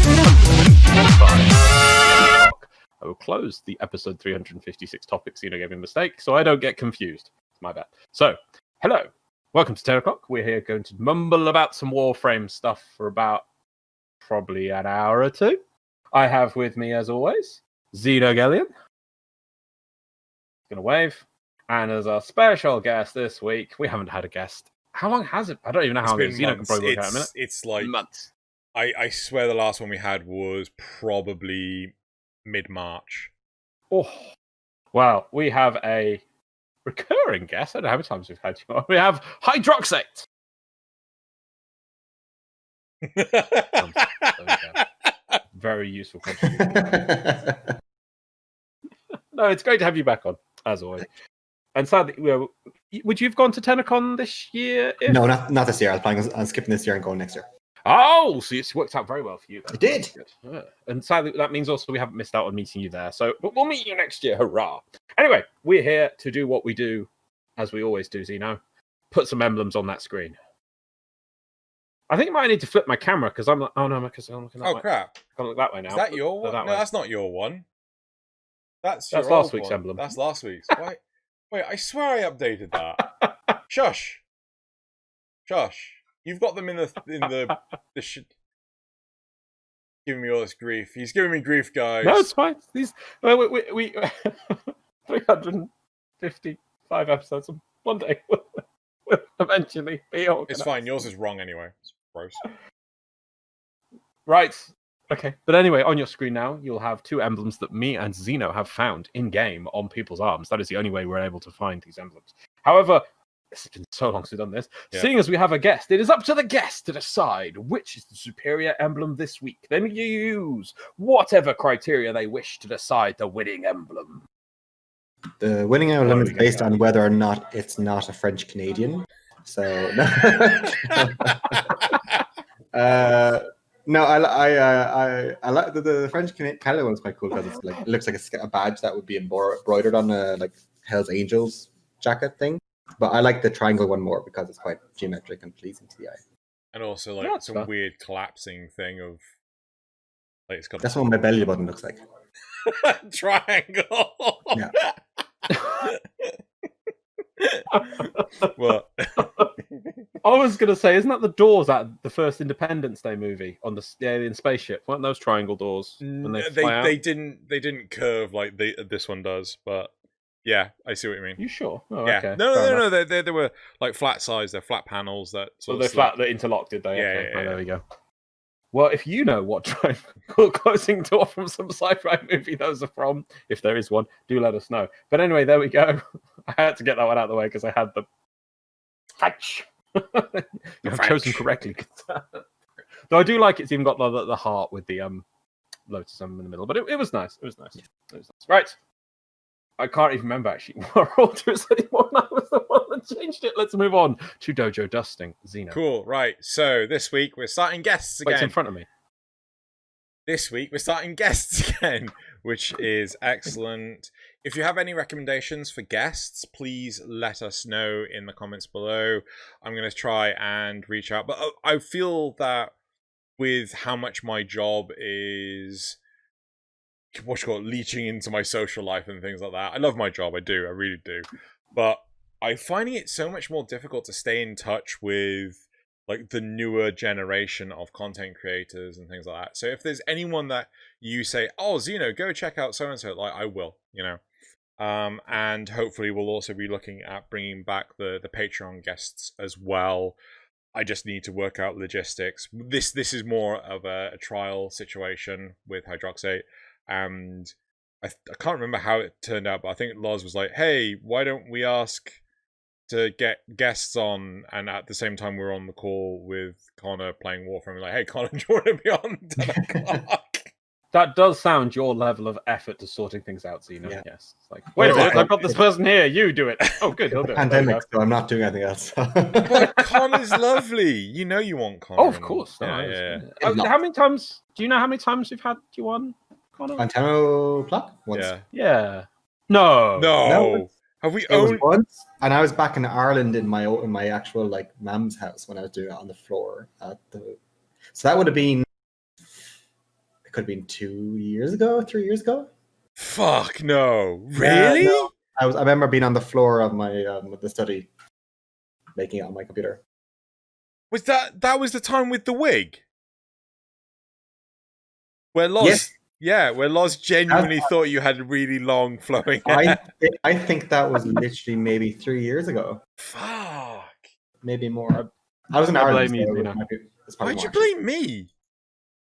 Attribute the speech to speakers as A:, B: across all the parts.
A: I will close the episode 356 topic Xeno gave me a mistake, so I don't get confused. It's my bad. So, hello. Welcome to Tenno Clock. We're here going to mumble about some Warframe stuff for about probably an hour or two. I have with me, as always, Xeno Gellion. Gonna wave. And as our special guest this week, we haven't had a guest. How long has it? I don't even know how long it's been. Xeno can probably work out in a minute.
B: It's like
A: months.
B: I swear the last one we had was probably mid-March.
A: Oh, well, we have a recurring guest. I don't know how many times we've had you on. We have Hydroxate. Very useful contribution. No, it's great to have you back on, as always. And sadly, would you have gone to TennoCon this year?
C: No, not this year. I was planning on skipping this year and going next year.
A: Oh, so it's worked out very well for you then.
C: It did.
A: Yeah. And sadly, that means also we haven't missed out on meeting you there. So we'll meet you next year. Hurrah. Anyway, we're here to do what we do, as we always do, Xeno. Put some emblems on that screen. I think I might need to flip my camera because I'm like, oh no, because I'm looking that way.
B: Oh crap!
A: I can't look that way now.
B: Is that your one? No, that's not your one. That's
A: last week's emblem.
B: That's last week's. Wait, I swear I updated that. Shush. You've got them in the giving me all this grief. He's giving me grief, guys.
A: No, it's fine. We 355 episodes. One day we'll eventually be organized.
B: It's fine. Yours is wrong anyway. It's gross.
A: Right. Okay. But anyway, on your screen now, you'll have two emblems that me and Xeno have found in-game on people's arms. That is the only way we're able to find these emblems. However, it's been so long since we've done this. Yeah. Seeing as we have a guest, it is up to the guest to decide which is the superior emblem this week. Then you use whatever criteria they wish to decide the winning emblem.
C: The winning emblem is based on whether or not it's not a French Canadian. So no, I like the French Canadian one's quite cool because it's like it looks like a badge that would be embroidered on a like Hell's Angels jacket thing. But I like the triangle one more because it's quite geometric and pleasing to the eye.
B: And also like some weird collapsing thing of like it's got.
C: That's what my belly button looks like.
B: Triangle.
C: Yeah.
B: What?
A: I was going to say, isn't that the doors at the first Independence Day movie on the alien spaceship? Weren't those triangle doors when they fly out?
B: They didn't curve like this one does, but yeah, I see what you mean.
A: You sure? Oh,
B: yeah.
A: Okay.
B: No. They were like flat size. They're flat panels that.
A: So they're flat. They're interlocked, did they?
B: Yeah,
A: okay.
B: yeah.
A: There we go. Well, if you know what triangle closing door from some sci-fi movie those are from, if there is one, do let us know. But anyway, there we go. I had to get that one out of the way because I had the French. I've chosen correctly. Though I do like it's even got the heart with the lotus in the middle. But it was nice. It was nice. Right. I can't even remember actually what order is anymore. I was the one that changed it. Let's move on to Dojo Dusting. Xeno.
B: Cool. Right. So this week we're starting guests again.
A: Wait, it's in front of me.
B: This week we're starting guests again, which is excellent. If you have any recommendations for guests, please let us know in the comments below. I'm going to try and reach out. But I feel that with how much my job is leeching into my social life and things like that. I love my job, I really do. But I'm finding it so much more difficult to stay in touch with like the newer generation of content creators and things like that. So if there's anyone that you say, oh, Xeno, go check out so-and-so, like I will, you know. And hopefully we'll also be looking at bringing back the Patreon guests as well. I just need to work out logistics. This is more of a trial situation with Hydroxate. And I can't remember how it turned out, but I think Loz was like, hey, why don't we ask to get guests on? And at the same time, we're on the call with Connor playing Warframe. We're like, hey, Connor, do you want to be on 10 o'clock?
A: That does sound your level of effort to sorting things out, Xeno. Yeah. Yes. It's like, wait a
C: Well,
A: minute, I've got this person here. You do it. Oh, good. He'll do it.
C: Pandemic, so I'm not doing anything else.
B: But Connor's lovely. You know you want Connor.
A: Oh, of course.
B: Yeah.
A: How many times? Do you know how many times we've had you on, Connor?
C: On Tenno Clock? Once.
A: Yeah. No.
B: Have we
C: It was
B: owned?
C: once, and I was back in Ireland in my actual like mum's house when I was doing it on the floor at the. So that would have been it could have been 2 years ago, 3 years ago.
B: Fuck no. Really?
C: No. I remember being on the floor of my the study, making it on my computer.
B: Was that was the time with the wig? Where Loz,
C: Yes.
B: yeah, where Loz genuinely thought you had really long flowing
C: I
B: hair.
C: think that was literally maybe 3 years ago,
B: Fuck.
C: maybe more. I was in
A: I
C: Ireland.
A: blame you,
C: So it
A: Xeno.
C: might be- it's probably
B: Why'd you
C: more,
B: blame me?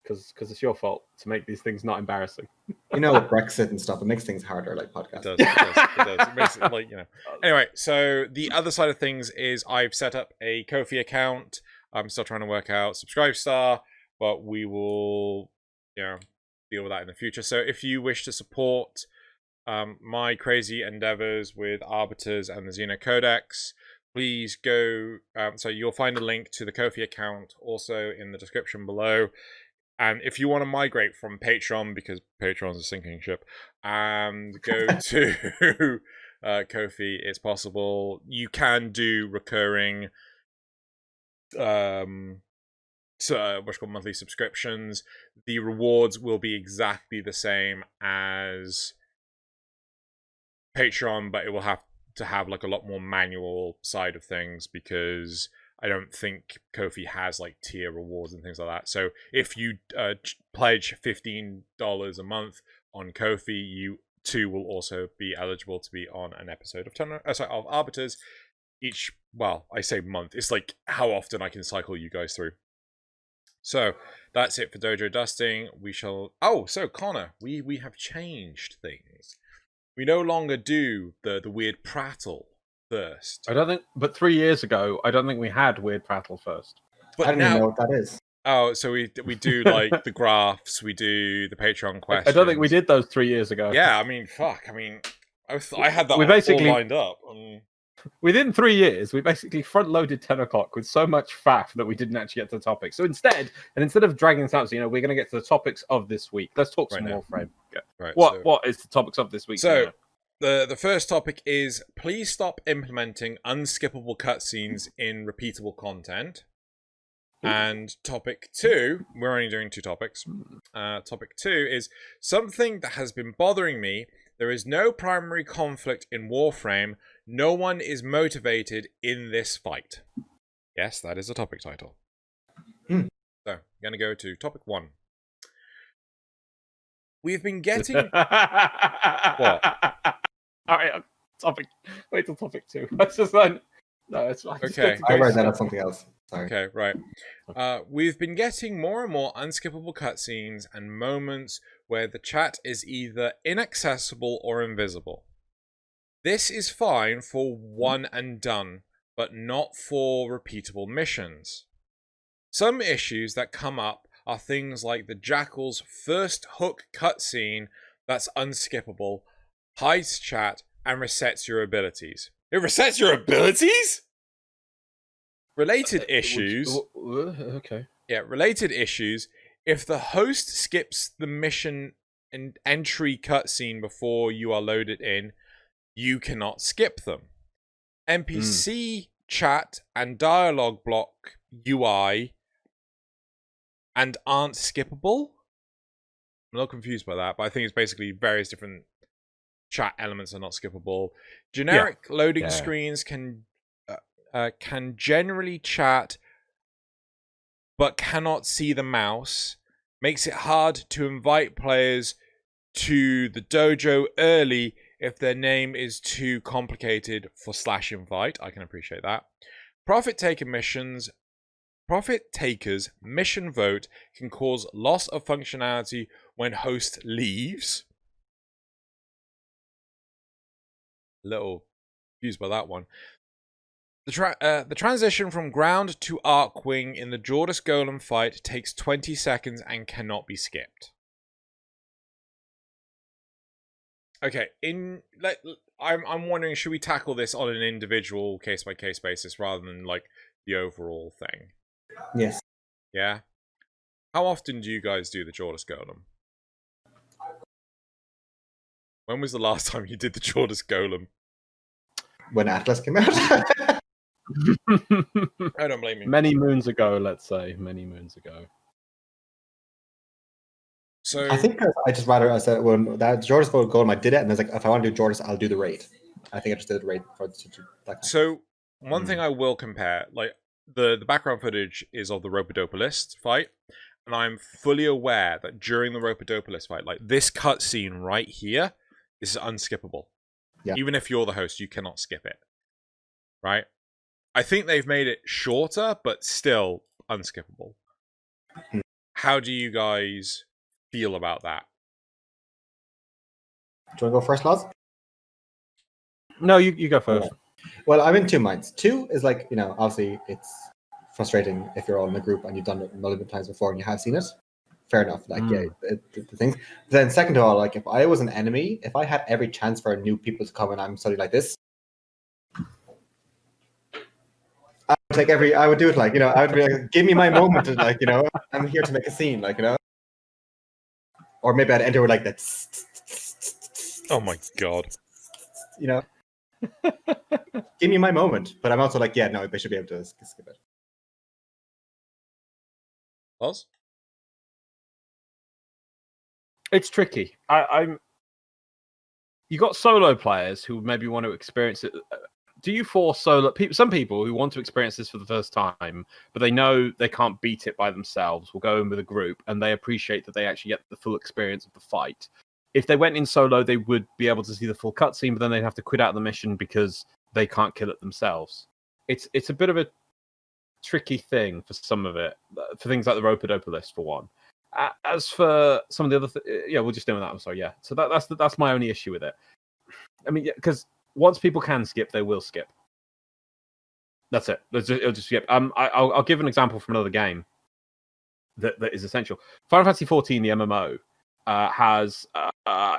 A: Because it's your fault to make these things not embarrassing.
C: You know, with Brexit and stuff, it makes things harder, like
B: It
C: podcasts.
B: does. It does. It makes it like, you know. Anyway, so the other side of things is I've set up a Ko-fi account. I'm still trying to work out Subscribe Star, but we will, you know, deal with that in the future. So if you wish to support my crazy endeavors with Arbiters and the Xeno Codex, please go. So you'll find a link to the Ko-fi account also in the description below. And if you want to migrate from Patreon, because Patreon's a sinking ship, and go to Ko-fi, it's possible. You can do recurring monthly subscriptions. The rewards will be exactly the same as Patreon, but it will have to have like a lot more manual side of things, because I don't think Ko-fi has like tier rewards and things like that. So if you pledge $15 a month on Ko-fi, you too will also be eligible to be on an episode of Arbiters each. Well, I say month. It's like how often I can cycle you guys through. So that's it for Dojo Dusting. We shall. Oh, so Connor, we have changed things. We no longer do the weird prattle first.
A: I don't think, but 3 years ago, I don't think we had Weird Prattle first.
B: But
C: I don't even know what that is.
B: Oh, so we do like the graphs, we do the Patreon questions.
A: I don't think we did those 3 years ago.
B: Yeah, I mean, fuck. I mean, I had that
A: We
B: all
A: basically-
B: lined up.
A: Within 3 years, we basically front-loaded Tenno Clock with so much faff that we didn't actually get to the topic. So instead of dragging this out, so, we're going to get to the topics of this week. Let's talk some
B: Right now.
A: more, Frame. Yeah.
B: Right.
A: What is the topics of this week?
B: So the first topic is please stop implementing unskippable cutscenes in repeatable content. And topic 2, we're only doing 2 topics. Topic 2 is something that has been bothering me. There is no primary conflict in Warframe. No one is motivated in this fight. Yes, that is a topic title. So, I'm going to go to topic 1. We've been getting...
A: What? All right, topic. Wait till topic 2. That's just like... No, it's fine.
B: Okay.
C: I read that as something else. Sorry.
B: Okay, right. We've been getting more and more unskippable cutscenes and moments where the chat is either inaccessible or invisible. This is fine for one and done, but not for repeatable missions. Some issues that come up are things like the Jackal's first hook cutscene that's unskippable, hides chat, and resets your abilities. It resets your abilities? Related issues.
A: Okay.
B: Yeah, related issues. If the host skips the mission and entry cutscene before you are loaded in, you cannot skip them. NPC chat and dialogue block UI and aren't skippable. I'm a little confused by that, but I think it's basically various different chat elements are not skippable. Generic loading screens can generally chat but cannot see the mouse. Makes it hard to invite players to the dojo early if their name is too complicated for /invite. I can appreciate that. Profit takers mission vote can cause loss of functionality when host leaves. A little confused by that one. The transition from ground to Arcwing in the Jordis Golem fight takes 20 seconds and cannot be skipped. Okay, I'm wondering, should we tackle this on an individual case-by-case basis rather than like the overall thing?
C: Yes.
B: Yeah? How often do you guys do the Jordis Golem? When was the last time you did the Jordis Golem?
C: When Atlas came out.
B: I don't blame you.
A: Many moons ago, let's say. Many moons ago.
B: So
C: I think I just rather I said when that Jordas vote Golem, I did it, and I was like, if I want to do Jordas, I'll do the raid. I think I just did the raid for that kind of
B: So one thing I will compare, like the background footage is of the Ropodopolis fight, and I'm fully aware that during the Ropodopolis fight, like this cutscene right here, this is unskippable.
C: Yeah.
B: Even if you're the host, you cannot skip it. Right? I think they've made it shorter, but still unskippable. How do you guys feel about that?
C: Do you want to go first, Loz?
A: No, you go first.
C: Well, I'm in two minds. Two is like, obviously it's frustrating if you're all in a group and you've done it multiple times before and you have seen it. Fair enough. Like, yeah, the things. Then second of all, like if I was an enemy, if I had every chance for new people to come and I'm suddenly like this, I would do it like, I would be like, give me my moment, and like, I'm here to make a scene, like, or maybe I'd enter with like that.
B: Oh my god.
C: Give me my moment. But I'm also like, yeah, no, they should be able to skip it.
B: Oz?
A: It's tricky. You got solo players who maybe want to experience it. Do you force solo people? Some people who want to experience this for the first time, but they know they can't beat it by themselves, will go in with a group, and they appreciate that they actually get the full experience of the fight. If they went in solo, they would be able to see the full cutscene, but then they'd have to quit out of the mission because they can't kill it themselves. It's a bit of a tricky thing for some of it, for things like the Ropodopolis, for one. As for some of the other yeah, we'll just do that. I'm sorry, yeah. So that's my only issue with it. I mean, because once people can skip, they will skip. That's it. It'll just skip. I'll give an example from another game that is essential. Final Fantasy 14, the MMO, has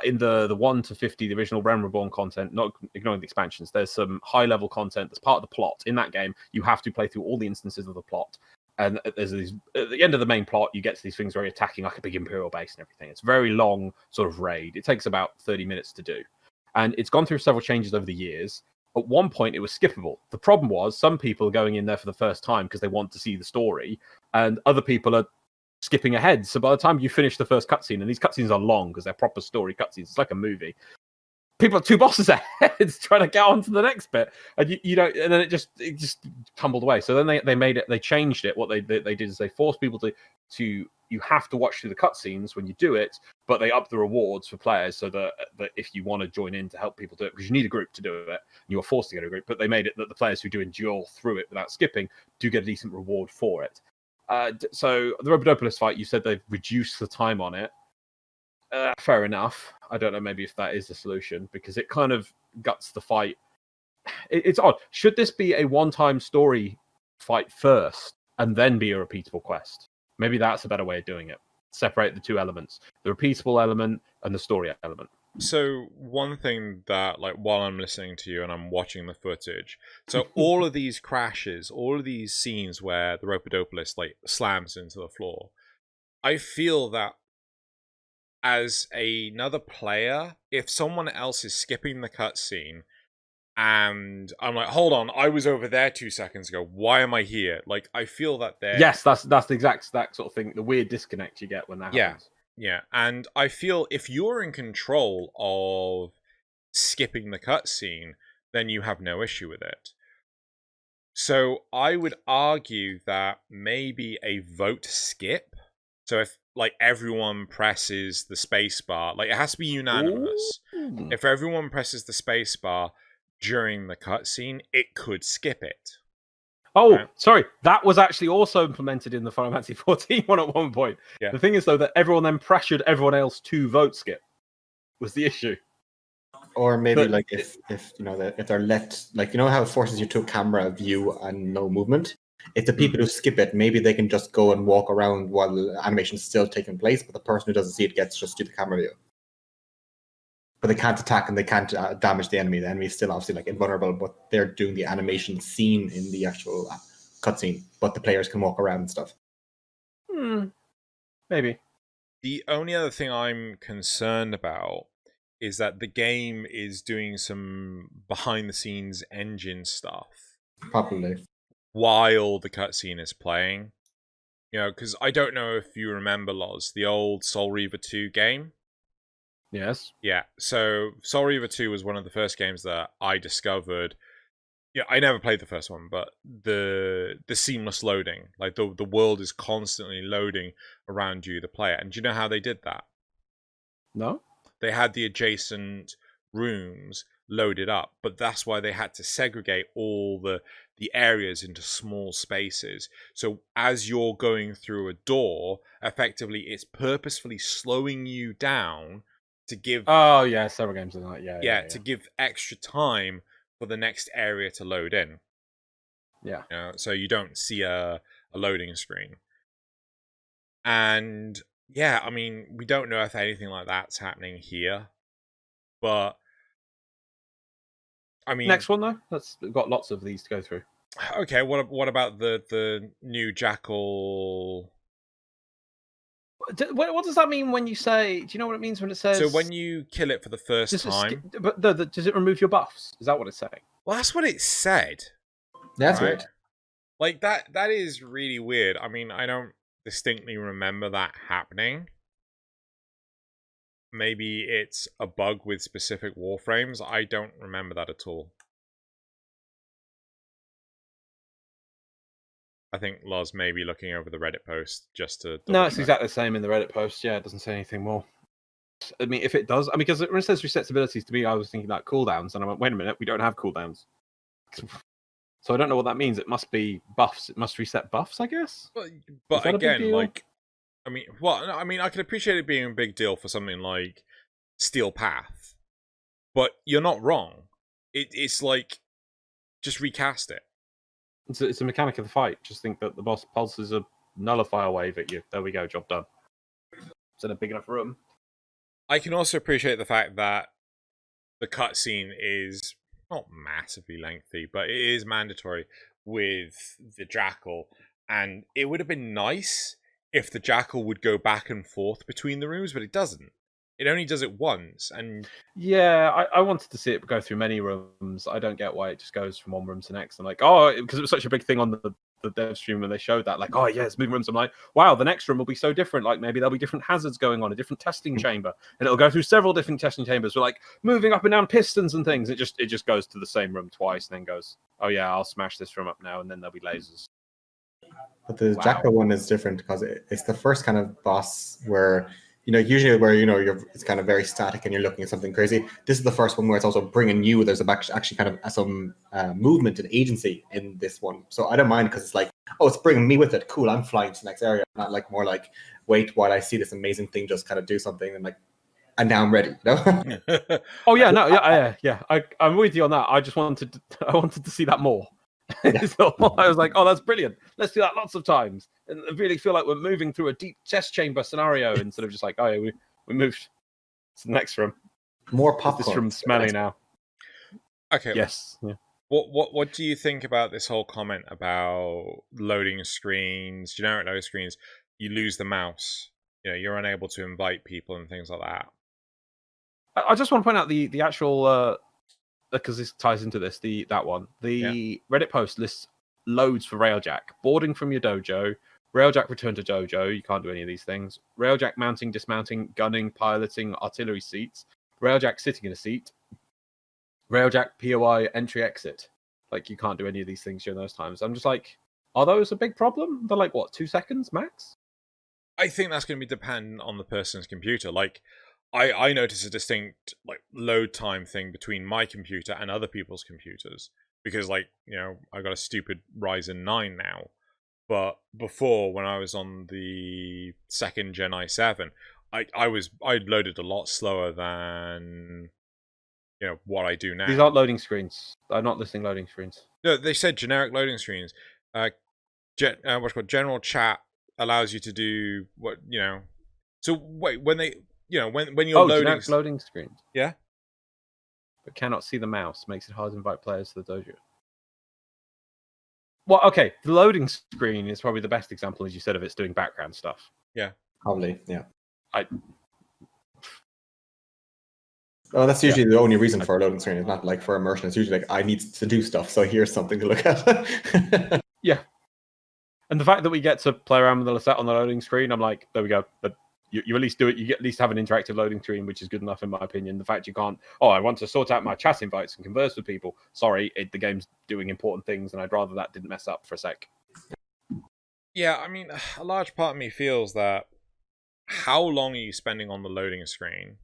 A: in the 1 to 50, the original Realm Reborn content, not ignoring the expansions, there's some high level content that's part of the plot. In that game, you have to play through all the instances of the plot. And there's these, at the end of the main plot, you get to these things where you're attacking like a big Imperial base and everything. It's a very long sort of raid. It takes about 30 minutes to do. And it's gone through several changes over the years. At one point, it was skippable. The problem was some people are going in there for the first time because they want to see the story, and other people are skipping ahead. So by the time you finish the first cutscene, and these cutscenes are long because they're proper story cutscenes, it's like a movie. People are 2 bosses ahead trying to get on to the next bit, and you know, and then it just tumbled away. So then they changed it. What they did is they forced people to you have to watch through the cutscenes when you do it, but they up the rewards for players so that if you want to join in to help people do it, because you need a group to do it, you are forced to get a group. But they made it that the players who do endure through it without skipping do get a decent reward for it. So the Ropodopolis fight, you said they've reduced the time on it. Fair enough. I don't know, maybe if that is the solution, because it kind of guts the fight. It's odd. Should this be a one-time story fight first and then be a repeatable quest? Maybe that's a better way of doing it. Separate the two elements, the repeatable element and the story element.
B: So one thing that, like, while I'm listening to you and I'm watching the footage, so all of these crashes, all of these scenes where the Ropodopolis like slams into the floor, I feel that as another player, if someone else is skipping the cutscene and I'm like, hold on, I was over there 2 seconds ago, why am I here? Like, I feel that they're...
A: Yes, that's the exact that sort of thing, the weird disconnect you get when that happens.
B: Yeah, and I feel if you're in control of skipping the cutscene, then you have no issue with it. So I would argue that maybe a vote skip. So if like everyone presses the space bar, like it has to be unanimous.
A: Ooh.
B: If everyone presses the space bar during the cutscene, it could skip it.
A: Oh, right. Sorry. That was actually also implemented in the Final Fantasy 14 one at one point.
B: Yeah.
A: The thing is, though, that everyone then pressured everyone else to vote skip was the issue.
C: Or maybe like if they're let, like, you know how it forces you to a camera view and no movement? If the people who skip it, maybe they can just go and walk around while the animation is still taking place, but the person who doesn't see it gets just do the camera view. But they can't attack and they can't damage the enemy. The enemy is still obviously like invulnerable, but they're doing the animation scene in the actual cutscene. But the players can walk around and stuff.
A: Maybe.
B: The only other thing I'm concerned about is that the game is doing some behind-the-scenes engine stuff.
C: Probably.
B: While the cutscene is playing. You know, because I don't know if you remember, Loz, the old Soul Reaver 2 game.
A: Yes.
B: Yeah, so Soul Reaver 2 was one of the first games that I discovered. Yeah, I never played the first one, but the seamless loading, like the world is constantly loading around you, the player. And do you know how they did that?
A: No.
B: They had the adjacent rooms loaded up, but that's why they had to segregate all the areas into small spaces. So as you're going through a door, effectively it's purposefully slowing you down to give
A: Oh yeah, several games like that. Yeah.
B: to give extra time for the next area to load in.
A: Yeah.
B: You know, so you don't see a loading screen. And yeah, I mean, we don't know if anything like that's happening here, but I mean,
A: Next one though. We've got lots of these to go through.
B: Okay, what about the new Jackal?
A: What does that mean when you say? Do you know what it means when it says?
B: So when you kill it for the first time,
A: does it remove your buffs? Is that what it's saying?
B: Well, that's what it said.
C: That's
B: right?
C: weird.
B: Like that is really weird. I mean, I don't distinctly remember that happening. Maybe it's a bug with specific warframes. I don't remember that at all. I think Loz may be looking over the Reddit post just to...
A: No, it's exactly the same in the Reddit post. Yeah, it doesn't say anything more. I mean, if it does... I mean, because when it says resets abilities, to me, I was thinking about cooldowns, and I went, wait a minute, we don't have cooldowns. So I don't know what that means. It must be buffs. It must reset buffs, I guess?
B: But again, like... I mean, well, I mean, I can appreciate it being a big deal for something like Steel Path, but you're not wrong. It's like, just recast it.
A: It's a mechanic of the fight. Just think that the boss pulses a nullifier wave at you. There we go, job done. It's in a big enough room.
B: I can also appreciate the fact that the cutscene is not massively lengthy, but it is mandatory with the Jackal, and it would have been nice if the Jackal would go back and forth between the rooms, but it doesn't. It only does it once, and
A: yeah, I wanted to see it go through many rooms. I don't get why it just goes from one room to the next. I'm like, oh, because it was such a big thing on the dev stream when they showed that, like, oh yeah, it's moving rooms. I'm like, wow, the next room will be so different. Like maybe there'll be different hazards going on, a different testing chamber, and it'll go through several different testing chambers. We're like moving up and down pistons and things. It just goes to the same room twice, and then goes, oh yeah, I'll smash this room up now, and then there'll be lasers.
C: But the Jackal one is different because it's the first kind of boss where, you know, usually where, you know, it's kind of very static and you're looking at something crazy. This is the first one where it's also bringing you. There's actually kind of some movement and agency in this one. So I don't mind because it's like, oh, it's bringing me with it. Cool, I'm flying to the next area. Not like more like, wait while I see this amazing thing just kind of do something and like, and now I'm ready. You know?
A: Oh yeah, no, yeah. I'm with you on that. I just wanted to see that more. Yeah. So I was like, oh, that's brilliant. Let's do that lots of times. And I really feel like we're moving through a deep test chamber scenario instead of just like, oh yeah, we moved to the next room.
C: More popcorn.
A: This room's smelly now.
B: Okay.
A: Yes. Yeah.
B: What do you think about this whole comment about loading screens, generic loading screens? You lose the mouse. You know, you're unable to invite people and things like that.
A: I just want to point out the actual because this ties into this, that one. The Reddit post lists loads for Railjack. Boarding from your dojo, Railjack return to dojo, you can't do any of these things. Railjack mounting, dismounting, gunning, piloting, artillery seats. Railjack sitting in a seat. Railjack POI entry exit. Like you can't do any of these things during those times. I'm just like, are those a big problem? They're like what, 2 seconds max?
B: I think that's going to be dependent on the person's computer. Like I notice a distinct like load time thing between my computer and other people's computers because, like, you know, I got a stupid Ryzen 9 now, but before when I was on the 2nd Gen i7, I loaded a lot slower than, you know, what I do now.
A: These aren't loading screens. I'm not listing loading screens.
B: No, they said generic loading screens. What's called general chat allows you to do what, you know. So wait, when they. You know, when you're
A: loading screens.
B: Yeah.
A: But cannot see the mouse. Makes it hard to invite players to the dojo. Well, okay. The loading screen is probably the best example, as you said, of it's doing background stuff.
B: Yeah.
C: Probably, yeah. Oh, that's usually the only reason for a loading screen. It's not like for immersion. It's usually like, I need to do stuff, so here's something to look at.
A: Yeah. And the fact that we get to play around with the set on the loading screen, I'm like, there we go. But you at least do it. You at least have an interactive loading screen, which is good enough in my opinion. The fact you can't, I want to sort out my chat invites and converse with people. Sorry, the game's doing important things, and I'd rather that didn't mess up for a sec.
B: Yeah, I mean, a large part of me feels that how long are you spending on the loading screen?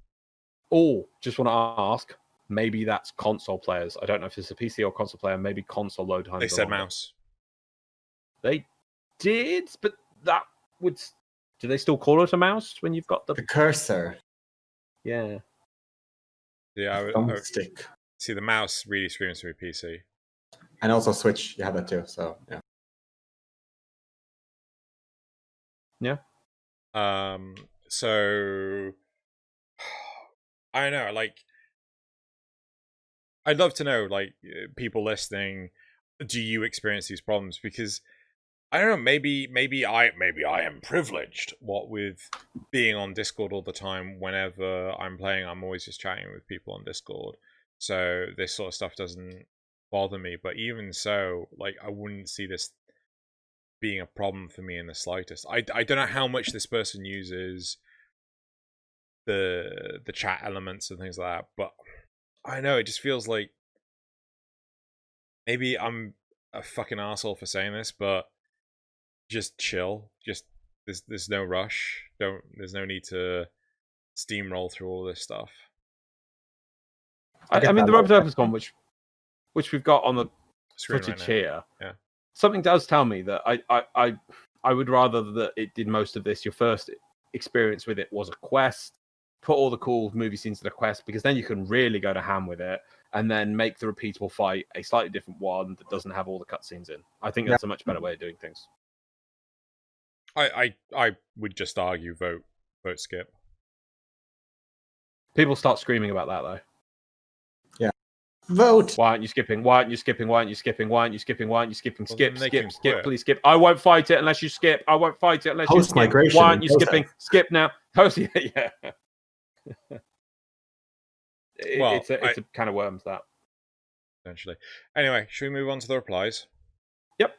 A: Oh, just want to ask, maybe that's console players. I don't know if it's a PC or console player. Maybe console load times.
B: They said mouse.
A: They did, but that would... Do they still call it a mouse when you've got the
C: cursor?
A: Yeah.
B: Yeah, I would
C: stick.
B: See, the mouse really screams to me PC.
C: And also Switch, you have that too, so yeah.
A: Yeah.
B: So I don't know, like, I'd love to know, like, people listening, do you experience these problems? Because I don't know, maybe I am privileged, what with being on Discord all the time. Whenever I'm playing, I'm always just chatting with people on Discord, so this sort of stuff doesn't bother me. But even so, like, I wouldn't see this being a problem for me in the slightest. I don't know how much this person uses the chat elements and things like that, but I know it just feels like maybe I'm a fucking asshole for saying this, but just chill. Just there's no rush. There's no need to steamroll through all this stuff.
A: I mean, the Corrupted Vor one, which we've got on the
B: Screen
A: footage
B: right
A: here.
B: Yeah.
A: Something does tell me that I would rather that it did most of this. Your first experience with it was a quest. Put all the cool movie scenes to the quest, because then you can really go to ham with it, and then make the repeatable fight a slightly different one that doesn't have all the cutscenes in. I think that's a much better way of doing things.
B: I would just argue vote skip.
A: People start screaming about that though.
C: Yeah. Vote.
A: Why aren't you skipping? Why aren't you skipping? Why aren't you skipping? Why aren't you skipping? Why aren't you skipping? Skip, skip, please skip. I won't fight it unless you skip. I won't fight it unless you skip.
C: Migration.
A: Why aren't you skipping? Skip now. Post, yeah. It's a kind of worms, that.
B: Essentially. Anyway, should we move on to the replies?
A: Yep.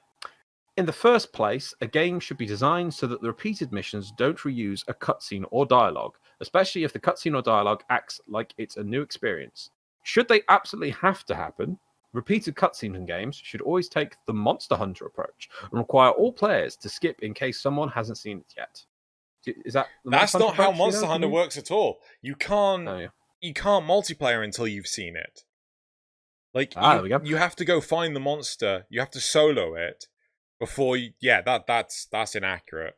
A: In the first place, a game should be designed so that the repeated missions don't reuse a cutscene or dialogue, especially if the cutscene or dialogue acts like it's a new experience. Should they absolutely have to happen, repeated cutscenes in games should always take the Monster Hunter approach and require all players to skip in case someone hasn't seen it yet. Is that
B: That's not how Monster Hunter works at all. You can't you can't multiplayer until you've seen it. Like,
A: there we go.
B: You have to go find the monster. You have to solo it before you... Yeah, that's inaccurate.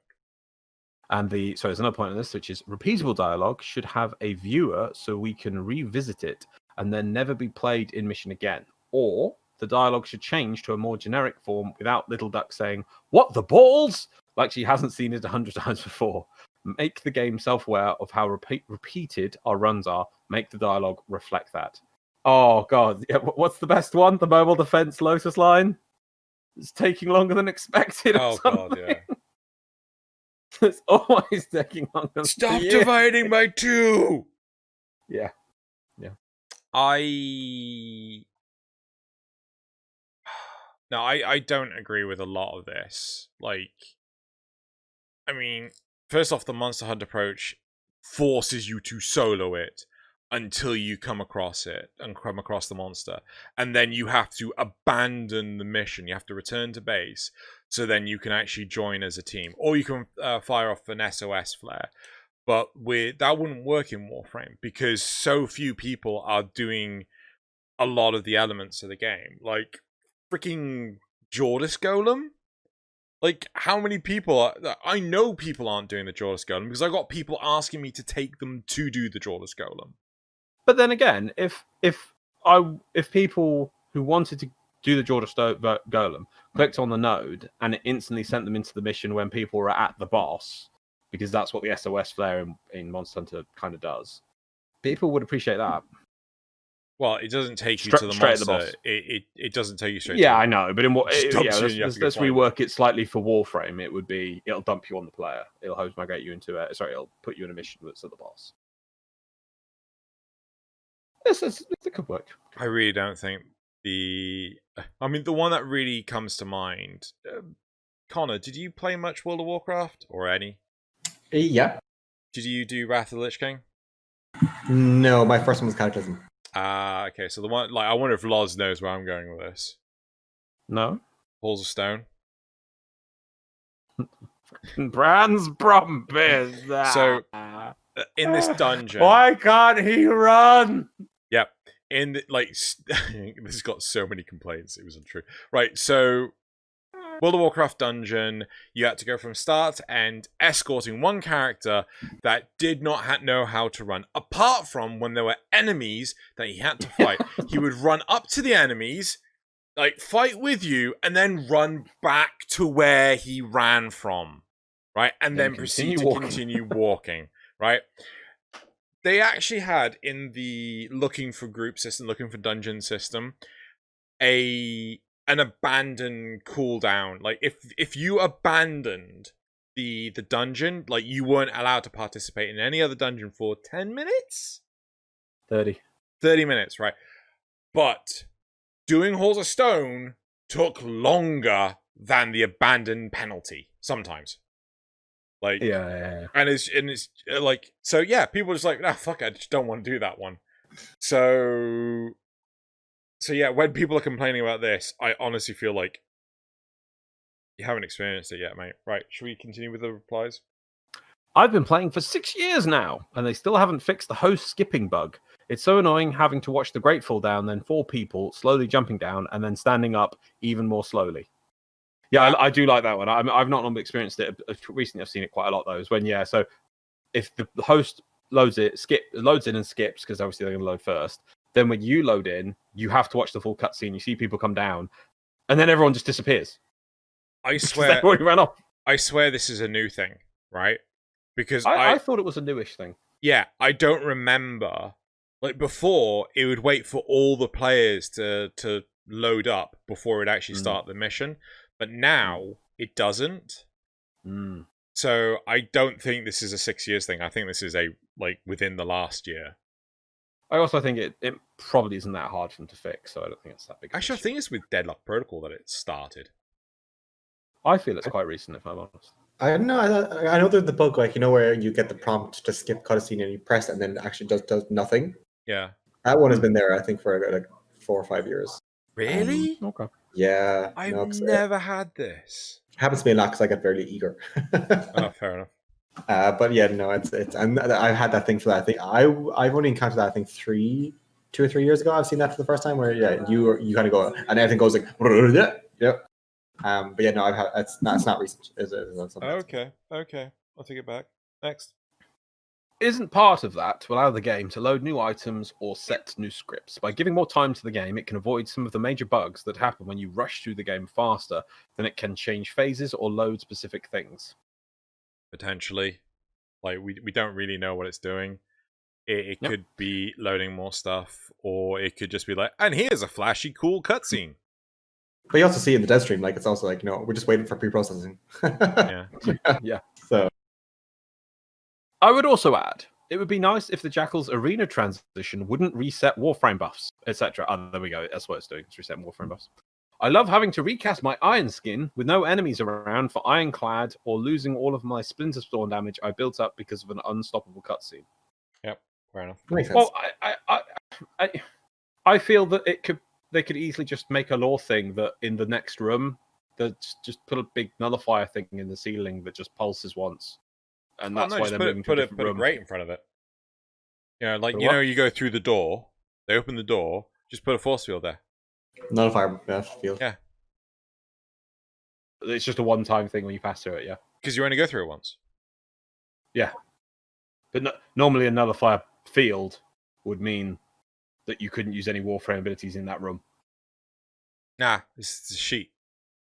A: And so there's another point on this, which is repeatable dialogue should have a viewer so we can revisit it and then never be played in mission again. Or the dialogue should change to a more generic form without Little Duck saying, "What the balls?" like she hasn't seen it 100 times before. Make the game self-aware of how repeated our runs are. Make the dialogue reflect that. Oh, God. Yeah, what's the best one? The mobile defense Lotus line? It's taking longer than expected.
B: Oh, God, yeah.
A: It's always taking longer.
B: Stop dividing by 2!
A: Yeah.
B: I don't agree with a lot of this. Like, I mean, first off, the Monster Hunter approach forces you to solo it until you come across it and come across the monster. And then you have to abandon the mission. You have to return to base so then you can actually join as a team. Or you can fire off an SOS flare. But that wouldn't work in Warframe because so few people are doing a lot of the elements of the game. Like, freaking Jordis Golem? Like, how many people I know people aren't doing the Jordis Golem because I got people asking me to take them to do the Jordis Golem.
A: But then again, if people who wanted to do the Jordis Golem clicked on the node and it instantly sent them into the mission when people were at the boss, because that's what the SOS flare in Monster Hunter kind of does, people would appreciate that.
B: Well, it doesn't take you to the monster. It doesn't take you straight.
A: Yeah,
B: to
A: I know, but let's rework it slightly for Warframe. It'll dump you on the player. It'll hose migrate you into it. Sorry, it'll put you in a mission that's at the boss. It could work.
B: I really don't think the one that really comes to mind. Connor, did you play much World of Warcraft or any?
C: Yeah.
B: Did you do Wrath of the Lich King?
C: No, my first one was Cataclysm.
B: Okay. So the one, like, I wonder if Loz knows where I'm going with this.
A: No.
B: Halls of Stone.
A: Brands Brumbies.
B: So in this dungeon,
A: Why can't he run?
B: yep. In the, like, this has got so many complaints. It was untrue. Right. So World of Warcraft dungeon, you had to go from start to end, escorting one character that did not know how to run. Apart from when there were enemies that he had to fight, he would run up to the enemies, like fight with you, and then run back to where he ran from, right? And then proceed to continue walking, right? They actually had in the looking for group system, looking for dungeon system, an abandon cooldown. Like if you abandoned the dungeon, like you weren't allowed to participate in any other dungeon for 10 minutes?
A: 30
B: minutes, right? But doing Halls of Stone took longer than the abandon penalty sometimes. Like
A: yeah.
B: And it's like, so yeah, people are just like, fuck it, I just don't want to do that one. So yeah, when people are complaining about this, I honestly feel like you haven't experienced it yet, mate. Right, should we continue with the replies?
A: I've been playing for 6 years now, and they still haven't fixed the host skipping bug. It's so annoying having to watch the Grateful down, then 4 people slowly jumping down, and then standing up even more slowly. Yeah, I do like that one. I've not experienced it recently. I've seen it quite a lot, though. Is when, so if the host loads in and skips, because obviously they're going to load first, then when you load in, you have to watch the full cutscene. You see people come down, and then everyone just disappears.
B: I swear,
A: they already ran off.
B: I swear this is a new thing, right? Because
A: I thought it was a newish thing.
B: Yeah, I don't remember. Like before, it would wait for all the players to load up before it actually start the mission. But now it doesn't. So I don't think this is a 6 years thing. I think this is within the last year.
A: I also think it probably isn't that hard for them to fix, so I don't think it's that big.
B: Actually, I think it's with Deadlock Protocol that it started.
A: I feel it's quite recent, if I'm honest.
C: I don't know. I know there's the bug, like, where you get the prompt to skip cutscene and you press it and then it actually does nothing.
B: Yeah.
C: That one has been there, I think, for like 4 or 5 years.
B: Really?
A: Okay.
C: Yeah.
B: I've never had this.
C: It happens to me a lot because I get very eager.
B: Oh, fair enough.
C: But yeah, no, it's and I've had that thing for that. I think I've only encountered that, I think 2 or 3 years ago. I've seen that for the first time where you kind of go and everything goes like yeah. But yeah, no, I've had it's not recent. It's
B: Okay, I'll take it back. Next.
A: Isn't part of that to allow the game to load new items or set new scripts. By giving more time to the game, it can avoid some of the major bugs that happen when you rush through the game faster than it can change phases or load specific things.
B: Potentially. Like, we don't really know what it's doing. It could be loading more stuff, or it could just be like, and here's a flashy, cool cutscene.
C: But you also see in the dev stream, like, it's also like, we're just waiting for pre-processing.
A: Yeah.
C: So
A: I would also add, it would be nice if the Jackal's arena transition wouldn't reset Warframe buffs, etc. Oh, there we go. That's what it's doing. It's resetting Warframe buffs. I love having to recast my Iron skin with no enemies around for Ironclad, or losing all of my Splinter Storm damage I built up because of an unstoppable cutscene.
B: Yep, fair enough.
C: makes sense.
A: Well, I feel that they could easily just make a lore thing that in the next room, that just put a big nullifier thing in the ceiling that just pulses once, and that's why they're moving to a different room.
B: Put a grate in front of it. You go through the door. They open the door. Just put a force field there.
C: Nullifier field.
B: Yeah.
A: It's just a one-time thing when you pass through it, yeah.
B: Because you only go through it once.
A: Yeah. But normally a nullifier field would mean that you couldn't use any Warframe abilities in that room.
B: Nah, it's a sheet.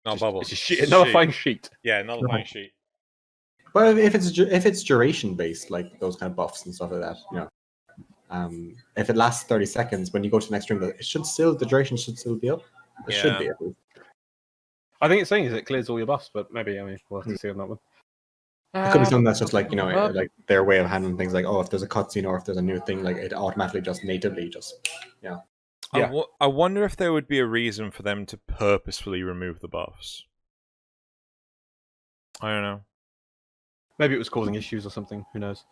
B: Not bubbles.
A: It's a nullifying sheet.
B: Yeah, nullifying sheet.
C: But if it's duration based, like those kind of buffs and stuff like that, if it lasts 30 seconds, when you go to the next room, the duration should still be up. It should be.
A: I think it's saying it clears all your buffs, but maybe we'll have to see on that one.
C: It could be something that's just like like their way of handling things. Like, if there's a cutscene or if there's a new thing, like it automatically just natively
A: Yeah.
B: I wonder if there would be a reason for them to purposefully remove the buffs. I don't know.
A: Maybe it was causing issues or something. Who knows?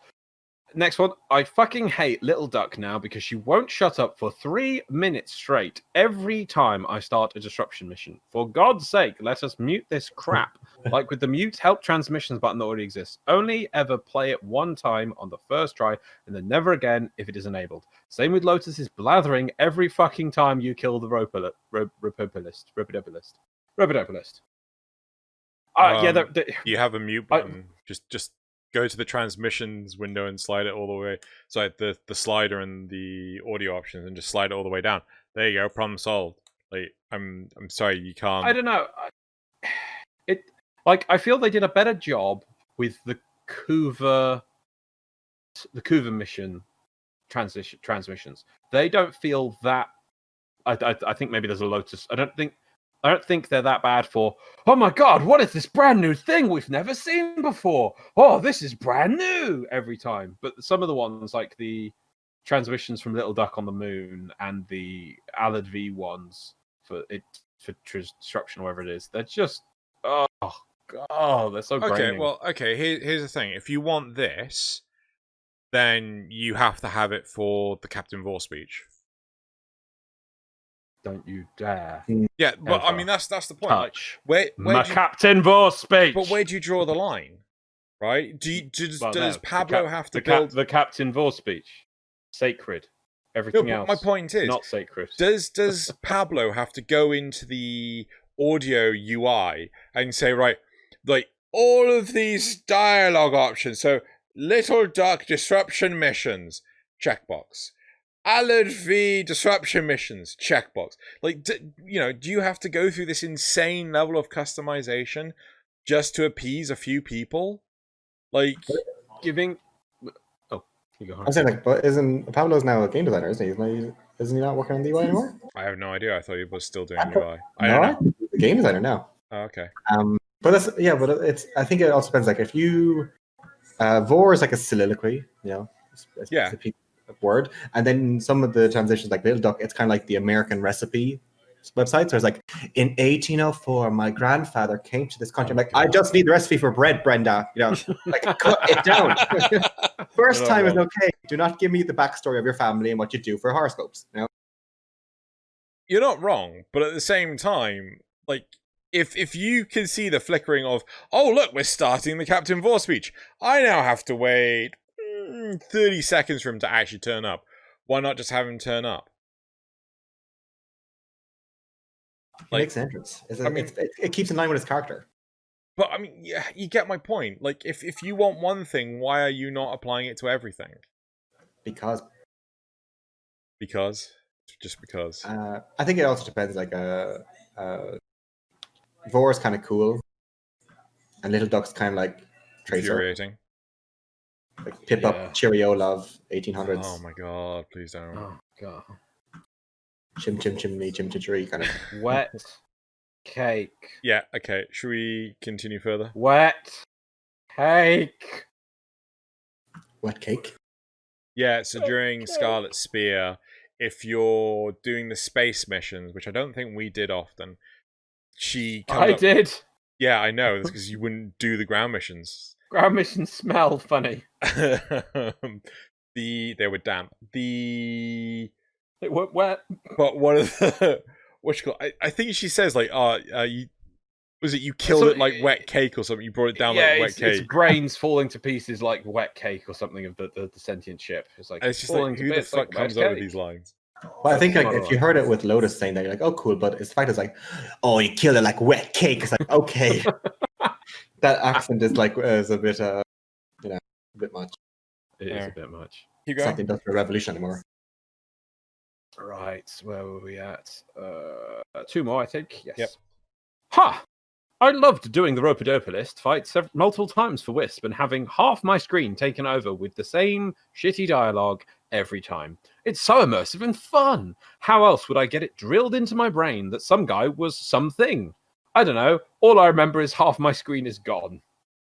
A: Next one. I fucking hate Little Duck now because she won't shut up for 3 minutes straight every time I start a disruption mission. For God's sake, let us mute this crap. Like with the mute help transmissions button that already exists. Only ever play it one time on the first try and then never again if it is enabled. Same with Lotus's blathering every fucking time you kill the Ropodopalist.
B: You have a mute button. Just go to the transmissions window and slide it all the way. So the slider and the audio options, and just slide it all the way down. There you go. Problem solved. Like I'm sorry, you can't.
A: I don't know. I feel they did a better job with the Kuva mission transmissions. They don't feel that. I think maybe there's a Lotus. I don't think they're that bad for, oh my god, what is this brand new thing we've never seen before? Oh, this is brand new every time. But some of the ones, like the transmissions from Little Duck on the Moon and the Alad V ones for disruption, or whatever it is, they're just, oh god, they're so graining.
B: Here's the thing. If you want this, then you have to have it for the Captain Vor speech.
A: Don't you dare.
B: Yeah, but I mean that's the point.
A: Touch
B: like, where
A: Captain Vor speech.
B: But where do you draw the line? Right? Does Pablo have to build
A: the Captain Vor speech? Sacred. Everything else.
B: My point is
A: not sacred.
B: Does Pablo have to go into the audio UI and say, right, like all of these dialogue options, so Little Duck disruption missions, checkbox. Alad V disruption missions, checkbox. Like, do you have to go through this insane level of customization just to appease a few people? Like,
A: giving. Oh, you go on.
C: I'm saying, like, but isn't Pablo's now a game designer? Isn't he not working on the UI anymore?
B: I have no idea. I thought he was still doing UI.
C: I don't know. He's a game designer now.
B: Oh, okay.
C: But it's. I think it also depends. Like, if you, Vor is like a soliloquy, it's a word, and then some of the transitions, like Little Duck, it's kind of like the American recipe website. So it's like, in 1804, my grandfather came to this country. I'm like, I just need the recipe for bread, Brenda. Like, cut it down. First time is okay. Do not give me the backstory of your family and what you do for horoscopes.
B: You're not wrong, but at the same time, like, if you can see the flickering of, oh look, we're starting the Captain Vor speech, I now have to wait 30 seconds for him to actually turn up. Why not just have him turn up?
C: He makes an entrance. It keeps in line with his character.
B: But I mean, yeah, you get my point. Like, if you want one thing, why are you not applying it to everything?
C: Because.
B: Just because.
C: I think it also depends. Like, Vor is kind of cool, and Little Duck's kind of like Tracer.
B: Infuriating.
C: Like Pip Up, Cheerio, Love, 1800s.
B: Oh my god, please don't.
A: Oh god.
C: Chim chim chimney, chim chim kind of.
A: Wet cake.
B: Yeah, okay. Should we continue further?
A: Wet cake.
C: Wet cake?
B: Yeah, so during Scarlet Spear, if you're doing the space missions, which I don't think we did often,
A: I did.
B: Yeah, I know. That's because you wouldn't do the ground missions.
A: Ground missions smell funny.
B: They were damp.
A: They were wet.
B: But one of the I think she says, like, you killed it like wet cake or something. You brought it down like wet cake.
A: It's brains falling to pieces like wet cake or something of the sentient ship. It's like,
B: it's just like, who the fuck comes up with these lines?
C: Well, I think like if you heard it with Lotus saying that, you're like, oh, cool. But it's the fact it's like, oh, you killed it like wet cake. It's like, okay. That accent is like is a bit, a bit much.
A: It is a bit much.
B: Keep
C: It's
B: going.
C: not the Industrial Revolution anymore.
A: Right, where were we at? 2 more, I think. Yes.
B: Yep.
A: Ha! I loved doing the Ropodopalist fight multiple times for Wisp and having half my screen taken over with the same shitty dialogue every time. It's so immersive and fun. How else would I get it drilled into my brain that some guy was something? I don't know. All I remember is half my screen is gone.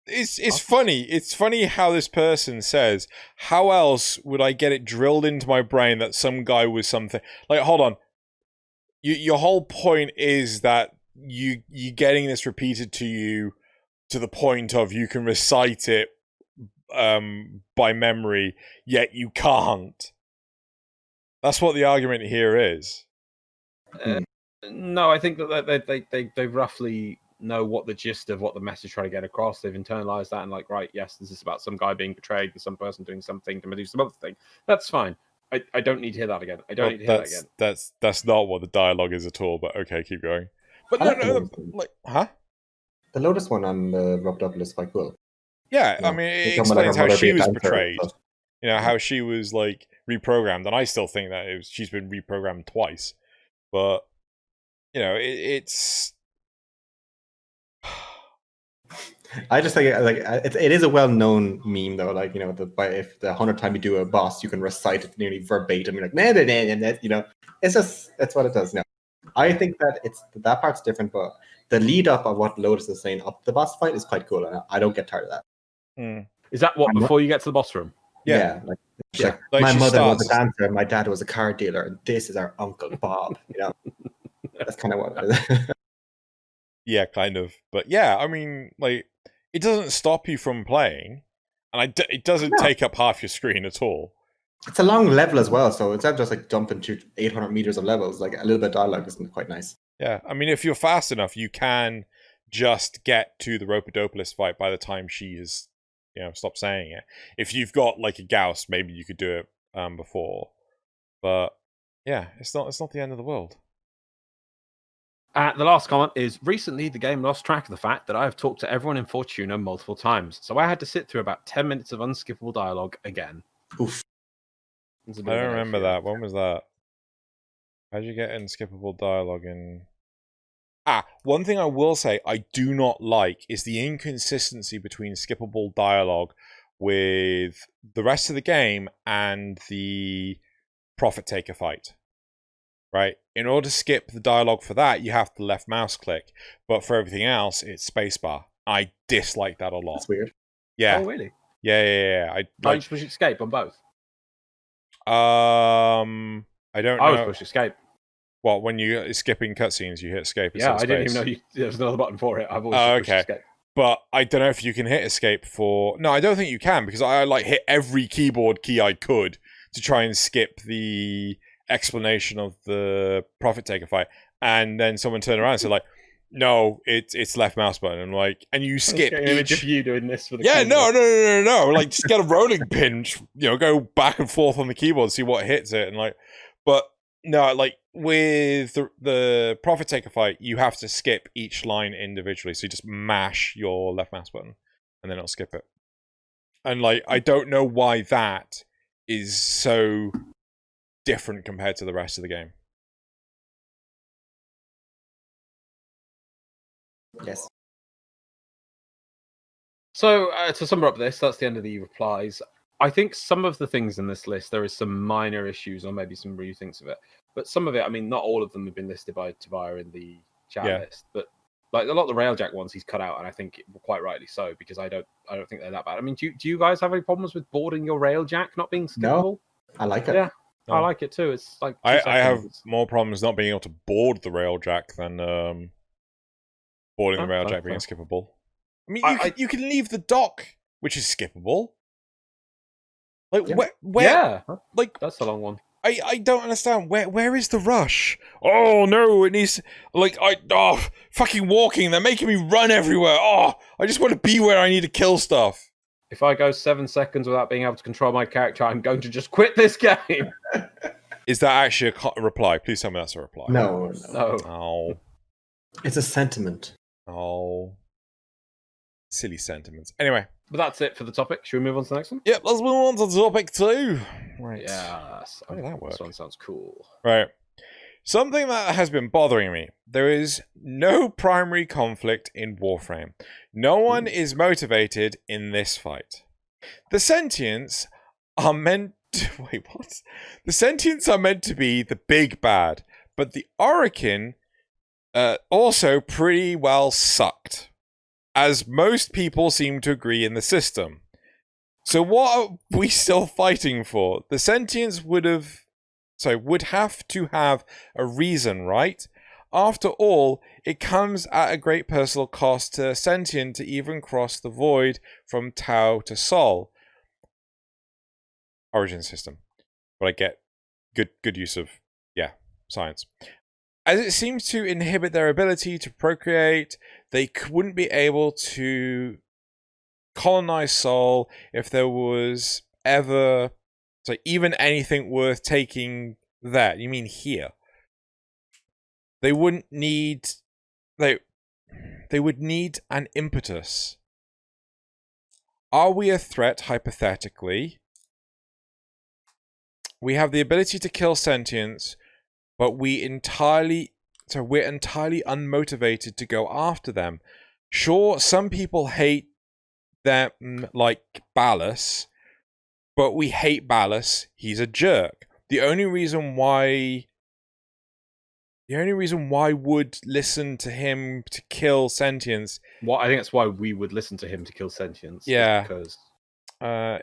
B: It's funny. It's funny how this person says, how else would I get it drilled into my brain that some guy was something? Like, hold on. Your whole point is that you getting this repeated to you to the point of you can recite it by memory, yet you can't. That's what the argument here is.
A: No, I think that they roughly know what the gist of what the message trying to get across. They've internalized that and like, right, yes, this is about some guy being betrayed and some person doing something to do some other thing. That's fine. I don't need to hear that again. I don't need to hear that again.
B: That's not what the dialogue is at all, but okay, keep going. But huh?
C: The Lotus one on the Rob Double is quite cool.
B: Yeah, I mean, it explains how she was betrayed. You know, how she was like reprogrammed, and I still think that she's been reprogrammed twice. But you know, it's.
C: I just think like it is a well-known meme though. Like, you know, if the 100th time you do a boss, you can recite it nearly verbatim. You're like, nah, you know, it's what it does now. I think that that part's different, but the lead up of what Lotus is saying up the boss fight is quite cool. And I don't get tired of that.
A: Is that what before you get to the boss room?
C: Yeah. Like my mother was a dancer, and my dad was a car dealer, and this is our Uncle Bob. You know, that's kind of what it is.
B: Yeah, kind of. But yeah, I mean, like, it doesn't stop you from playing, and it doesn't take up half your screen at all.
C: It's a long level as well, so instead of just like jumping to 800 meters of levels, like a little bit of dialogue is quite nice.
B: Yeah, I mean, if you're fast enough, you can just get to the Ropodopolis fight by the time she is, you know, stop saying it. If you've got like a Gauss, maybe you could do it before. But yeah, it's not the end of the world.
A: The last comment is, recently the game lost track of the fact that I have talked to everyone in Fortuna multiple times, so I had to sit through about 10 minutes of unskippable dialogue again.
C: Oof.
B: I don't remember that. When was that? How did you get unskippable dialogue in... one thing I will say I do not like is the inconsistency between skippable dialogue with the rest of the game and the Profit Taker fight. Right? In order to skip the dialogue for that, you have to left mouse click. But for everything else, it's spacebar. I dislike that a lot.
C: That's weird.
B: Yeah.
A: Oh, really?
B: Yeah.
A: Can't you push escape on both?
B: I don't know.
A: I always push escape.
B: Well, when you're skipping cutscenes, you hit escape.
A: Yeah, I didn't even know there was another button for it. I've always pushed escape.
B: But I don't know if you can hit escape for... No, I don't think you can, because I like hit every keyboard key I could to try and skip the explanation of the Profit Taker fight, and then someone turned around and said, like, no, it's left mouse button, and like, and you skip each...
A: image of you doing this for the
B: keyboard. No. Like, just get a rolling pin, you know, go back and forth on the keyboard, see what hits it, and like, but no, like with the Profit Taker fight, you have to skip each line individually, so you just mash your left mouse button, and then it'll skip it. And like, I don't know why that is so different compared to the rest of the game.
C: Yes.
A: So, to sum up this, that's the end of the replies. I think some of the things in this list, there is some minor issues or maybe some rethinks of it. But some of it, I mean, not all of them have been listed by Tobiah in the chat list. But like a lot of the Railjack ones he's cut out, and I think quite rightly so, because I don't think they're that bad. I mean, do you guys have any problems with boarding your Railjack not being skippable?
C: No, I like it.
A: Yeah.
B: No.
A: I like it too. It's like
B: I have more problems not being able to board the Railjack than boarding the Railjack being skippable. I mean, you can leave the dock, which is skippable. Like where?
A: Yeah,
B: like
A: that's a long one.
B: I don't understand. Where is the rush? Oh no, it needs fucking walking. They're making me run everywhere. Oh, I just want to be where I need to kill stuff.
A: If I go 7 seconds without being able to control my character, I'm going to just quit this game.
B: Is that actually a reply? Please tell me that's a reply.
C: No.
B: Oh.
C: It's a sentiment.
B: Oh. Silly sentiments. Anyway.
A: But that's it for the topic. Should we move on to the next one?
B: Yep, let's move on to topic 2. Right.
A: Yes.
B: How did that work?
A: This one sounds cool.
B: Right. Something that has been bothering me. There is no primary conflict in Warframe. No one is motivated in this fight. The Sentients are meant to... Wait, what? The Sentients are meant to be the big bad, but the Orokin also pretty well sucked, as most people seem to agree in the system. So what are we still fighting for? The Sentients would have to have a reason, right? After all, it comes at a great personal cost to a sentient to even cross the void from Tau to Sol. Origin system. But I get good use of, science. As it seems to inhibit their ability to procreate, they wouldn't be able to colonize Sol if there was ever even anything worth taking there. You mean here? They wouldn't need they would need an impetus. Are we a threat hypothetically? We have the ability to kill sentients, but we're entirely unmotivated to go after them. Sure, some people hate them like Ballas, but we hate Ballas. He's a jerk. The only reason why would listen to him to kill sentients.
A: Well, I think that's why we would listen to him to kill sentients.
B: Yeah,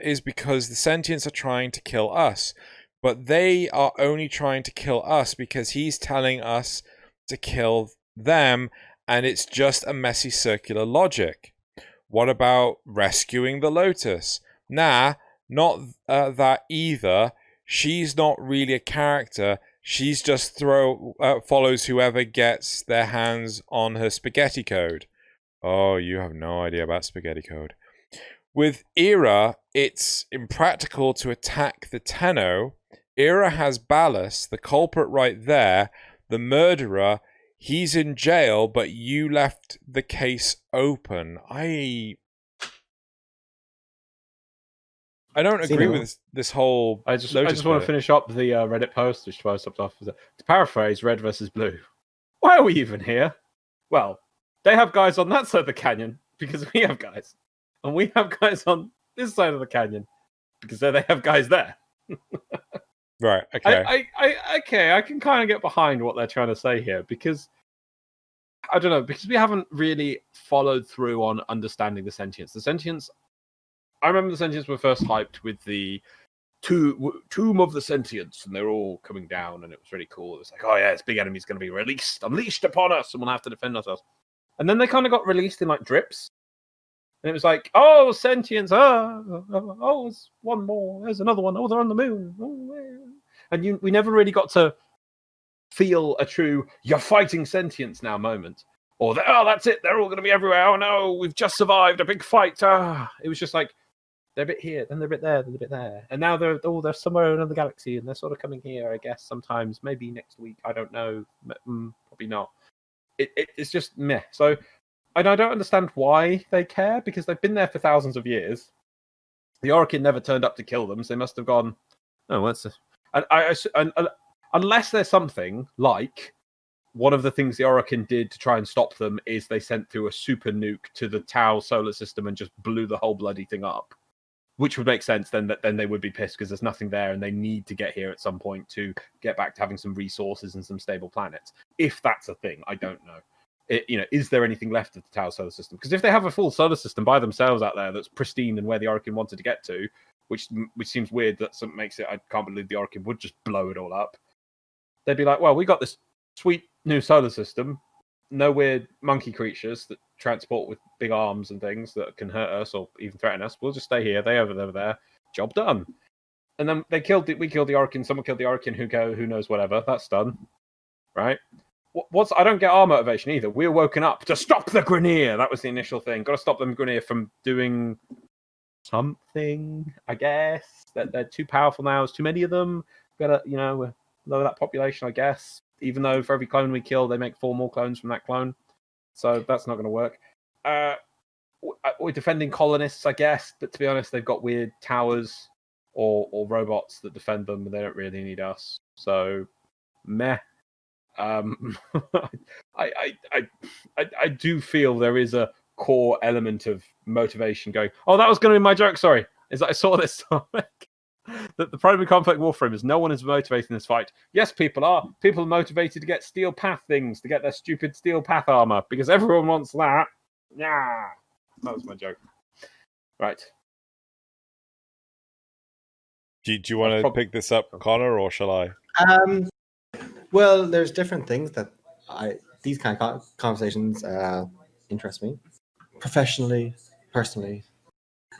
B: is because the sentients are trying to kill us, but they are only trying to kill us because he's telling us to kill them, and it's just a messy circular logic. What about rescuing the Lotus? Nah, not that either. She's not really a character. She's just follows whoever gets their hands on her spaghetti code. Oh, you have no idea about spaghetti code. With Era, it's impractical to attack the Tenno. Era has Ballas, the culprit right there, the murderer. He's in jail, but you left the case open. I don't agree with this whole.
A: I just want to finish up the Reddit post, which I stopped off. To paraphrase, red versus blue. Why are we even here? Well, they have guys on that side of the canyon because we have guys, and we have guys on this side of the canyon because they have guys there.
B: Right. Okay.
A: I can kind of get behind what they're trying to say here because I don't know, because we haven't really followed through on understanding the sentience. The sentience. I remember the sentients were first hyped with the Tomb of the Sentients, and they're all coming down, and it was really cool. It was like, oh yeah, this big enemy's going to be unleashed upon us, and we'll have to defend ourselves. And then they kind of got released in like drips, and it was like, oh, sentients, oh, there's one more, there's another one, oh, they're on the moon, and we never really got to feel a true "you're fighting sentients now" moment, or oh, that's it, they're all going to be everywhere. Oh no, we've just survived a big fight. It was just like. They're a bit here, then they're a bit there, then a bit there. And now they're somewhere in another galaxy, and they're sort of coming here, I guess, sometimes. Maybe next week, I don't know. Probably not. It's just meh. So, and I don't understand why they care, because they've been there for thousands of years. The Orokin never turned up to kill them, so they must have gone, oh, what's this? And unless there's something like one of the things the Orokin did to try and stop them is they sent through a super nuke to the Tau solar system and just blew the whole bloody thing up. Which would make sense then that then they would be pissed because there's nothing there and they need to get here at some point to get back to having some resources and some stable planets. If that's a thing, I don't know. Is there anything left of the Tau solar system? Because if they have a full solar system by themselves out there that's pristine and where the Orokin wanted to get to, which seems weird, that makes it, I can't believe the Orokin would just blow it all up. They'd be like, well, we got this sweet new solar system. No weird monkey creatures that transport with big arms and things that can hurt us or even threaten us. We'll just stay here. They over there. Job done. And then we killed the Orokin. Someone killed the Orokin. Who knows? Whatever. That's done. Right? I don't get our motivation either. We're woken up to stop the Grineer. That was the initial thing. Got to stop them Grineer from doing something. I guess they're too powerful now. There's too many of them. Got to lower that population. I guess. Even though for every clone we kill, they make 4 more clones from that clone. So that's not going to work. We're defending colonists, I guess. But to be honest, they've got weird towers or robots that defend them, but they don't really need us. So, meh. I do feel there is a core element of motivation going, oh, that was going to be my joke, sorry. Is that I saw this that the primary conflict Warframe is no one is motivated in this fight. Yes, people are. People are motivated to get steel path things, to get their stupid steel path armor, because everyone wants that. Yeah, that was my joke. Right.
B: Do you want to pick this up, Connor, or shall I?
C: Well, there's different things that these kind of conversations interest me professionally, personally.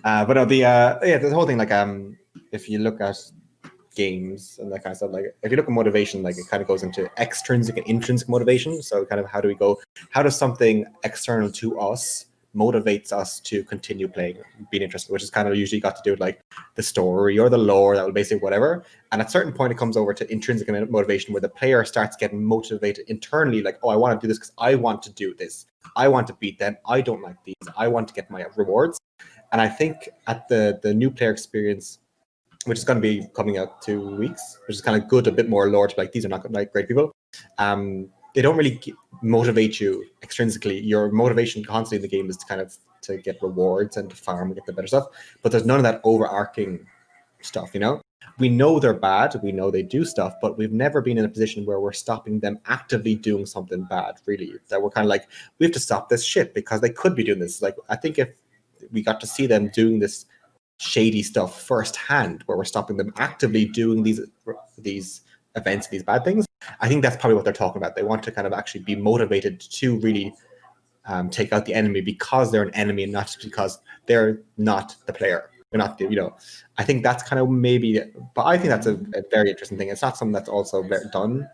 C: But no, the whole thing, like if you look at games and that kind of stuff, like if you look at motivation, like it kind of goes into extrinsic and intrinsic motivation. So kind of how does something external to us motivates us to continue playing, being interested, which is kind of usually got to do with like the story or the lore, that will basically whatever. And at a certain point it comes over to intrinsic motivation, where the player starts getting motivated internally, like, oh, I want to do this because I want to do this, I want to beat them, I don't like these, I want to get my rewards. And I think at the new player experience, which is going to be coming out 2 weeks, which is kind of good, a bit more lore to like, these are not like great people. They don't really motivate you extrinsically. Your motivation constantly in the game is to kind of to get rewards and to farm and get the better stuff. But there's none of that overarching stuff, you know? We know they're bad, we know they do stuff, but we've never been in a position where we're stopping them actively doing something bad, really. That we're kind of like, we have to stop this shit because they could be doing this. Like, I think if we got to see them doing this shady stuff firsthand, where we're stopping them actively doing these events, these bad things, I think that's probably what they're talking about. They want to kind of actually be motivated to really take out the enemy because they're an enemy and not just because they're not the player. They're not, you know. I think that's kind of maybe, but I think that's a very interesting thing. It's not something that's also very done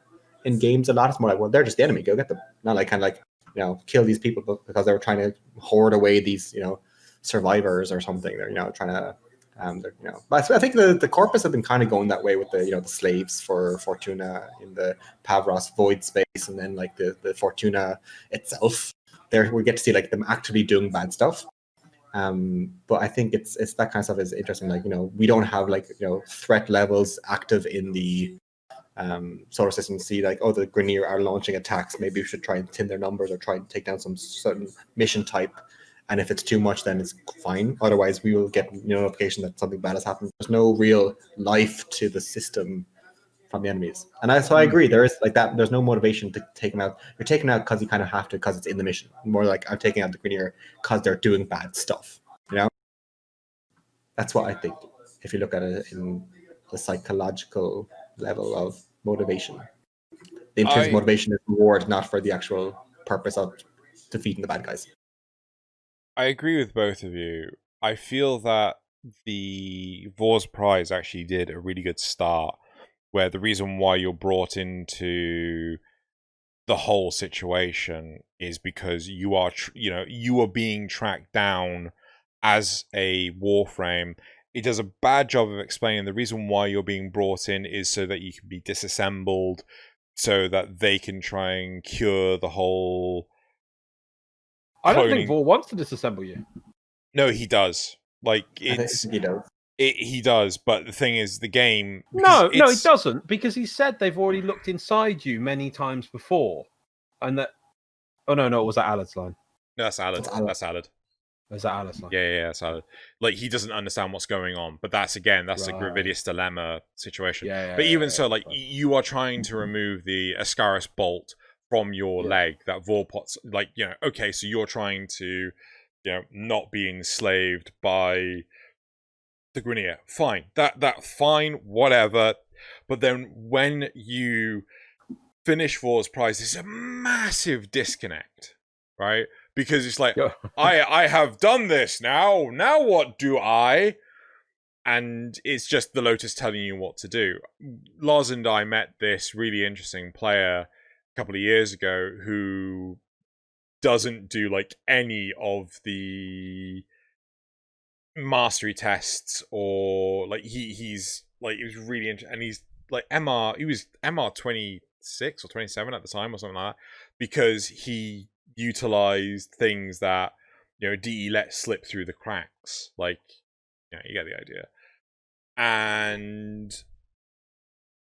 C: in games a lot. It's more like, well, they're just the enemy, go get them. Not like kind of like, you know, kill these people because they were trying to hoard away these, you know, survivors or something. They're, you know, trying to you know, but I think the corpus have been kind of going that way with the, you know, the slaves for Fortuna in the Pavros void space, and then like the Fortuna itself. There we get to see like them actively doing bad stuff. But I think it's that kind of stuff is interesting. Like, you know, we don't have like, you know, threat levels active in the solar system. See like, oh, the Grineer are launching attacks. Maybe we should try and thin their numbers or try and take down some certain mission type. And if it's too much, then it's fine. Otherwise, we will get notification that something bad has happened. There's no real life to the system from the enemies. And I agree. There is like that. There's no motivation to take them out. You're taking out because you kind of have to, because it's in the mission. More like, I'm taking out the Grineer because they're doing bad stuff. You know, that's what I think. If you look at it in the psychological level of motivation, the intrinsic motivation is reward, not for the actual purpose of defeating the bad guys.
B: I agree with both of you. I feel that the Vor's Prize actually did a really good start, where the reason why you're brought into the whole situation is because you are, you are being tracked down as a Warframe. It does a bad job of explaining the reason why you're being brought in is so that you can be disassembled, so that they can try and cure the whole...
A: I don't think Vor wants to disassemble you.
B: No, he does. Like, it's...
C: He does.
B: He does, but the thing is, the game...
A: No, he doesn't, because he said they've already looked inside you many times before. And that... Oh, no, it was that Alad's line.
B: No, that's Alad. That's Alad.
A: Is that Alad's line?
B: Yeah, that's Alad. Like, he doesn't understand what's going on, but that's, again, that's a Gravidius dilemma situation. But even so, like, you are trying to remove the Ascaris bolt from your leg, that Vorpot's, like, you know, okay, so you're trying to, you know, not be enslaved by the Grineer. Fine. That fine, whatever. But then when you finish Vor's Prize, there's a massive disconnect, right? Because it's like, I have done this now. Now what do I? And it's just the Lotus telling you what to do. Loz and I met this really interesting player couple of years ago who doesn't do like any of the mastery tests, or like he's like, it was really interesting, and he's like he was MR 26 or 27 at the time or something like that, because he utilized things that, you know, DE let slip through the cracks. Like, yeah, you get the idea.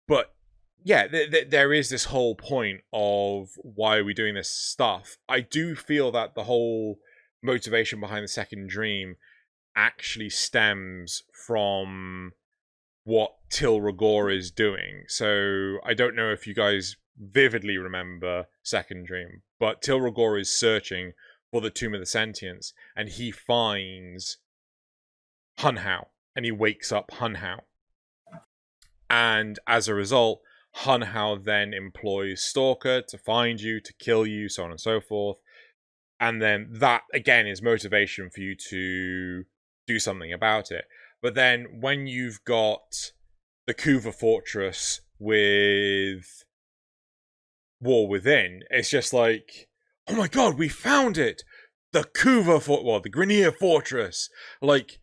B: But yeah, there is this whole point of why are we doing this stuff. I do feel that the whole motivation behind the second dream actually stems from what Til Rigor is doing. So I don't know if you guys vividly remember Second Dream, but Til Rigor is searching for the Tomb of the Sentients, and he finds Hunhao, and he wakes up Hunhao. And as a result, Hunhow then employs Stalker to find you, to kill you, so on and so forth. And then that, again, is motivation for you to do something about it. But then when you've got the Kuva Fortress with War Within, it's just like, oh my god, we found it! The the Grineer Fortress! Like,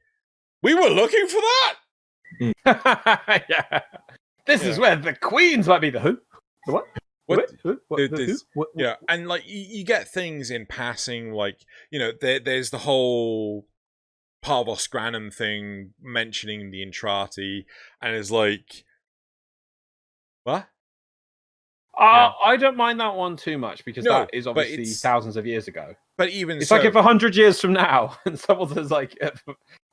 B: we were looking for that?
A: Yeah. This is where the queens might be. The who? The what?
B: What?
A: The who?
B: Yeah, and like you get things in passing, like, you know, there's the whole Parvos Granum thing mentioning the Intrati, and it's like, what?
A: I don't mind that one too much because
B: No,
A: that is
B: but
A: obviously
B: it's-
A: thousands of years ago.
B: But even
A: It's
B: so,
A: like if 100 years from now, and someone says like,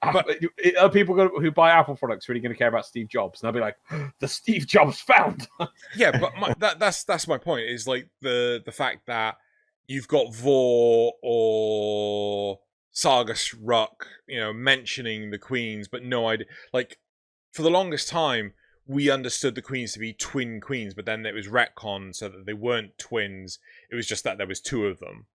A: are people who buy Apple products really going to care about Steve Jobs? And they'll be like, the Steve Jobs found.
B: yeah, but that's my point. Is like the fact that you've got Vor or Sargus Ruck, you know, mentioning the queens, but no idea. Like, for the longest time, we understood the queens to be twin queens, but then it was retcon so that they weren't twins. It was just that there was two of them.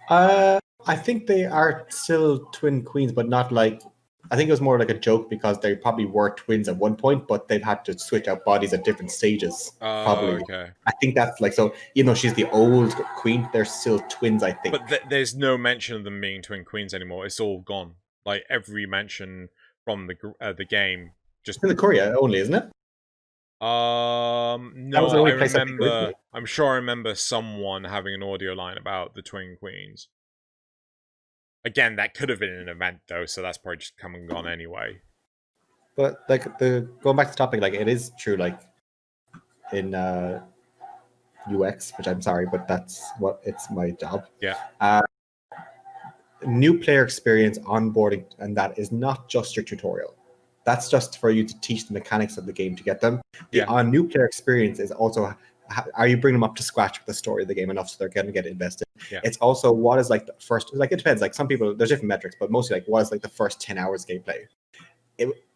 C: I think they are still twin queens, but not like. I think it was more like a joke because they probably were twins at one point, but they've had to switch out bodies at different stages. Probably.
B: Okay.
C: I think that's like so. Even though she's the old queen, they're still twins. I think.
B: But there's no mention of them being twin queens anymore. It's all gone. Like every mention from the game, just
C: It's in the Korea only, isn't it?
B: No,
C: was the only
B: I
C: place I think
B: remember.
C: originally.
B: I'm sure I remember someone having an audio line about the twin queens. Again, that could have been an event though, so that's probably just come and gone anyway.
C: But like going back to the topic, like it is true, like in UX, which I'm sorry, but that's what it's my job.
B: Yeah.
C: New player experience onboarding, and that is not just your tutorial. That's just for you to teach the mechanics of the game to get them. The new player experience is also, are you bringing them up to scratch with the story of the game enough so they're going to get invested?
B: Yeah.
C: It's also what is like the first, like it depends. Like some people, there's different metrics, but mostly like what is like the first 10 hours gameplay?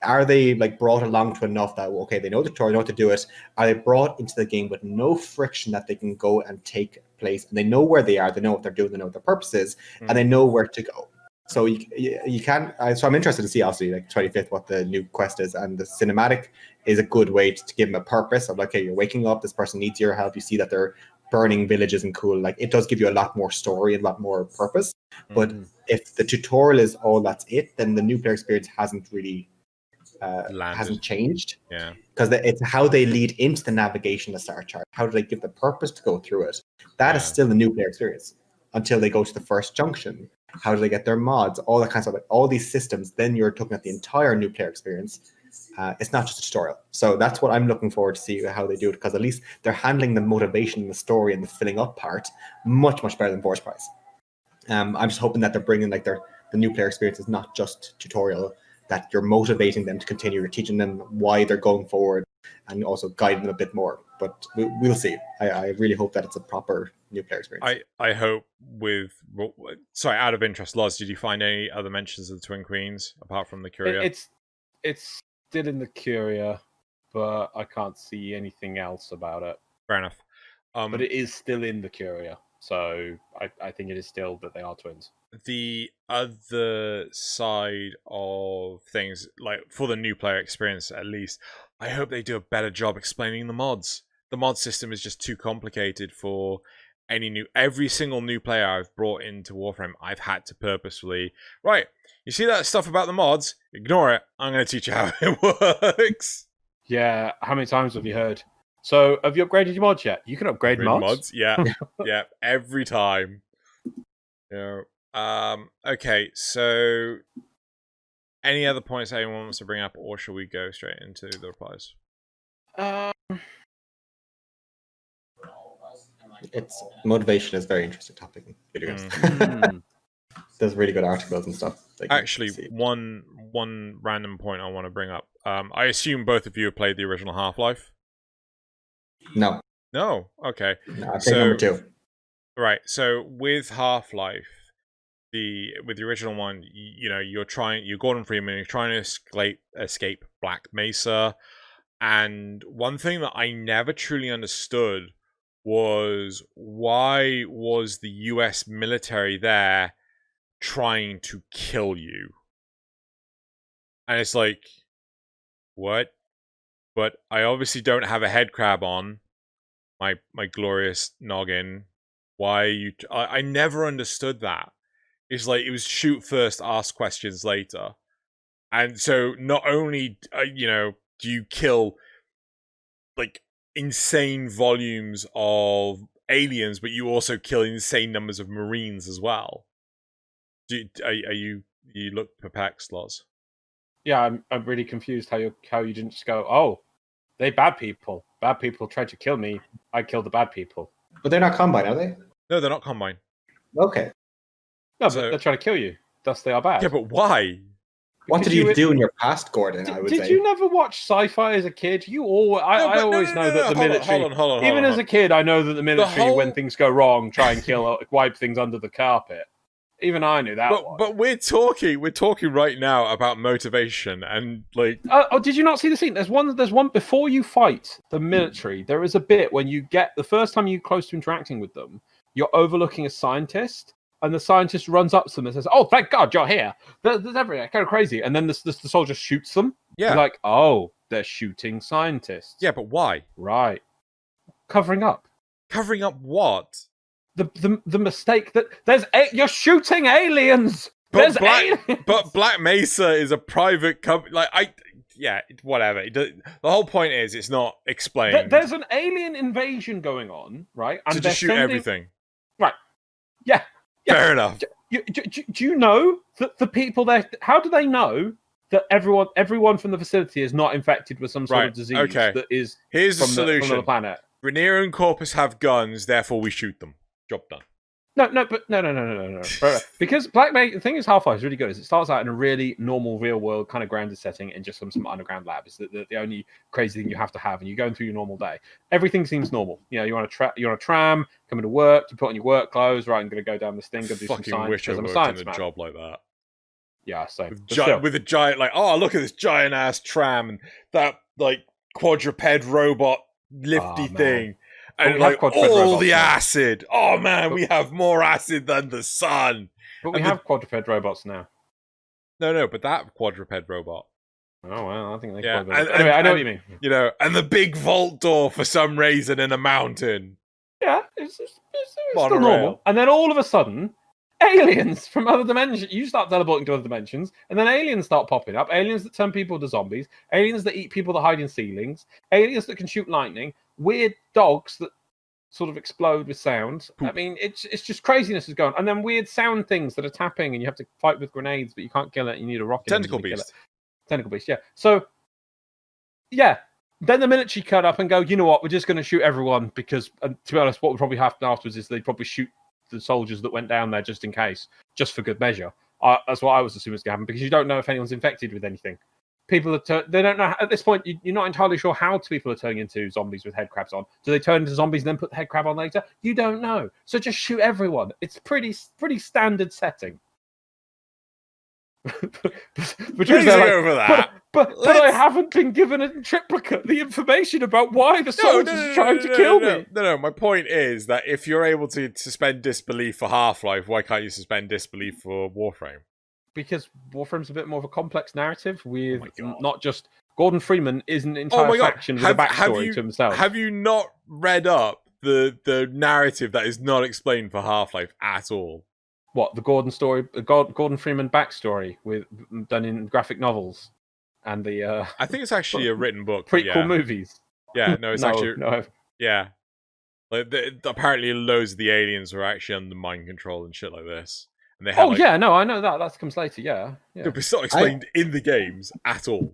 C: Are they like brought along to enough that, okay, they know the tutorial, know how to do it? Are they brought into the game with no friction that they can go and take place? And they know where they are, they know what they're doing, they know what their purpose is, and they know where to go. So you can. So I'm interested to see, obviously, like 25th, what the new quest is, and the cinematic is a good way to give them a purpose of like, okay, you're waking up, this person needs your help. You see that they're burning villages and cool. Like it does give you a lot more story and a lot more purpose. But if the tutorial is all that's it, then the new player experience hasn't really hasn't changed.
B: Yeah,
C: because it's how they lead into the navigation, the star chart. How do they give the purpose to go through it? That is still the new player experience until they go to the first junction. How do they get their mods? All that kind of stuff. Like all these systems. Then you're looking at the entire new player experience. It's not just a tutorial. So that's what I'm looking forward to see how they do it, because at least they're handling the motivation, and the story, and the filling up part much better than Force Price. I'm just hoping that they're bringing like the new player experience is not just tutorial. That you're motivating them to continue. You're teaching them why they're going forward, and also guiding them a bit more. But we'll see. I really hope that it's a proper new player experience.
B: I hope with... Sorry, out of interest, Loz, did you find any other mentions of the Twin Queens, apart from the Curia?
A: It's still in the Curia, but I can't see anything else about it.
B: Fair enough.
A: But it is still in the Curia, so I think it is still that they are twins.
B: The other side of things, like for the new player experience at least, I hope they do a better job explaining the mods. The mod system is just too complicated for every single new player I've brought into Warframe. I've had to purposefully, right, you see that stuff about the mods? Ignore it. I'm going to teach you how it works.
A: Yeah, how many times have you heard? So, have you upgraded your mods yet? You can upgrade mods.
B: Yeah, yeah, every time. Yeah. Okay, so any other points anyone wants to bring up, or shall we go straight into the replies?
C: It's motivation is a very interesting topic in video games. There's really good articles and stuff.
B: Actually, one random point I want to bring up. I assume both of you have played the original Half-Life?
C: No.
B: No? Okay.
C: No, I played number 2.
B: Right, so with Half-Life, with the original one, you're Gordon Freeman, you're trying to escape Black Mesa. And one thing that I never truly understood was why was the US military there trying to kill you? And it's like, what? But I obviously don't have a head crab on my glorious noggin. Why you? I never understood that. It's like it was shoot first, ask questions later. And so not only do you kill like insane volumes of aliens, but you also kill insane numbers of Marines as well. You look perplexed, Loz?
A: Yeah, I'm really confused how you didn't just go, oh, they bad people. Bad people tried to kill me. I killed the bad people.
C: But they're not Combine, are they?
B: No, they're not Combine.
C: Okay.
A: No, but they're trying to kill you. Thus they are bad.
B: Yeah, but why?
C: What did you do in your past, Gordon? I would say.
A: Did you never watch sci-fi as a kid? You always, I always know that the military.
B: Hold on.
A: Even as a kid, I know that the military, when things go wrong, try and wipe things under the carpet. Even I knew that.
B: But we're talking right now about motivation and like.
A: Did you not see the scene? There's one before you fight the military. There is a bit when you get the first time you're close to interacting with them, you're overlooking a scientist. And the scientist runs up to them and says, "Oh, thank God you're here." There's everything kind of crazy. And then the soldier shoots them.
B: Yeah.
A: You're like, oh, they're shooting scientists.
B: Yeah, but why?
A: Right. Covering up.
B: Covering up what?
A: The mistake that you're shooting aliens.
B: But Black Mesa is a private company. Whatever. The whole point is it's not explained.
A: There's an alien invasion going on, right? And
B: to just shoot everything.
A: Right. Yeah.
B: Fair enough.
A: Do you know that the people there? How do they know that everyone from the facility is not infected with some sort of disease that is
B: Here's the
A: from
B: solution.
A: from the planet?
B: Rhaenyra and Corpus have guns, therefore we shoot them. Job done.
A: No. Because the thing is, Half-Life is really good. Is it starts out in a really normal, real-world kind of grounded setting in just some underground lab. It's the only crazy thing you have to have, and you're going through your normal day. Everything seems normal. You know, you're on a tram, coming to work, you put on your work clothes. Right, I'm going to go down this thing, go do some science.
B: Wish I
A: I'm a
B: worked
A: science
B: in a
A: man.
B: job like that.
A: Yeah, so
B: with a giant, like, oh, look at this giant ass tram and that like quadruped robot lifty thing. And like all the acid. Oh man, we have more acid than the sun.
A: But we have quadruped robots now.
B: No, but that quadruped robot.
A: Oh well, I think they.
B: Yeah,
A: anyway, I know what you mean.
B: You know, and the big vault door for some reason in a mountain.
A: Yeah, it's still normal. And then all of a sudden, aliens from other dimensions. You start teleporting to other dimensions, and then aliens start popping up. Aliens that turn people into zombies. Aliens that eat people that hide in ceilings. Aliens that can shoot lightning. Weird dogs that sort of explode with sound. I mean, it's just craziness is going on. And then weird sound things that are tapping, and you have to fight with grenades, but you can't kill it. You need a rocket.
B: Tentacle beast.
A: Tentacle beast, yeah. So, yeah. Then the military cut up and go, you know what, we're just going to shoot everyone because, to be honest, what would probably happen afterwards is they'd probably shoot the soldiers that went down there just in case, just for good measure. That's what I was assuming was going to happen because you don't know if anyone's infected with anything. People they don't know at this point. You're not entirely sure how people are turning into zombies with head crabs on. Do they turn into zombies and then put the head crab on later? You don't know. So just shoot everyone. It's pretty standard setting. But I haven't been given a triplicate the information about why the soldiers are trying to kill me.
B: No. My point is that if you're able to suspend disbelief for Half-Life, why can't you suspend disbelief for Warframe?
A: Because Warframe's a bit more of a complex narrative with not just Gordon Freeman is an entire faction with a backstory to himself.
B: Have you not read up the narrative that is not explained for Half-Life at all?
A: What, the Gordon story, Gordon Freeman backstory done in graphic novels and the
B: I think it's actually a written book.
A: Prequel movies.
B: Yeah, no, it's actually
A: no.
B: Yeah. Like apparently loads of the aliens were actually under mind control and shit like this. And they had,
A: I know that. That comes later, yeah.
B: It's not explained in the games at all.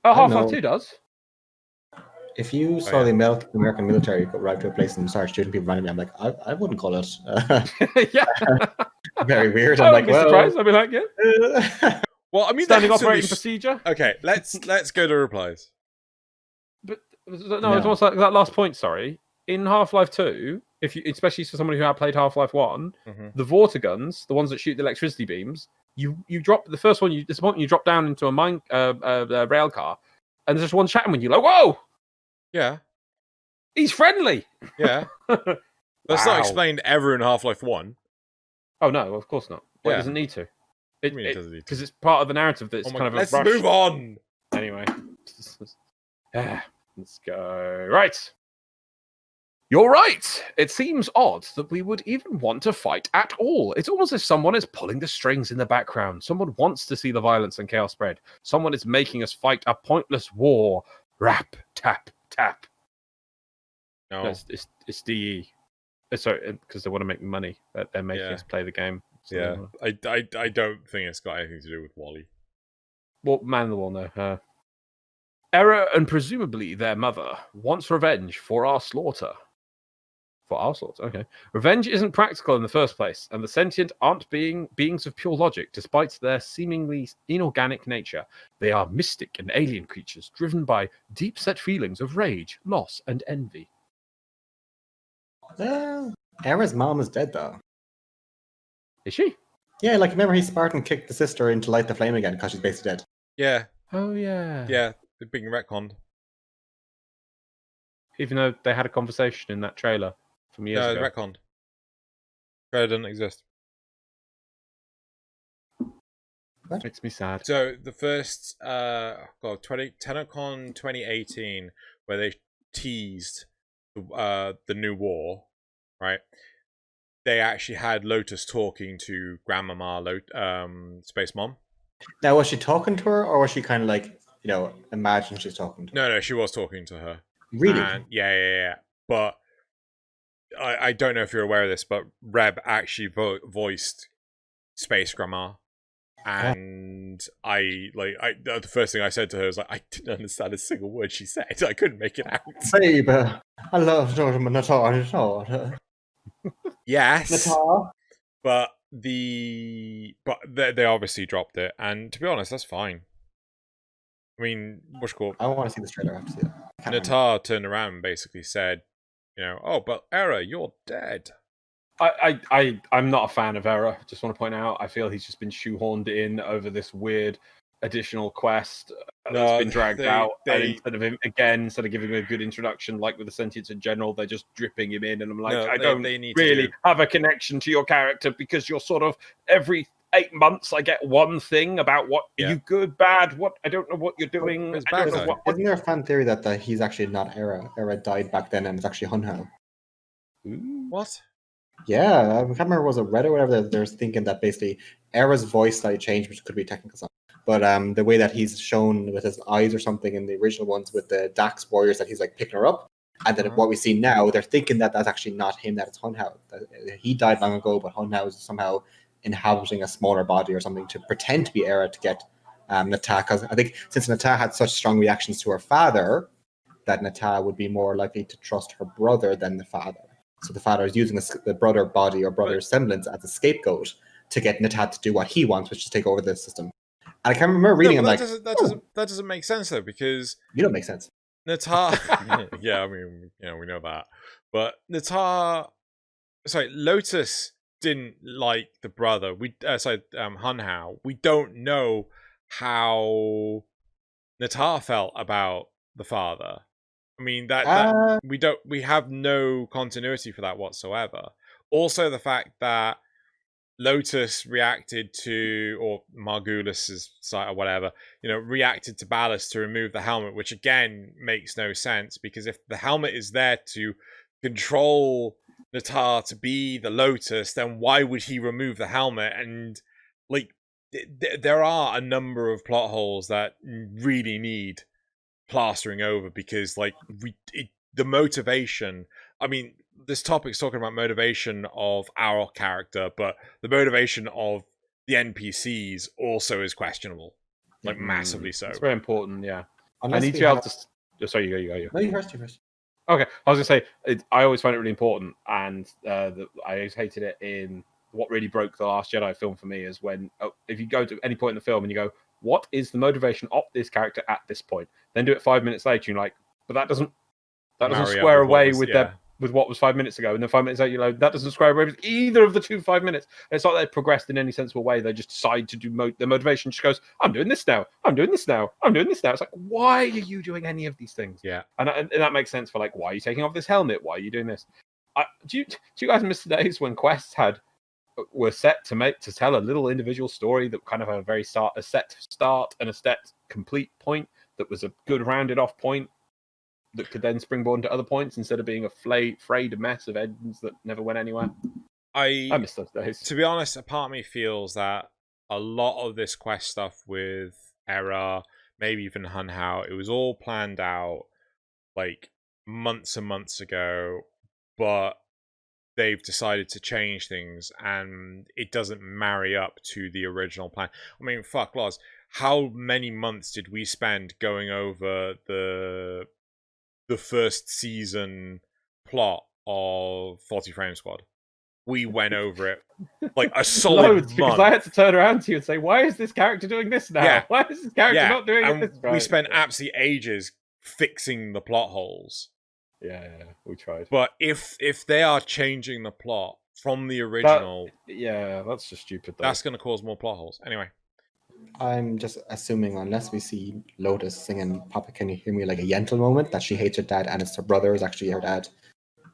A: Oh, Half-Life 2 does.
C: If you saw the American military arrive to a place and start shooting people randomly, I'm like, I wouldn't call it.
A: Yeah.
C: Very weird.
A: I'm like, surprised. I'd be like, yeah.
B: Well, I mean,
A: standing operating procedure.
B: Okay, let's go to replies.
A: But no, it's almost like that last point. Sorry, in Half-Life 2, especially for somebody who had played Half-Life 1, the Vorta guns, the ones that shoot the electricity beams, you drop the first one. You drop down into a rail car, and there's just one chatting with you, like, whoa.
B: Yeah.
A: He's friendly.
B: Yeah. That's not explained ever in Half-Life 1.
A: Oh no, of course not. Well,
B: Yeah.
A: it doesn't need to.
B: It doesn't need to.
A: Because it's part of the narrative that's kind of
B: let's
A: a rush.
B: move on.
A: Anyway. Let's go. Right. You're right. It seems odd that we would even want to fight at all. It's almost as if someone is pulling the strings in the background. Someone wants to see the violence and chaos spread. Someone is making us fight a pointless war. Rap, tap, tap.
B: No.
A: It's DE. Sorry, because they want to make money. They're making us play the game. So
B: yeah. I don't think it's got anything to do with Wally.
A: Well, Man in the Wall, no. Error and presumably their mother wants revenge for our slaughter. For our slaughter, okay. Revenge isn't practical in the first place, and the sentient aren't beings of pure logic, despite their seemingly inorganic nature. They are mystic and alien creatures, driven by deep-set feelings of rage, loss, and envy.
C: Era's mom is dead, though.
A: Is she?
C: Yeah, like, remember he Spartan kicked the sister in to light the flame again because she's basically dead.
B: Yeah.
A: Oh, yeah.
B: Yeah, they're being retconned.
A: Even though they had a conversation in that trailer from years ago.
B: No, retconned. Trailer doesn't exist.
C: What?
A: Makes me sad.
B: So, the first, TennoCon 2018, where they teased the new war, right? They actually had Lotus talking to Grandmama Space Mom.
C: Now, was she talking to her, or was she kind of like, imagine she's talking to her?
B: No, she was talking to her.
C: Really?
B: And, yeah. But I don't know if you're aware of this, but Reb actually voiced Space Grandma. And the first thing I said to her was like, I didn't understand a single word she said. I couldn't make it out.
C: Babe, I love Natar.
B: Yes.
C: Natar.
B: But they obviously dropped it, and to be honest, that's fine. I mean, what's called?
C: I want to see this trailer. I have to see it.
B: Natar turned around and basically said, oh, but Era, you're dead.
A: I'm not a fan of Era. Just want to point out, I feel he's just been shoehorned in over this weird additional quest that's been dragged out. And instead of giving him a good introduction, like with the Sentience in general, they're just dripping him in. And I'm like, I don't really have a connection to your character because you're sort of every 8 months I get one thing about what are you good, bad, what I don't know what you're doing.
C: Isn't there a fan theory that he's actually not Era? Era died back then and it's actually Hunhow.
B: What?
C: Yeah, I can't remember, was it Reddit or whatever, they're thinking that basically Era's voice slightly changed, which could be technical stuff. But the way that he's shown with his eyes or something in the original ones with the Dax warriors, that he's like picking her up. And then what we see now, they're thinking that that's actually not him, that it's Hunhow. He died long ago, but Hunhow is somehow inhabiting a smaller body or something to pretend to be Era to get Nata. Because I think since Nata had such strong reactions to her father, that Nata would be more likely to trust her brother than the father. So the father is using the brother body or brother semblance as a scapegoat to get Nata to do what he wants, which is take over the system. And I can't remember reading
B: that doesn't make sense though, because
C: you don't make sense.
B: Nata, yeah, I mean, we know that, but Lotus didn't like the brother. Hunhow. We don't know how Nata felt about the father. I mean, we have no continuity for that whatsoever. Also, the fact that Lotus reacted to, or Margulis's site or whatever, reacted to Ballast to remove the helmet, which again makes no sense, because if the helmet is there to control Natar to be the Lotus, then why would he remove the helmet? And there are a number of plot holes that really need plastering over, because the motivation, I mean, this topic's talking about motivation of our character, but the motivation of the NPCs also is questionable, massively so.
A: It's very important, yeah.
C: Unless
A: I need to be able to. Sorry, you go.
C: No, you first.
A: Okay, I was gonna say I always find it really important, and I always hated it in what really broke the Last Jedi film for me is when if you go to any point in the film and you go, what is the motivation of this character at this point? Then do it 5 minutes later, and you're like, but that doesn't square away with their with what was 5 minutes ago, and then 5 minutes later you load that doesn't describe either of the 5 minutes. And it's not like they progressed in any sensible way. They just decide to do the motivation just goes, I'm doing this now, I'm doing this now, I'm doing this now. It's like, why are you doing any of these things?
B: Yeah,
A: and that makes sense for like, why are you taking off this helmet? Why are you doing this? Do you guys miss the days when quests were set to tell a little individual story that kind of had a set start and a set complete point that was a good rounded off point that could then springboard into other points instead of being a frayed mess of ends that never went anywhere? I miss those days.
B: To be honest, a part of me feels that a lot of this quest stuff with Error, maybe even Hunhao, it was all planned out like months and months ago, but they've decided to change things and it doesn't marry up to the original plan. I mean, fuck, Loz, how many months did we spend going over the first season plot of 40 Frame Squad? We went over it like a solid
A: Loads,
B: month.
A: because I had to turn around to you and say, why is this character doing this now?
B: Yeah.
A: Why is this character not doing
B: and
A: this?
B: We spent absolutely ages fixing the plot holes.
A: Yeah, we tried.
B: But if they are changing the plot from the original,
A: that's just stupid. Though.
B: That's going to cause more plot holes. Anyway,
C: I'm just assuming, unless we see Lotus singing "Papa, Can You Hear Me" like a Yentl moment, that she hates her dad and it's her brother is actually her dad,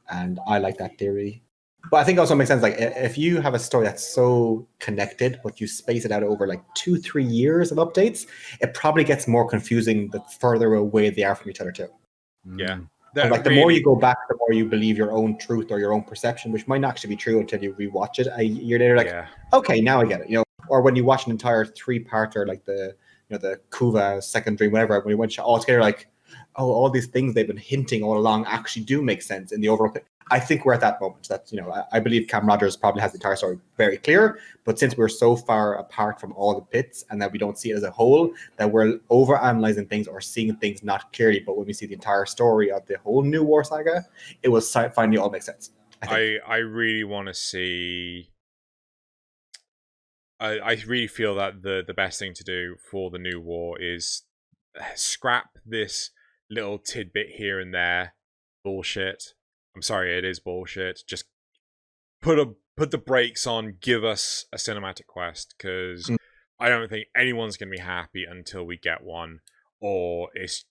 C: and I like that theory. But I think it also makes sense, like if you have a story that's so connected, but you space it out over like 2-3 years of updates, it probably gets more confusing the further away they are from each other too.
B: Yeah.
C: Like the more you go back, the more you believe your own truth or your own perception, which might not actually be true until you rewatch it a year later. Like, okay, now I get it. Or when you watch an entire 3-parter, like the Kuva Second Dream, whatever, when you watch it all together, like, oh, all these things they've been hinting all along actually do make sense in the overall. I think we're at that moment. That I believe Cam Rogers probably has the entire story very clear, but since we're so far apart from all the bits and that we don't see it as a whole, that we're overanalyzing things or seeing things not clearly. But when we see the entire story of the whole new war saga, it will finally all make sense.
B: I really want to see. I really feel that the best thing to do for the new war is scrap this little tidbit here and there bullshit. I'm sorry, it is bullshit. Just put the brakes on, give us a cinematic quest, because I don't think anyone's going to be happy until we get one, or it's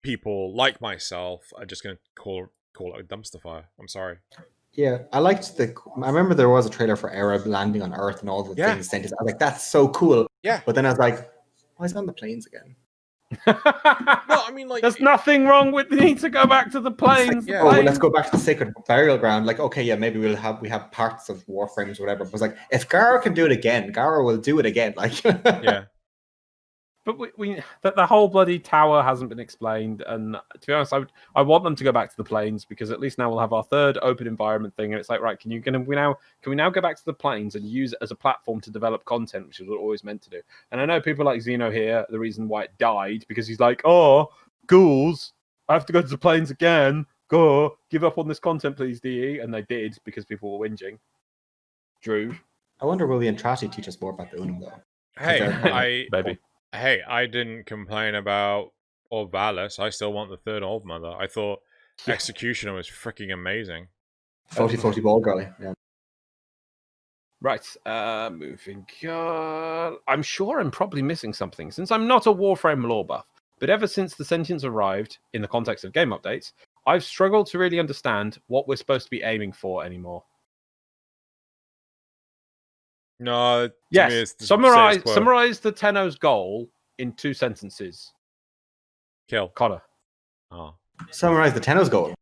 B: people like myself are just going to call it a dumpster fire. I'm sorry.
C: Yeah, I remember there was a trailer for Arab landing on Earth and all the things sent. I was like, that's so cool.
B: Yeah.
C: But then I was like, why is he on the planes again?
B: No, I mean, like,
A: there's nothing wrong with the need to go back to the planes.
C: Like, well, let's go back to the sacred burial ground. Like, okay, yeah, maybe we have parts of Warframes or whatever. But it's like, if Gara can do it again, Gara will do it again. Like,
B: yeah.
A: But the whole bloody tower hasn't been explained, and to be honest, I want them to go back to the planes, because at least now we'll have our third open environment thing, and it's like, right, can we now go back to the planes and use it as a platform to develop content, which is what we're always meant to do. And I know people like Xeno here, the reason why it died, because he's like, oh, ghouls, I have to go to the planes again. Go, give up on this content, please, DE. And they did, because people were whinging. Drew,
C: I wonder, will the Entrati teach us more about the Unum though?
B: Hey, I didn't complain about Orvalis. I still want the third Old Mother. I thought Executioner was freaking amazing.
C: 40 ball golly. Yeah.
A: Right, moving on. I'm sure I'm probably missing something, since I'm not a Warframe lore buff. But ever since the Sentience arrived, in the context of game updates, I've struggled to really understand what we're supposed to be aiming for anymore.
B: No.
A: Yes. Summarize the Tenno's goal in 2 sentences.
B: Kill.
A: Connor.
B: Oh.
C: Summarize the Tenno's goal.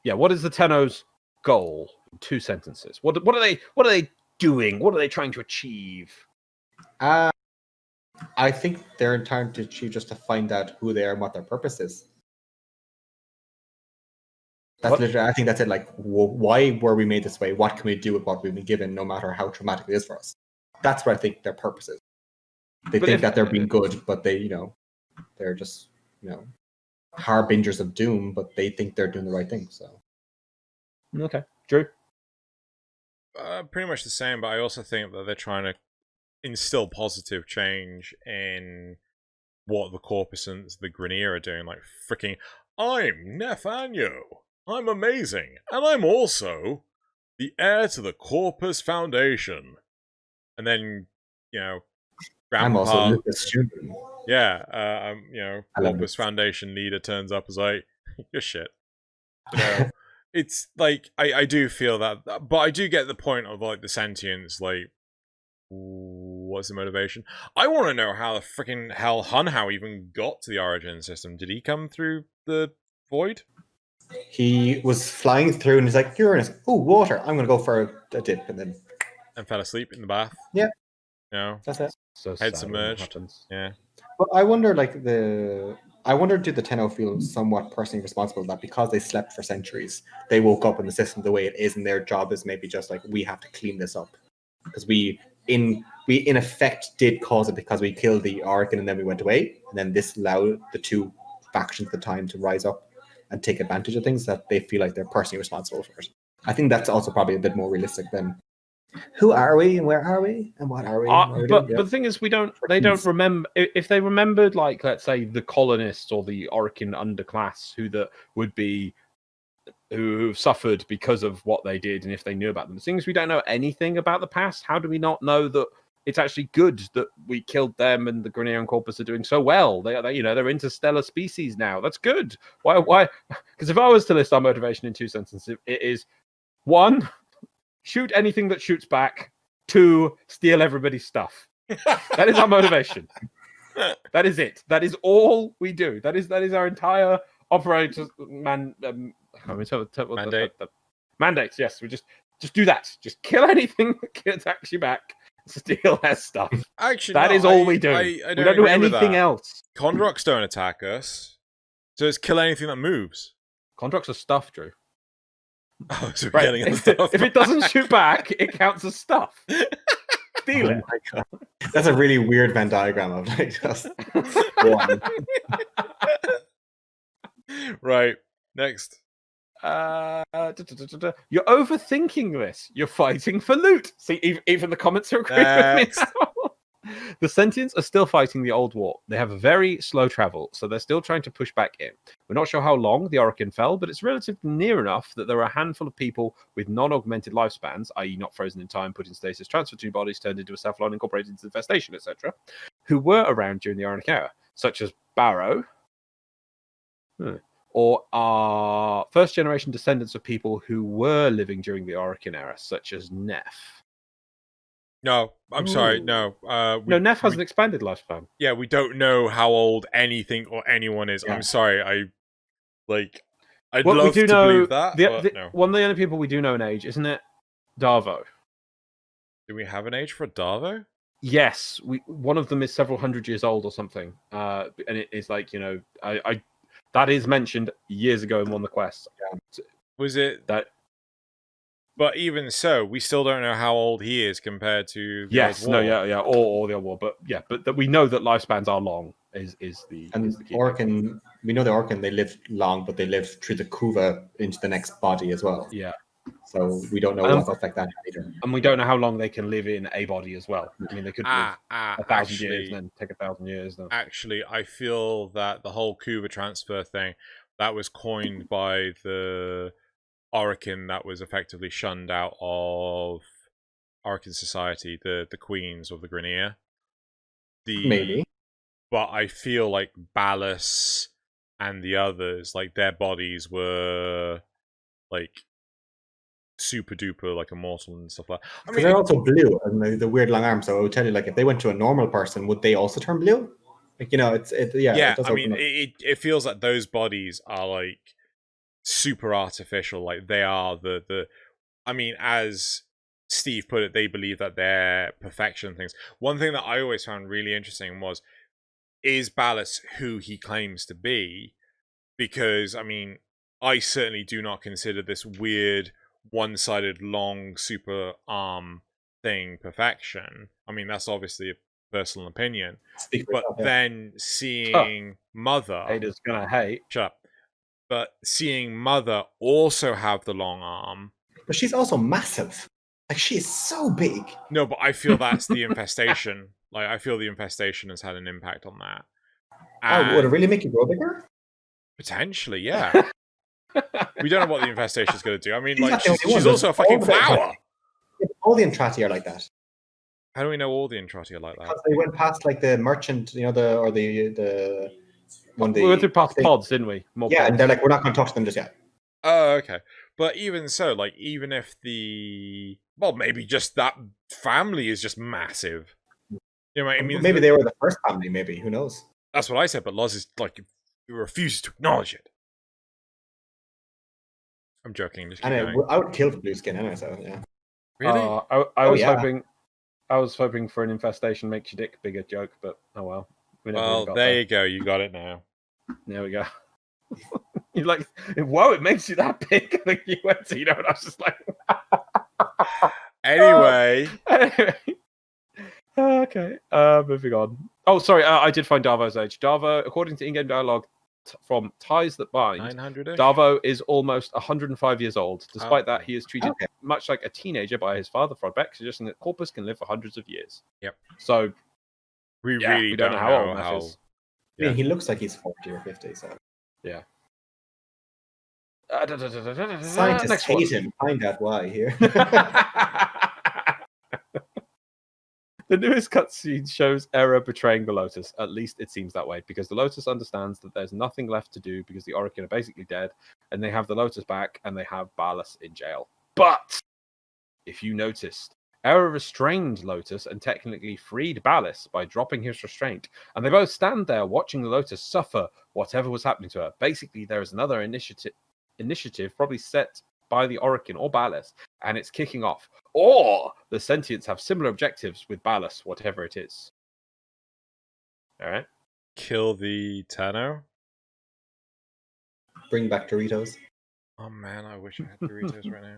A: Yeah. What is the Tenno's goal in 2 sentences? What are they doing? What are they trying to achieve?
C: I think they're trying to achieve just to find out who they are and what their purpose is. That's literally, I think that's it. Like, why were we made this way? What can we do with what we've been given, no matter how traumatic it is for us? That's what I think their purpose is. They think that they're being good, but they, they're just, harbingers of doom, but they think they're doing the right thing. So,
A: okay, Drew.
B: Pretty much the same, but I also think that they're trying to instill positive change in what the Corpusants, the Grineer, are doing. Like, freaking, I'm Nathaniel. I'm amazing, and I'm also the heir to the Corpus Foundation. And then, you know,
C: I'm also
B: Grandpa,
C: Lucas Schumann.
B: yeah,
C: I love
B: Corpus
C: it.
B: Foundation leader turns up as like, you're shit. You know, it's like, I do feel that, but I do get the point of like the sentience, like, what's the motivation? I want to know how the freaking hell Hunhow even got to the Origin system. Did he come through the void?
C: He was flying through and he's like, Uranus, oh, water. I'm going to go for a dip. And then.
B: And fell asleep in the bath?
C: Yeah.
B: You know?
C: That's it.
A: So
B: Head
A: sad when that
B: submerged.
A: happens.
B: Yeah.
C: But I wonder, did the Tenno feel somewhat personally responsible that because they slept for centuries, they woke up in the system the way it is, and their job is maybe just like, we have to clean this up because we in effect did cause it because we killed the Arkan and then we went away, and then this allowed the two factions at the time to rise up and take advantage of things that they feel like they're personally responsible for it. I think that's also probably a bit more realistic than who are we and where are we and what are we?
A: But the thing is, they don't remember. If they remembered, like, let's say, the colonists or the Orokin underclass who suffered because of what they did, and if they knew about them. The thing is, we don't know anything about the past. How do we not know that it's actually good that we killed them and the Grineer and Corpus are doing so well? They're interstellar species now. That's good. Why? Because if I was to list our motivation in 2 sentences, it is 1, shoot anything that shoots back. 2, steal everybody's stuff. That is our motivation. That is it. That is all we do. That is our entire operator mandate. Mandates. Yes, we just do that. Just kill anything that attacks you back. Steal their stuff.
B: Actually,
A: that is all we do.
B: I
A: we don't do anything else.
B: Kondroks don't attack us, so it's kill anything that moves.
A: Kondroks are stuff, Drew.
B: Oh, so
A: Right.
B: getting stuff.
A: If it doesn't shoot back, it counts as stuff. Steal it.
C: My God. That's a really weird Venn diagram of like just one.
B: Right. Next.
A: You're overthinking this. You're fighting for loot. See, even the comments are agreeing with me now. The Sentients are still fighting the old war. They have a very slow travel, so they're still trying to push back in. We're not sure how long the Orokin fell, but it's relatively near enough that there are a handful of people with non-augmented lifespans, i.e. not frozen in time, put in stasis, transferred to bodies, turned into a Cephalon, incorporated into infestation, etc., who were around during the Ironic Era, such as Barrow, or are first-generation descendants of people who were living during the Orokin Era, such as Neff.
B: No, I'm sorry. No.
A: Neff has an expanded lifespan.
B: Yeah, we don't know how old anything or anyone is. Yeah. I'm sorry. I'd love to believe that.
A: One of the only people we do know in age, isn't it? Darvo.
B: Do we have an age for Darvo?
A: Yes. One of them is several hundred years old or something. And it is like, that is mentioned years ago in one of the quests.
B: Yeah. Was it
A: that?
B: But even so, we still don't know how old he is compared to the old war.
A: or the old war. But that we know that lifespans are long is the key.
C: Orkin, we know the Orkin, they live long, but they live through the Kuva into the next body as well.
A: Yeah.
C: So we don't know what's affect that either.
A: And we don't know how long they can live in a body as well. I mean, they could live 1,000 years and then take 1,000 years. Then.
B: Actually, I feel that the whole Kuva transfer thing, that was coined by the Orokin that was effectively shunned out of Orokin society, the queens of the Grineer.
C: Maybe.
B: But I feel like Ballas and the others, like their bodies were like super duper like immortal and stuff like that.
C: I mean, they're also blue and the weird long arms. So I would tell you, like, if they went to a normal person, would they also turn blue? Like,
B: it feels like those bodies are like super artificial. Like they are the I mean, as Steve put it, they believe that they're perfection things. One thing that I always found really interesting was, is Ballas who he claims to be? Because I mean, I certainly do not consider this weird one-sided long super arm thing perfection. I mean, that's obviously a personal opinion. Then seeing Mother,
A: haters gonna hate.
B: Shut up. But seeing Mother also have the long arm,
C: but she's also massive. Like, she is so big.
B: No, but I feel that's the infestation. Like, I feel the infestation has had an impact on that.
C: Would it really make you grow bigger?
B: Potentially, yeah. We don't know what the infestation is going to do. I mean,
C: She's
B: like,
C: not the only
B: she's
C: one.
B: also a
C: There's
B: fucking
C: all the-
B: flower.
C: All the Entrati are like that.
B: How do we know all the Entrati are like that?
C: Because they went past like the merchant, you know, the one.
A: We went through past pods, didn't we? More
C: Yeah,
A: pods.
C: and they're like, we're not going to talk to them just yet.
B: Oh, okay. But even so, like, even if maybe just that family is just massive. You know what I mean?
C: Maybe they were the first family. Maybe, who knows?
B: That's what I said. But Loz is like, he refuses to acknowledge it. I'm joking. Just keep going.
C: I would kill for blue skin anyway. So yeah.
B: Really?
A: I was hoping for an infestation makes your dick bigger joke, but oh well. We never really
B: Well,
A: got
B: there you go. You got it now.
A: There we go. You're like, whoa, it makes you that big. I think you went to, and I was just like,
B: Anyway.
A: Okay. Moving on. Oh, sorry. I did find Darvo's age. Darvo, according to in-game dialogue from Ties That Bind,
B: 900.
A: Darvo is almost 105 years old. Despite that, he is treated much like a teenager by his father, Frodbeck, suggesting that Corpus can live for hundreds of years.
B: Yep.
A: So,
B: we really
A: don't know how old Math is.
C: I mean, he looks like he's 40 or 50. So
A: yeah.
C: Scientists hate him. Find out why here.
A: The newest cutscene shows Era betraying the Lotus. At least it seems that way, because the Lotus understands that there's nothing left to do because the Orokin are basically dead, and they have the Lotus back, and they have Ballas in jail. But if you noticed, Era restrained Lotus and technically freed Ballas by dropping his restraint, and they both stand there watching the Lotus suffer whatever was happening to her. Basically, there is another initiative probably set by the Orokin or Ballas, and it's kicking off. Or the Sentients have similar objectives with Ballas, whatever it is. All right.
B: Kill the Tenno.
C: Bring back Doritos.
B: Oh man, I wish I had Doritos right now.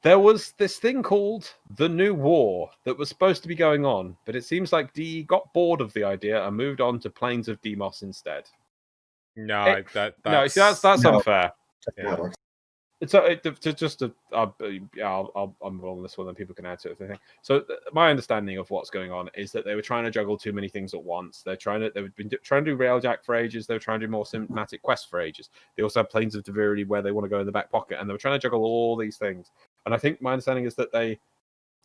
A: There was this thing called the New War that was supposed to be going on, but it seems like DE got bored of the idea and moved on to Plains of Deimos instead.
B: No,
A: that's unfair.
C: Yeah.
A: It's I'll move on this one, then people can add to it if they think. So my understanding of what's going on is that they were trying to juggle too many things at once. They've been trying to do Railjack for ages. They were trying to do more cinematic quests for ages. They also have Plains of Divinity where they want to go in the back pocket, and they were trying to juggle all these things. And I think my understanding is that they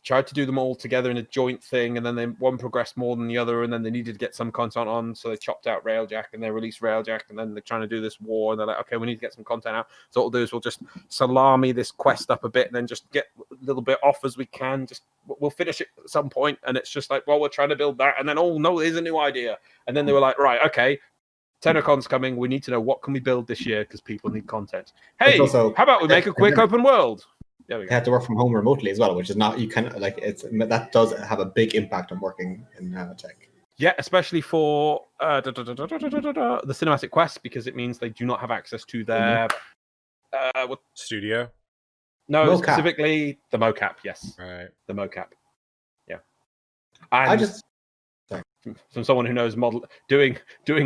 A: tried to do them all together in a joint thing, and then one progressed more than the other, and then they needed to get some content on, so they chopped out Railjack, and they released Railjack, and then they're trying to do this war, and they're like, okay, we need to get some content out. So what we'll do is we'll just salami this quest up a bit, and then just get a little bit off as we can. We'll finish it at some point, and it's just like, well, we're trying to build that, and then, oh, no, there's a new idea. And then they were like, right, okay, TennoCon's coming, we need to know what can we build this year, because people need content. Hey, how about we make a quick open world?
C: They had to work from home remotely as well, which is not, you can, like, that does have a big impact on working in tech.
A: Yeah, especially for the cinematic quest, because it means they do not have access to their
B: studio.
A: No,
C: mocap.
A: Specifically the mocap. Yes,
B: right,
A: the mocap. Yeah, and from someone who knows doing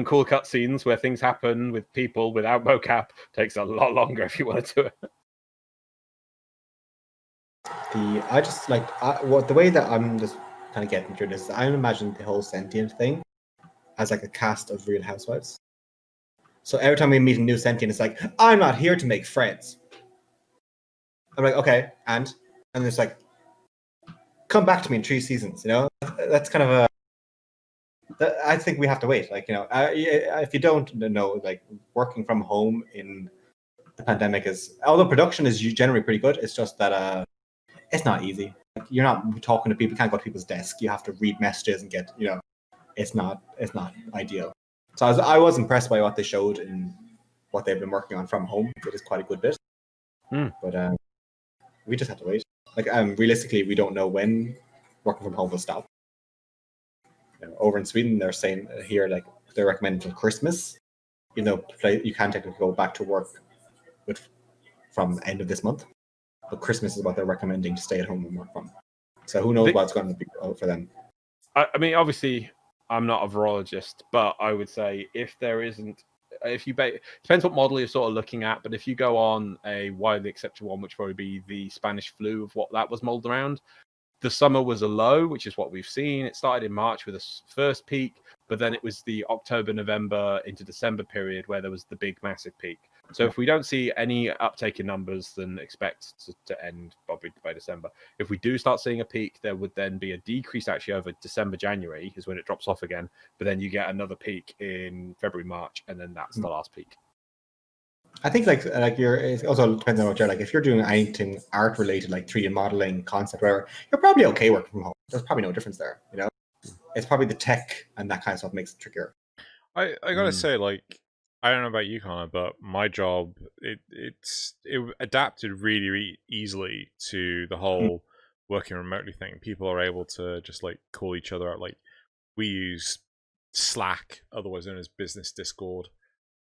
A: cool cutscenes where things happen with people without mocap takes a lot longer if you want to do it.
C: The way that I'm just kind of getting through this, I imagine the whole sentient thing as like a cast of Real Housewives. So every time we meet a new sentient, it's like, I'm not here to make friends. I'm like, okay, and it's like, come back to me in 3 seasons. You know, that's kind of I think we have to wait. Like, you know, if you don't know, like, working from home in the pandemic although production is generally pretty good, it's just that it's not easy. Like, you're not talking to people. You can't go to people's desk. You have to read messages and get, you know, it's not ideal. So I was impressed by what they showed and what they've been working on from home. It is quite a good bit. But we just have to wait. Like, realistically, we don't know when working from home will stop. You know, over in Sweden, they're saying here, like, they're recommending till Christmas, even though you can technically go back to work from the end of this month. But Christmas is what they're recommending to stay at home and work from. So who knows what's going to be out for them.
A: I mean, obviously, I'm not a virologist, but I would say if there isn't, depends what model you're sort of looking at, but if you go on a widely accepted one, which would probably be the Spanish flu of what that was modeled around, the summer was a low, which is what we've seen. It started in March with a first peak, but then it was the October, November into December period where there was the big, massive peak. So if we don't see any uptake in numbers, then expect to end probably by December. If we do start seeing a peak, there would then be a decrease actually over December, January is when it drops off again. But then you get another peak in February, March, and then that's the last peak.
C: I think like it also depends on what you're like. If you're doing anything art related, like 3D modeling, concept, whatever, you're probably okay working from home. There's probably no difference there. You know, it's probably the tech and that kind of stuff makes it trickier.
B: I gotta say, like, I don't know about you, Connor, but my job it adapted really, really easily to the whole working remotely thing. People are able to just like call each other out. Like we use Slack, otherwise known as Business Discord,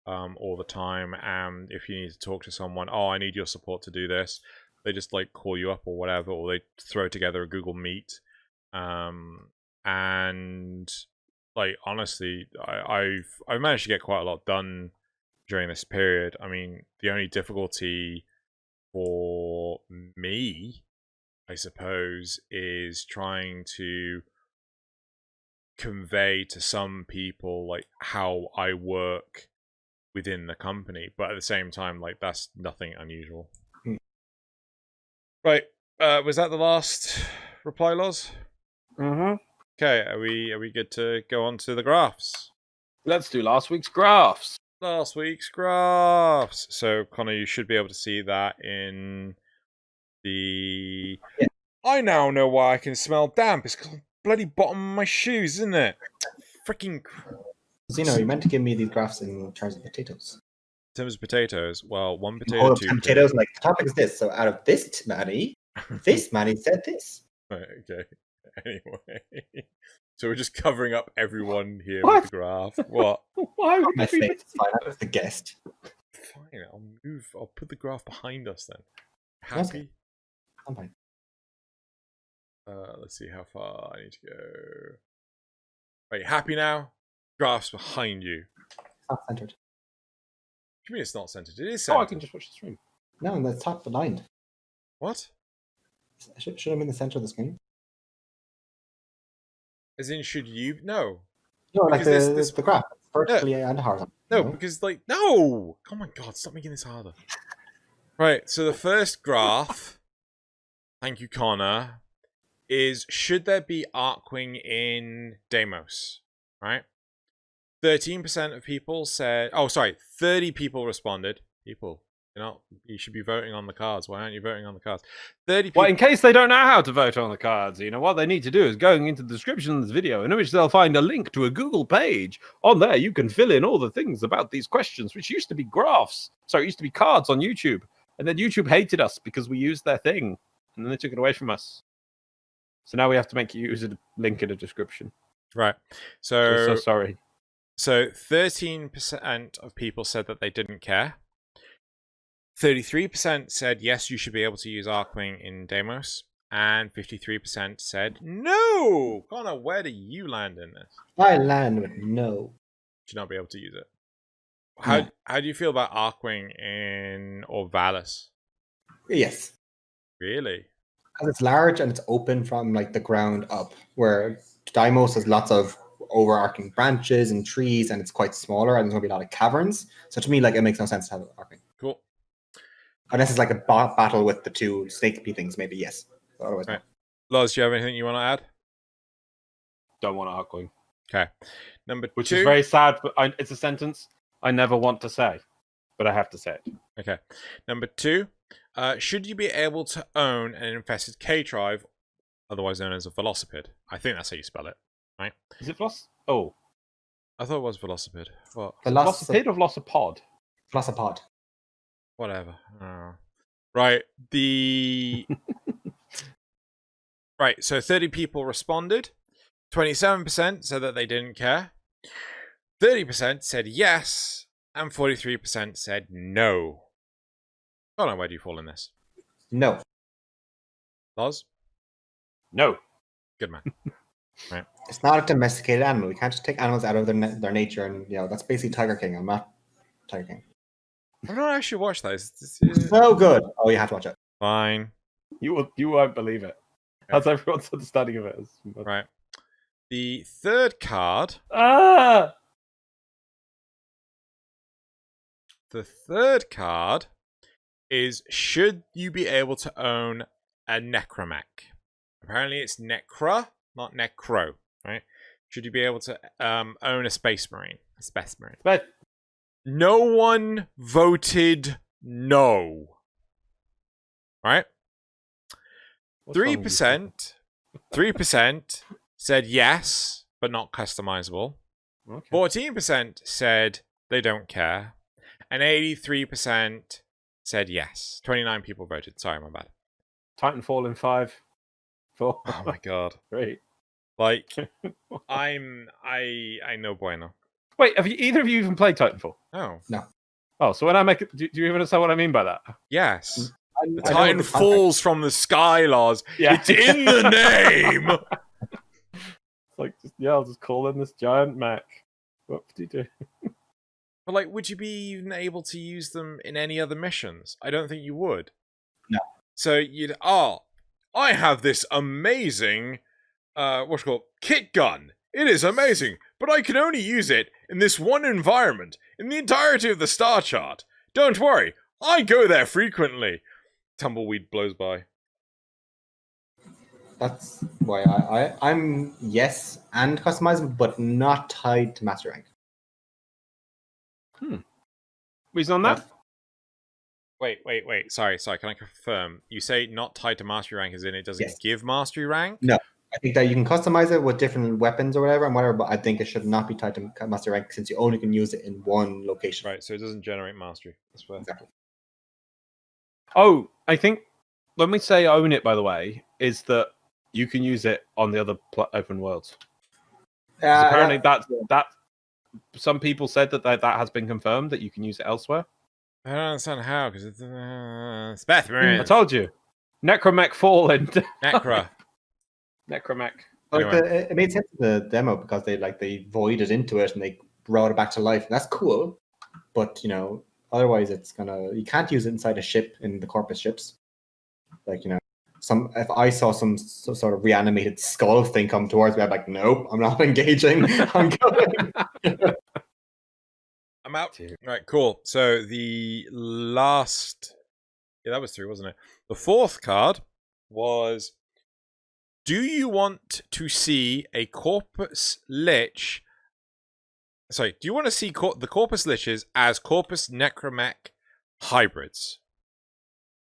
B: all the time. And if you need to talk to someone, oh, I need your support to do this, they just like call you up or whatever, or they throw together a Google Meet. And like honestly, I've managed to get quite a lot done during this period. I mean, the only difficulty for me, I suppose, is trying to convey to some people like how I work within the company, but at the same time, like that's nothing unusual. Right, was that the last reply, Loz? Okay, are we good to go on to the graphs?
A: Let's do last week's graphs.
B: Last week's graphs. So Connor, you should be able to see that in the.
C: Yeah.
B: I now know why I can smell damp. It's because bloody bottom of my shoes, isn't it? Freaking.
C: Xeno, you meant to give me these graphs in terms of potatoes.
B: In terms of potatoes, well, one potato, two
C: potatoes. Like the topic is this. So out of this Manny, this Manny said this.
B: Right, okay. Anyway, so we're just covering up everyone here
A: What?
B: with the graph. What?
A: Why would
C: My
A: you
C: face is fine. I was the guest.
B: Fine, I'll move. I'll put the graph behind us then.
C: That's
B: Happy?
C: I'm fine.
B: Let's see how far I need to go. Right, happy now? Graph's behind you.
C: It's not centered.
B: What do you mean it's not centered? It is centered.
A: Oh, I can just watch the stream.
C: No, and the top aligned.
B: What?
C: Should have been the center of the screen.
B: As in, should you? No.
C: No, like
B: Because
C: the graph. Vertically and horizontal.
B: No, because like, no! Oh my god, stop making this harder. Right, so the first graph, thank you, Connor, is should there be Arcwing in Deimos? Right? 13% of people said, 30 people responded. People, you should be voting on the cards. Why aren't you voting on the cards? 30 people.
A: Well, in case they don't know how to vote on the cards, what they need to do is going into the description of this video, in which they'll find a link to a Google page. On there, you can fill in all the things about these questions, which used to be graphs. Sorry, it used to be cards on YouTube. And then YouTube hated us because we used their thing. And then they took it away from us. So now we have to make you use a link in the description.
B: Right. So
A: sorry.
B: So 13% of people said that they didn't care. 33% said, yes, you should be able to use Arcwing in Deimos. And 53% said, no! Connor, where do you land in this?
C: I land with no.
B: Should not be able to use it. How do you feel about Arcwing in Orvalis?
C: Yes.
B: Really?
C: Because it's large and it's open from like the ground up, where Deimos has lots of overarching branches and trees, and it's quite smaller, and there's going to be a lot of caverns. So to me, like, it makes no sense to have Arcwing.
B: Cool.
C: Unless it's like a battle with the two snake things, maybe yes. But otherwise,
B: right. Loz, do you have anything you want to add?
A: Don't want Arcwing.
B: Okay. Number
A: Which
B: 2.
A: is very sad, but it's a sentence I never want to say, but I have to say it.
B: Okay. Number 2. Should you be able to own an infested K-Tribe, otherwise known as a Velocipede? I think that's how you spell it, right?
A: Is it Oh.
B: I thought it was Velocipede. What?
A: Velocipede or Velocipod?
C: Velocipod.
B: Whatever. Right. Right, so 30 people responded. 27% said that they didn't care. 30% said yes. And 43% said no. I don't know, where do you fall in this?
C: No.
B: Loz?
A: No.
B: Good man. Right.
C: It's not a domesticated animal. We can't just take animals out of their nature, and that's basically Tiger King. I'm not Tiger King.
B: I've not actually watched that.
C: So good. Oh, you have to watch it.
B: Fine.
A: You won't believe it. That's everyone's understanding of it.
B: Right. The third card. the third card is, should you be able to own a necromech? Apparently it's necra, not necro, right? Should you be able to own a space marine? A space marine.
A: But
B: No one voted no. Right?
A: what's wrong with you?
B: 3% said yes, but not customizable.
A: Okay.
B: 14% said they don't care. And 83% said yes. 29 people voted. Sorry, my bad.
A: Titanfall in 5, 4,
B: Oh my god.
A: 3.
B: Like, I know bueno.
A: Wait, have you either of you even played Titanfall?
B: Oh.
A: Oh, so when I make it, do you even understand what I mean by that?
B: Yes.
C: I
B: The
C: know
B: Titan
C: the
B: falls from the sky, Loz.
A: Yeah.
B: It's in the name!
A: It's like, I'll just call in this giant mech. What do you do?
B: But, like, would you be even able to use them in any other missions? I don't think you would.
C: No.
B: So you'd, I have this amazing, what's it called, kit gun. It is amazing, but I can only use it in this one environment, in the entirety of the star chart. Don't worry, I go there frequently. Tumbleweed blows by.
C: That's why I'm yes and customizable, but not tied to master rank.
A: Reason on that?
B: Wait. Sorry. Can I confirm? You say not tied to mastery rank as in it doesn't
C: Yes.
B: give mastery rank?
C: No. I think that you can customize it with different weapons or whatever, but I think it should not be tied to master rank since you only can use it in one location.
B: Right, so it doesn't generate mastery. That's fair.
C: Exactly.
A: Oh, I think when we say own it, by the way, is that you can use it on the other open worlds. 'Cause apparently, that some people said that has been confirmed that you can use it elsewhere.
B: I don't understand how, because it's Spathman.
A: I told you, Necromech fall and
B: Necra.
A: Necromech.
B: Anyway.
C: It made sense in the demo because they voided into it and they brought it back to life. That's cool, but otherwise you can't use it inside a ship in the Corpus ships. If I saw some sort of reanimated skull thing come towards me, I'm like, nope, I'm not engaging. I'm going.
B: I'm out. Right, cool. So the last... Yeah, that was 3, wasn't it? The fourth card was... Do you want to see a Corpus Lich... Sorry, do you want to see the Corpus Liches as Corpus Necromech hybrids?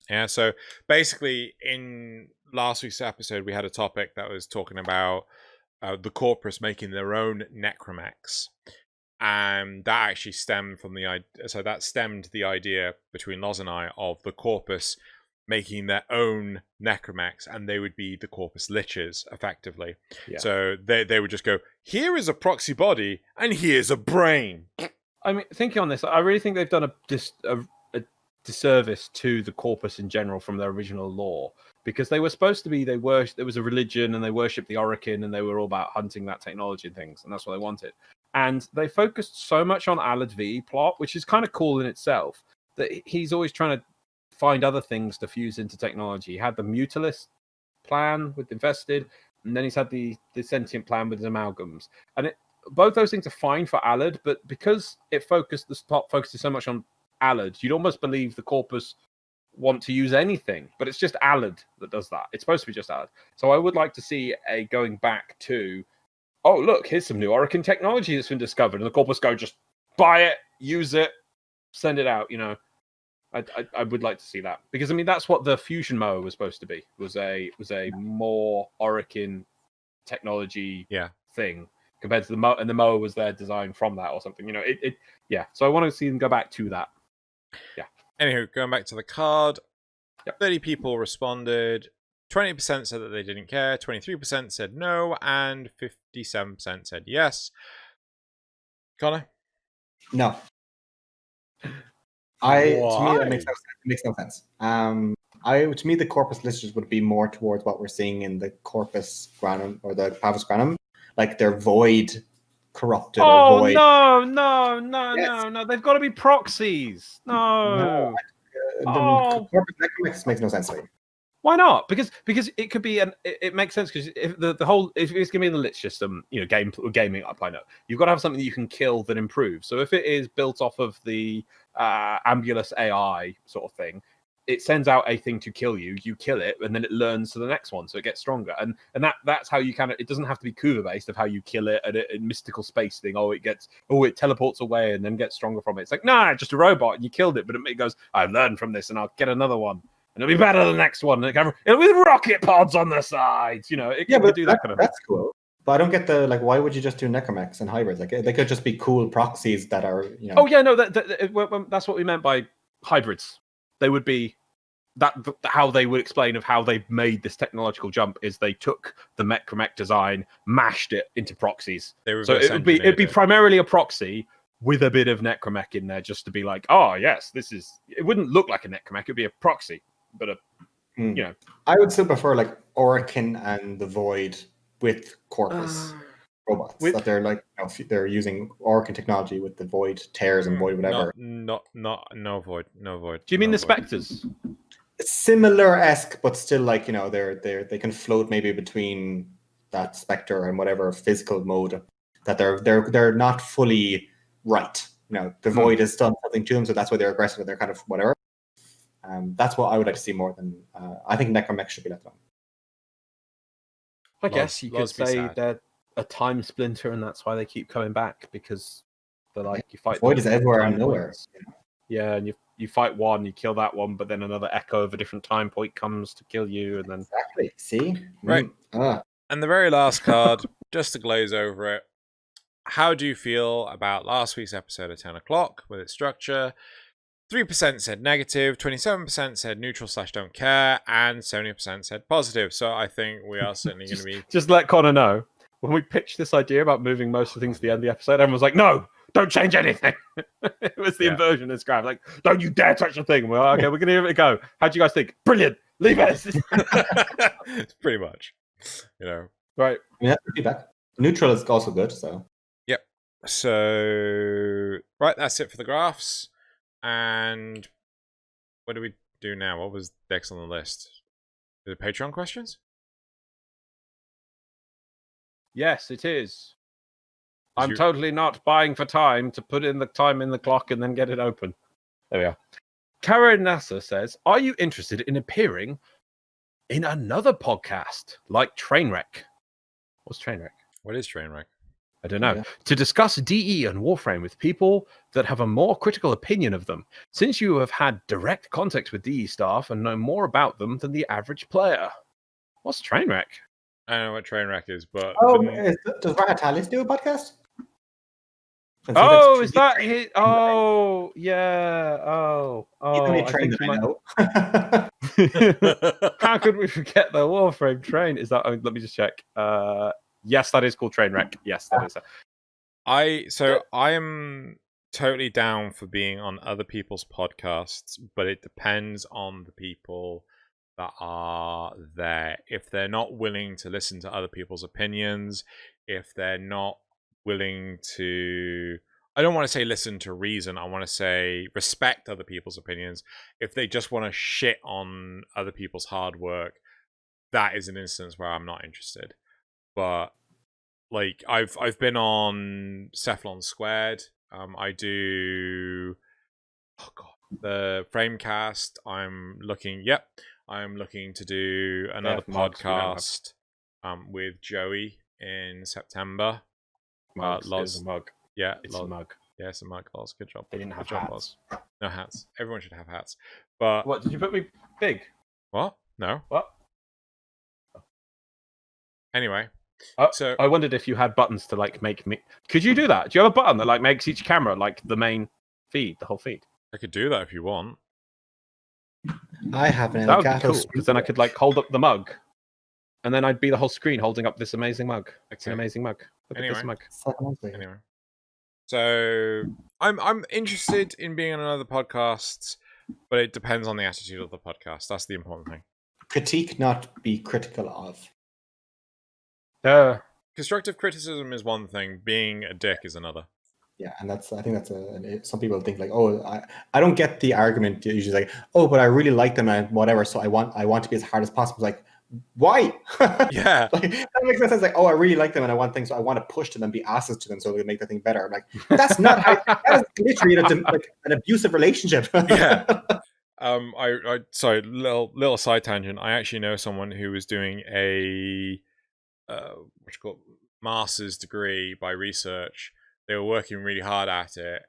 B: Yeah, so basically in last week's episode, we had a topic that was talking about the Corpus making their own Necromechs. And that actually stemmed from the idea. So that stemmed the idea between Loz and I of the Corpus making their own Necromechs, and they would be the Corpus Liches, effectively.
A: Yeah.
B: So they would just go, here is a proxy body, and here's a brain.
A: I mean, thinking on this, I really think they've done a disservice to the Corpus in general from their original lore, because they were supposed to be, there was a religion and they worshipped the Orokin and they were all about hunting that technology and things, and that's what they wanted. And they focused so much on Alad V plot, which is kind of cool in itself, that he's always trying to find other things to fuse into technology. He had the Mutalist plan with Infested, and then he's had the Sentient plan with his amalgams. And both those things are fine for Alad, but because the plot focuses so much on Alad, you'd almost believe the Corpus want to use anything, but it's just Alad that does that. It's supposed to be just Alad. So I would like to see a going back to, oh, look, here's some new Orokin technology that's been discovered, and the Corpus go, just buy it, use it, send it out, I would like to see that, because I mean that's what the Fusion Moa was supposed to be. Was a more Orokin technology thing compared to the Moa, and the Moa was their design from that or something. Yeah. So I want to see them go back to that. Yeah.
B: Anywho, going back to the card,
A: Yep.
B: 30 people responded. 20% said that they didn't care. 23% said no, and 57% said yes. Connor?
C: No. To me,
B: Why?
C: that makes no sense. To me, the Corpus Liches would be more towards what we're seeing in the Corpus Granum or the Pavus Granum, like they're void corrupted or void.
A: No! They've got to be proxies. No.
C: The Corpus Necromechs makes no sense to me.
A: Why not? Because it could be it makes sense because if if it's gonna be in the lich system, gaming up, I know you've got to have something that you can kill that improves. So if it is built off of the Ambulous AI sort of thing, it sends out a thing to kill you. You kill it, and then it learns to the next one, so it gets stronger. And that's how you it doesn't have to be Kuva based of how you kill it at a mystical space thing. It teleports away and then gets stronger from it. It's like just a robot, and you killed it, but it goes, I learned from this, and I'll get another one. And it'll be better than the next one. It'll be rocket pods on the sides. It could do that kind of thing.
C: That's cool. But I don't get why would you just do necromechs and hybrids? Like they could just be cool proxies that are,
A: Oh yeah, no, that's what we meant by hybrids. They would be how they would explain of how they made this technological jump is they took the necromech design, mashed it into proxies. So it'd be primarily a proxy with a bit of necromech in there, just to be like, oh yes, it wouldn't look like a necromech, it'd be a proxy. But
C: I would still prefer Orokin and the Void with Corpus robots. That they're they're using Orokin technology with the Void tears and Void whatever.
B: No Void. Do
A: you mean the Spectres?
C: Similar-esque, but still they can float maybe between that Spectre and whatever physical mode. That they're not fully right. The Void has done something to them, so that's why they're aggressive. They're kind of whatever. That's what I would like to see more than. I think necromech should be left alone.
A: I guess you could say they're a time splinter, and that's why they keep coming back, because they're you fight.
C: Void is everywhere and nowhere.
A: Yeah, and you fight one, you kill that one, but then another echo of a different time point comes to kill you, and then
C: exactly. See,
B: right. And the very last card, just to glaze over it. How do you feel about last week's episode of 10 o'clock with its structure? 3% said negative, 27% said neutral/don't care, and 70% said positive. So I think we are certainly going to be...
A: Just let Connor know, when we pitched this idea about moving most of the things to the end of the episode, everyone was like, no, don't change anything. It was the inversion of Scrap. Like, don't you dare touch a thing. We're like, okay, we're going to give it a go. How do you guys think? Brilliant. Leave it.
B: Pretty much.
A: Right.
C: Yeah, feedback. Neutral is also good, so...
B: Yep. So, right, that's it for the graphs. And what do we do now? What was next on the list? Is it Patreon questions?
A: Yes, it is. I'm totally not buying for time to put in the time in the clock and then get it open. There we are. Karen Nasser says, are you interested in appearing in another podcast like Trainwreck? What's Trainwreck?
B: What is Trainwreck?
A: I don't know. Yeah. To discuss DE and Warframe with people that have a more critical opinion of them, since you have had direct contact with DE staff and know more about them than the average player. What's Trainwreck?
B: I don't know what Trainwreck is, but...
C: does Rahatalis do a podcast?
A: Oh, is that his... Oh, yeah. Oh.
C: I think I know.
A: How could we forget the Warframe train? Is that... let me just check. Yes, that is called Trainwreck. Yes, that is.
B: I am totally down for being on other people's podcasts, but it depends on the people that are there. If they're not willing to listen to other people's opinions, if they're not willing to... I don't want to say listen to reason. I want to say respect other people's opinions. If they just want to shit on other people's hard work, that is an instance where I'm not interested. But I've been on Cephalon Squared. I do the Framecast. I'm looking to do another podcast with Joey in September.
A: Loz. It's a mug.
B: Yeah,
A: it's a mug.
B: Yeah, it's a mug. Loz. Good job.
A: They didn't have
B: Good job,
A: hats.
B: Loz. No hats. Everyone should have hats. But
A: what did you put me big?
B: What? No.
A: What?
B: Anyway, so
A: I wondered if you had buttons to make me. Could you do that? Do you have a button that makes each camera the main feed, the whole feed?
B: I could do that if you want.
C: I have an
A: That would be cool, because then I could hold up the mug, and then I'd be the whole screen holding up this amazing mug. It's an amazing mug. Look at this mug.
B: Anyway, so I'm interested in being on another podcast, but it depends on the attitude of the podcast. That's the important thing.
C: Critique, not be critical of.
B: Constructive criticism is one thing. Being a dick is another.
C: Yeah, and I think that's some people think like, oh, I don't get the argument usually like, oh, but I really like them and whatever, so I want to be as hard as possible. It's like, why?
B: Yeah.
C: Like, that makes no sense. Like, oh, I really like them and I want things, so I want to push to them, be asses to them, so they make the thing better. I'm like, that's not how. That is literally like an abusive relationship.
B: Yeah. Sorry, little side tangent. I actually know someone who was doing a what you call master's degree by research. They were working really hard at it,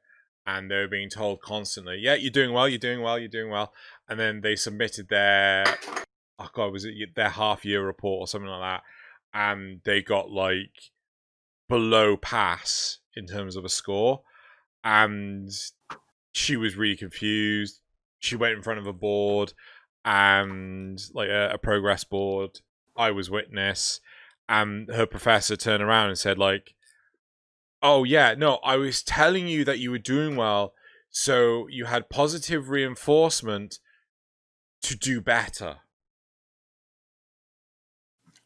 B: and they were being told constantly, "Yeah, you're doing well, you're doing well, you're doing well." And then they submitted their was it their half-year report or something like that, and they got like below pass in terms of a score, and she was really confused. She went in front of a board, and like a progress board. I was witness, and her professor turned around and said, like, "Oh yeah, no, I was telling you that you were doing well, so you had positive reinforcement to do better."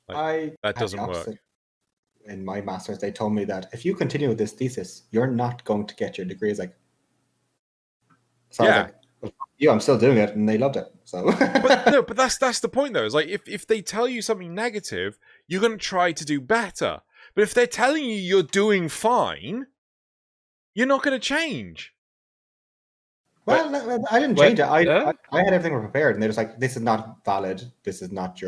B: Like, that doesn't work.
C: In my master's, they told me that if you continue with this thesis, you're not going to get your degree. It's like, so yeah. I was like, well, yeah, I'm still doing it, and they loved it. So,
B: but that's the point though. Is like if they tell you something negative, you're going to try to do better. But if they're telling you you're doing fine, you're not going to change.
C: Well, I didn't change it. I had everything prepared, and they're just like, "This is not valid. This is not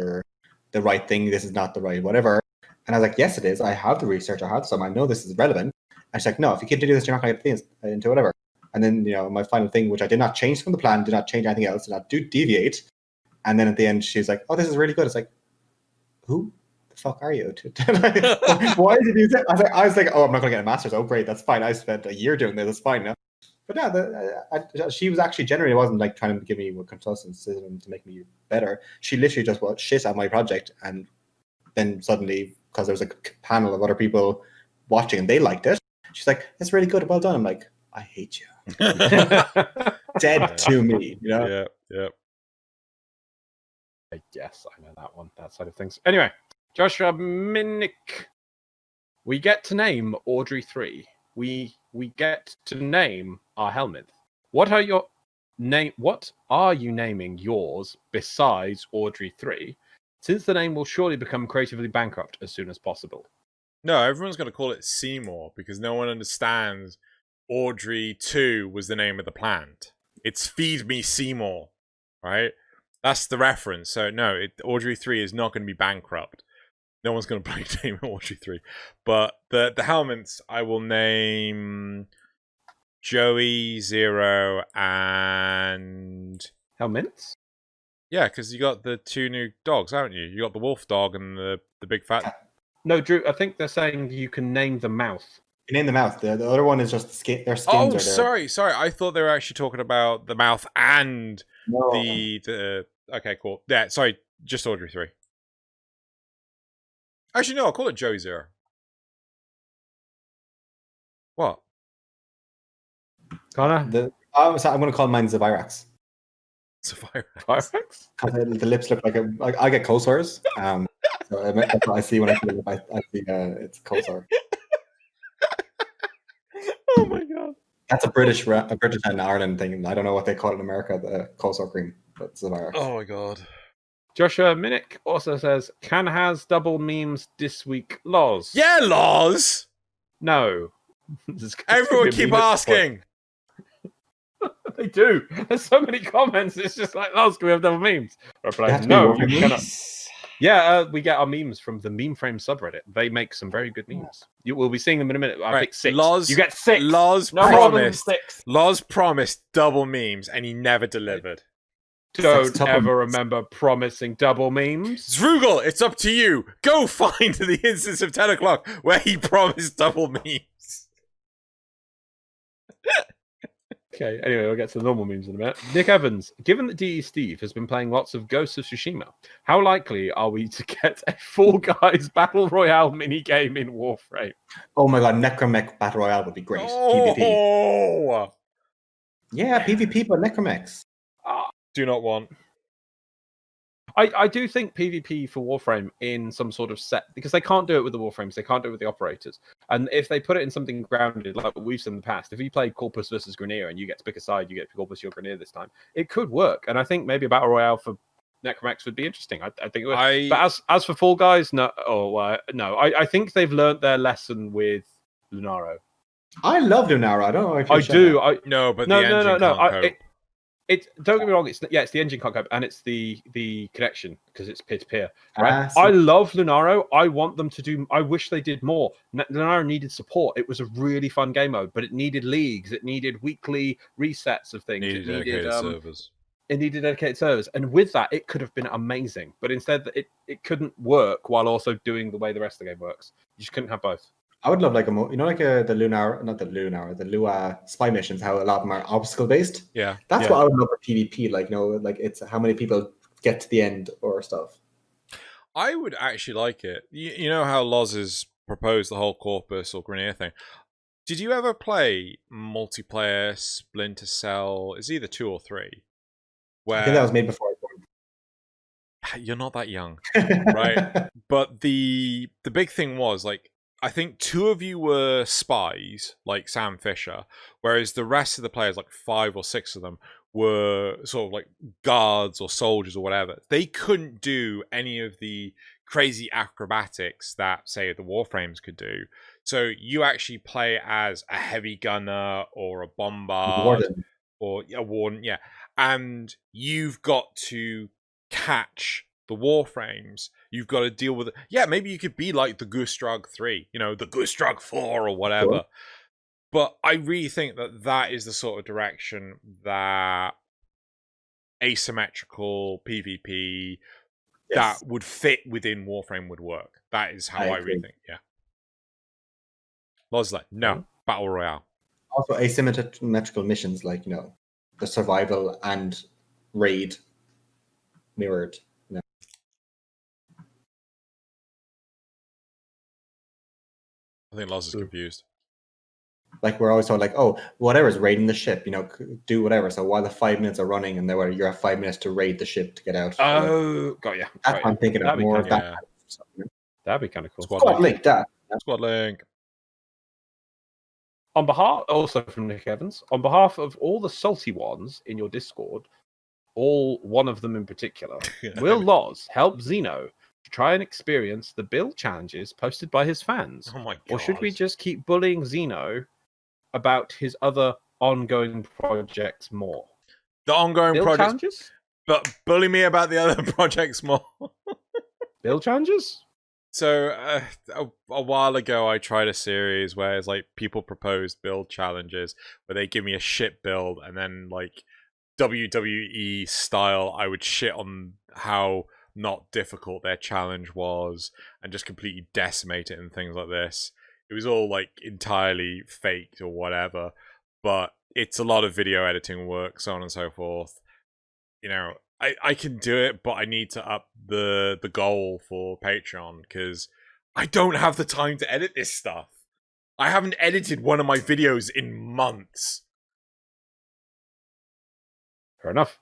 C: the right thing. This is not the right whatever." And I was like, "Yes, it is. I have the research. I have some. I know this is relevant." And she's like, "No, if you continue this, you're not going to get things into whatever." And then, my final thing, which I did not change from the plan, did not change anything else, did not deviate. And then at the end, she's like, "Oh, this is really good." It's like, who the fuck are you? Why did you say? I was like, "Oh, I'm not going to get a master's. Oh, great, that's fine. I spent a year doing this. That's fine." No? But no, she was actually generally wasn't like trying to give me consultancy to make me better. She literally just was shit at my project, and then suddenly, because there was a panel of other people watching and they liked it, she's like, "It's really good. Well done." I'm like, "I hate you." Dead to me,
B: Yeah.
A: Yes, I know that side of things. Anyway, Joshua Minnick, we get to name Audrey 3. We get to name our helmet. What are you naming yours besides Audrey 3? Since the name will surely become creatively bankrupt as soon as possible.
B: No, everyone's going to call it Seymour because no one understands Audrey 2 was the name of the plant. It's Feed Me Seymour, right? That's the reference. So no, Audrey 3 is not going to be bankrupt. No one's going to play name Audrey 3. But the helmets, I will name Joey, Zero, and...
A: Helmets?
B: Yeah, because you got the 2 new dogs, haven't you? You got the wolf dog and the big fat...
A: No, Drew, I think they're saying you can name the mouth.
C: You name the mouth. The other one is just the skin. Their skins are there.
B: Sorry. I thought they were actually talking about the mouth and the... Okay, cool. Yeah, sorry, just Audrey 3. Actually, no, I'll call it Joey Zero. What?
A: Connor?
C: I'm going to call mine Zavirax.
B: Zavirax?
C: The lips look like I get cold sores. So that's what I see when I see it's cold sore.
B: Oh my god.
C: That's a British and Ireland thing. I don't know what they call it in America, the cold sore cream. But Zavirax.
B: Oh my god.
A: Joshua Minnick also says, "Can has double memes this week, Loz?"
B: Yeah, Loz!
A: No.
B: Everyone keep asking.
A: They do. There's so many comments. It's just like, Loz, can we have double memes? Reply, no, you cannot. Yeah, we get our memes from the Meme Frame subreddit. They make some very good memes. You will be seeing them in a minute. I pick 6.
B: Loz,
A: you get 6.
B: Loz
A: no
B: promised.
A: 6.
B: Loz promised double memes, and he never delivered.
A: Don't ever remember promising double memes.
B: Zvoogle, it's up to you. Go find the instance of 10 o'clock where he promised double memes.
A: Okay, anyway, we'll get to the normal memes in a minute. Nick Evans, given that DE Steve has been playing lots of Ghost of Tsushima, how likely are we to get a Fall Guys Battle Royale minigame in Warframe?
C: Oh my god, Necromech Battle Royale would be great. PvP. Yeah, PvP, but Necromechs.
B: Do not want.
A: I do think PvP for Warframe in some sort of set, because they can't do it with the Warframes, they can't do it with the operators. And if they put it in something grounded, like what we've seen in the past, if you play Corpus versus Grineer and you get to pick a side, you get Corpus, you're Grineer this time, it could work. And I think maybe a Battle Royale for Necromex would be interesting. I think it would. But as for Fall Guys, no. I think they've learned their lesson with Lunaro.
C: I love Lunaro. I don't know if
A: I do.
B: No, but the engine can't cope.
A: Don't get me wrong. It's the engine can't cope, and it's the connection because it's peer-to-peer. Right? I love Lunaro. I want them to do. I wish they did more. Lunaro needed support. It was a really fun game mode, but it needed leagues. It needed weekly resets of things.
B: It needed servers.
A: It needed dedicated servers, and with that, it could have been amazing. But instead, it couldn't work while also doing the way the rest of the game works. You just couldn't have both.
C: I would love the Lua spy missions. How a lot of them are obstacle based.
B: Yeah,
C: that's what I would love for PvP. It's how many people get to the end or stuff.
B: I would actually like it. You know how Loz has proposed the whole Corpus or Grineer thing. Did you ever play multiplayer Splinter Cell? It's either 2 or 3.
C: I think that was made before I was born.
B: You're not that young, right? But the big thing was, like, I think 2 of you were spies, like Sam Fisher, whereas the rest of the players, like 5 or 6 of them, were sort of like guards or soldiers or whatever. They couldn't do any of the crazy acrobatics that, say, the Warframes could do. So you actually play as a heavy gunner or a bombard or a warden, yeah. And you've got to catch the Warframes. You've got to deal with it. Yeah, maybe you could be like the Gustrug 3, the Gustrug 4 or whatever. Sure. But I really think that is the sort of direction that asymmetrical PvP that would fit within Warframe would work. That is how I really think, yeah. Loz like, no, Battle Royale.
C: Also asymmetrical missions like, the survival and raid mirrored.
B: I think Loz is confused.
C: Like we're always told, like, oh, whatever's raiding the ship, do whatever. So while the 5 minutes are running, and then you have 5 minutes to raid the ship to get out.
A: Oh, got you.
C: That's what I'm thinking of more of that.
A: Kind of stuff, That'd be kind of cool.
C: Squad Link, that.
B: Squad Link.
A: On behalf, also from Nick Evans, on behalf of all the salty ones in your Discord, one of them in particular, will Loz help Xeno to try and experience the build challenges posted by his fans?
B: Oh my god!
A: Or should we just keep bullying Xeno about his other ongoing projects more?
B: The ongoing
A: build
B: projects,
A: challenges?
B: But bully me about the other projects more.
A: Build challenges?
B: So a while ago, I tried a series where it's like people proposed build challenges where they give me a shit build, and then like WWE style, I would shit on how not difficult their challenge was and just completely decimate it and things like this. It was all like entirely faked or whatever, but it's a lot of video editing work, so on and so forth. I can do it, but I need to up the goal for Patreon because I don't have the time to edit this stuff. I haven't edited one of my videos in months.
A: Fair enough.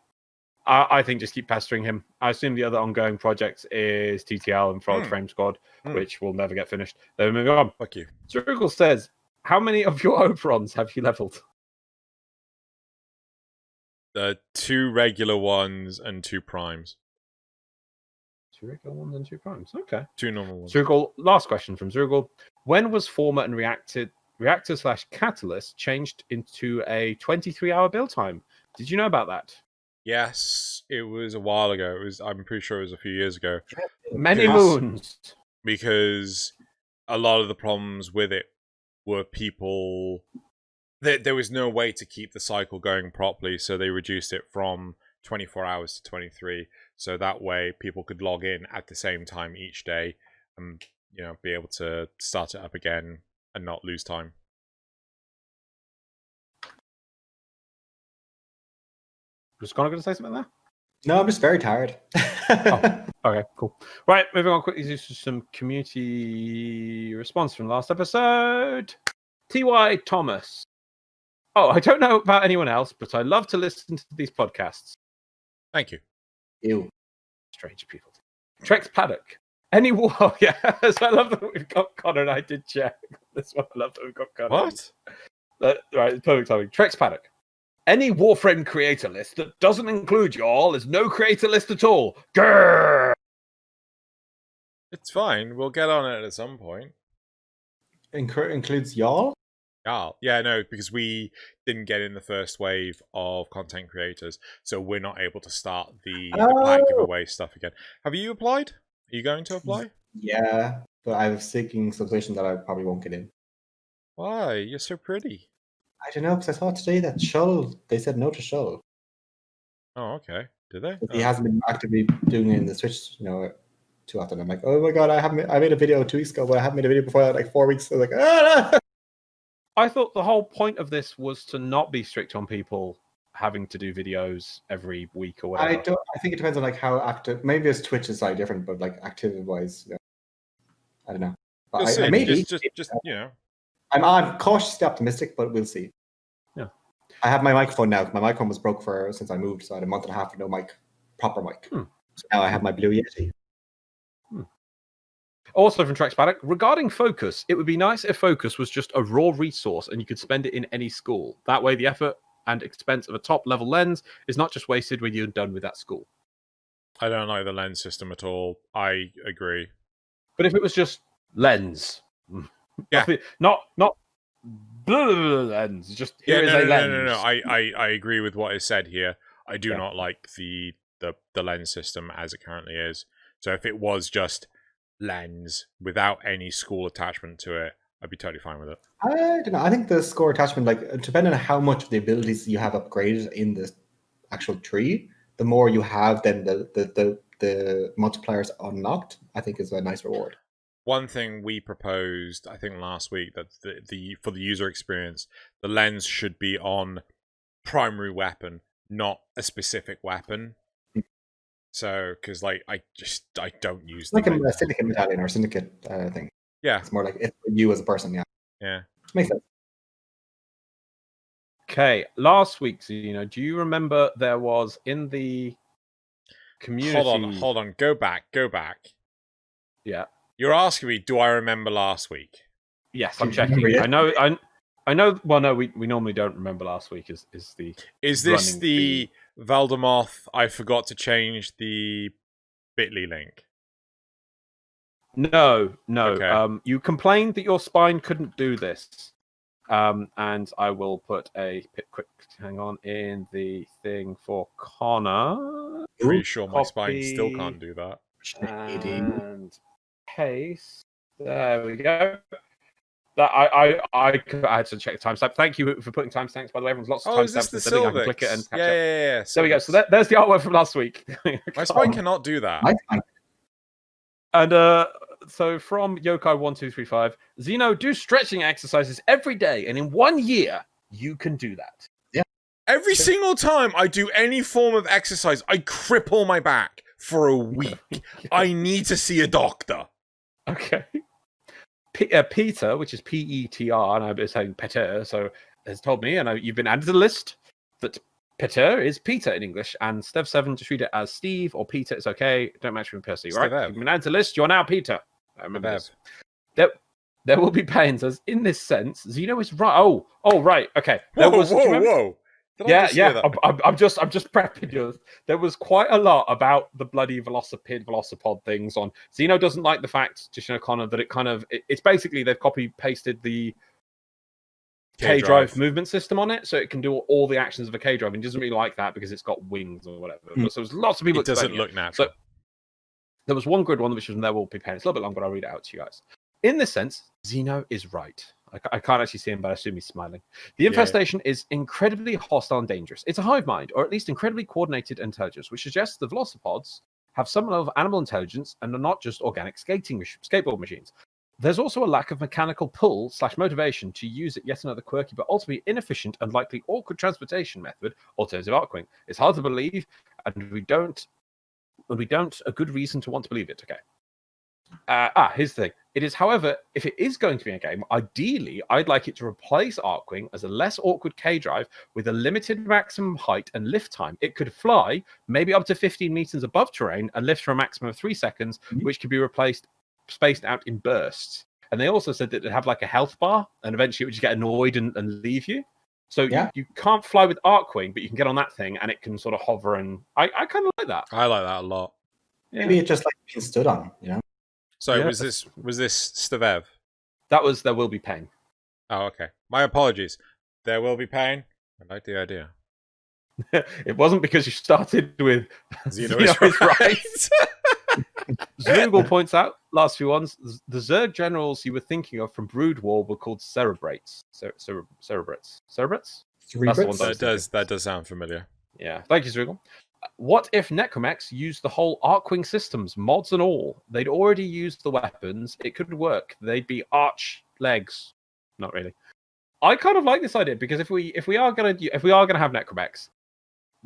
A: I think just keep pestering him. I assume the other ongoing project is TTL and Frog Frame Squad, which will never get finished. Then we move on.
B: Fuck you.
A: Zerugel says, how many of your Operons have you leveled?
B: 2 regular ones and 2 primes.
A: 2 regular ones and 2 primes. Okay.
B: 2 normal ones.
A: Zerugel, last question from Zerugel. When was Former and Reactor/Catalyst changed into a 23-hour build time? Did you know about that?
B: Yes, it was a while ago. I'm pretty sure it was a few years ago.
A: Many moons.
B: Because a lot of the problems with it were people... There was no way to keep the cycle going properly, so they reduced it from 24 hours to 23. So that way people could log in at the same time each day and, be able to start it up again and not lose time.
A: Was Connor going to say something there?
C: No, I'm just very tired.
A: Okay, cool. Right, moving on quickly to some community response from last episode. T.Y. Thomas. Oh, I don't know about anyone else, but I love to listen to these podcasts.
B: Thank you.
C: Ew.
A: Strange people. Trex Paddock. Any war? Yeah, so I love that we've got Connor, and I did check this one. I love that we've got Connor.
B: What?
A: Right, perfect timing. Trex Paddock. Any Warframe creator list that doesn't include y'all is no creator list at all. Grrr!
B: It's fine. We'll get on it at some point.
C: Includes y'all?
B: Yeah, no, because we didn't get in the first wave of content creators, so we're not able to start the Plat giveaway stuff again. Have you applied? Are you going to apply?
C: Yeah, but I'm seeking some position that I probably won't get in.
B: Why? You're so pretty.
C: I don't know, because I saw today that Shull, they said no to Shull.
B: Oh, okay. Did they?
C: He hasn't been actively doing it in the Switch, too often. I'm like, oh my god, I made a video 2 weeks ago, but I haven't made a video before that, like 4 weeks. So like, ah!
A: I thought the whole point of this was to not be strict on people having to do videos every week or whatever.
C: I think it depends on like how active. Maybe as Twitch is slightly different, but like activity wise, I don't know. But maybe
B: just
C: I'm cautiously optimistic, but we'll see.
A: Yeah,
C: I have my microphone now. My microphone was broke since I moved, so I had a month and a half with no proper mic. So now I have my Blue Yeti.
A: Also from Trex Paddock, regarding focus, it would be nice if focus was just a raw resource and you could spend it in any school. That way the effort and expense of a top-level lens is not just wasted when you're done with that school.
B: I don't like the lens system at all. I agree.
A: But if it was just lens,
B: yeah,
A: not lens, just here is a lens.
B: No. I agree with what is said here. I do not like the lens system as it currently is. So if it was just lens without any school attachment to it, I'd be totally fine with it.
C: I don't know. I think the score attachment, like depending on how much of the abilities you have upgraded in the actual tree, the more you have, then the multipliers unlocked, I think is a nice reward.
B: One thing we proposed, I think last week, that for the user experience, the lens should be on primary weapon, not a specific weapon. So, because like I don't use
C: like a syndicate medallion or syndicate thing.
B: Yeah,
C: it's more like it's for you as a person.
B: Yeah,
C: makes sense.
A: Okay, last week, Xeno, do you remember there was in the community?
B: Hold on, go back.
A: Yeah,
B: you're asking me, do I remember last week?
A: Yes, I'm checking. I know. Well, no, we normally don't remember last week. Is this
B: the Valdemoth? I forgot to change the Bitly link.
A: No.
B: Okay.
A: You complained that your spine couldn't do this, and I will put a quick hang on in the thing for Connor.
B: Pretty sure my spine still can't do that.
A: And paste. There we go. That I had to check the timestamp. Thank you for putting timestamps. By the way, everyone's lots of timestamps.
B: Is this the
A: I can click it and catch up.
B: Yeah.
A: There we go. So there's the artwork from last week.
B: My spine cannot do that.
A: And so from Yokai1235, Xeno, do stretching exercises every day, and in 1 year you can do that.
C: Yeah.
B: Every single time I do any form of exercise, I cripple my back for a week. I need to see a doctor.
A: Okay. Peter, which is P-E-T-R, and I've been saying Peter, so has told me, and you've been added to the list, that Peter is Peter in English, and Stev7, just read it as Steve or Peter, it's okay, don't match with Percy, right? You've been added to the list, you're now Peter. I remember this. There will be pains, as in this sense, Xeno is right. Oh, right, okay.
B: Whoa.
A: I'm just prepping you. There was quite a lot about the bloody velocipod things on. Xeno doesn't like the fact, just Connor, that it's basically they've copy pasted the K-drive movement system on it, so it can do all the actions of a K-drive. And he doesn't really like that because it's got wings or whatever. So there's lots of people.
B: It doesn't look natural.
A: So there was one grid one which was there will be pain. It's a little bit long, but I'll read it out to you guys. In this sense, Xeno is right. I can't actually see him, but I assume he's smiling. The infestation is incredibly hostile and dangerous. It's a hive mind, or at least incredibly coordinated intelligence, which suggests the velocipods have some level of animal intelligence and are not just organic skateboard machines. There's also a lack of mechanical pull / motivation to use it, yet another quirky but ultimately inefficient and likely awkward transportation method, alternative Arcwing. It's hard to believe, and we don't a good reason to want to believe it. Okay. Here's the thing. It is, however, if it is going to be a game, ideally, I'd like it to replace Arcwing as a less awkward K-drive with a limited maximum height and lift time. It could fly maybe up to 15 meters above terrain and lift for a maximum of 3 seconds, which could be spaced out in bursts. And they also said that it'd have like a health bar, and eventually it would just get annoyed and leave you. So you can't fly with Arcwing, but you can get on that thing and it can sort of hover. And I kind of like that.
B: I like that a lot.
C: Maybe it just like being stood on, you know?
B: So was this Stavev?
A: That was There Will Be Pain.
B: Oh, okay. My apologies. There will be pain. I like the idea.
A: It wasn't because you started with
B: Xeno is right.
A: Zoogle points out, last few ones, the Zerg generals you were thinking of from Brood War were called Cerebrates. Cerebrates?
B: That does sound familiar.
A: Yeah. Thank you, Zoogle. What if Necromex used the whole Arcwing systems, mods and all? They'd already used the weapons. It could work. They'd be arch legs. Not really. I kind of like this idea because if we are gonna have Necromex,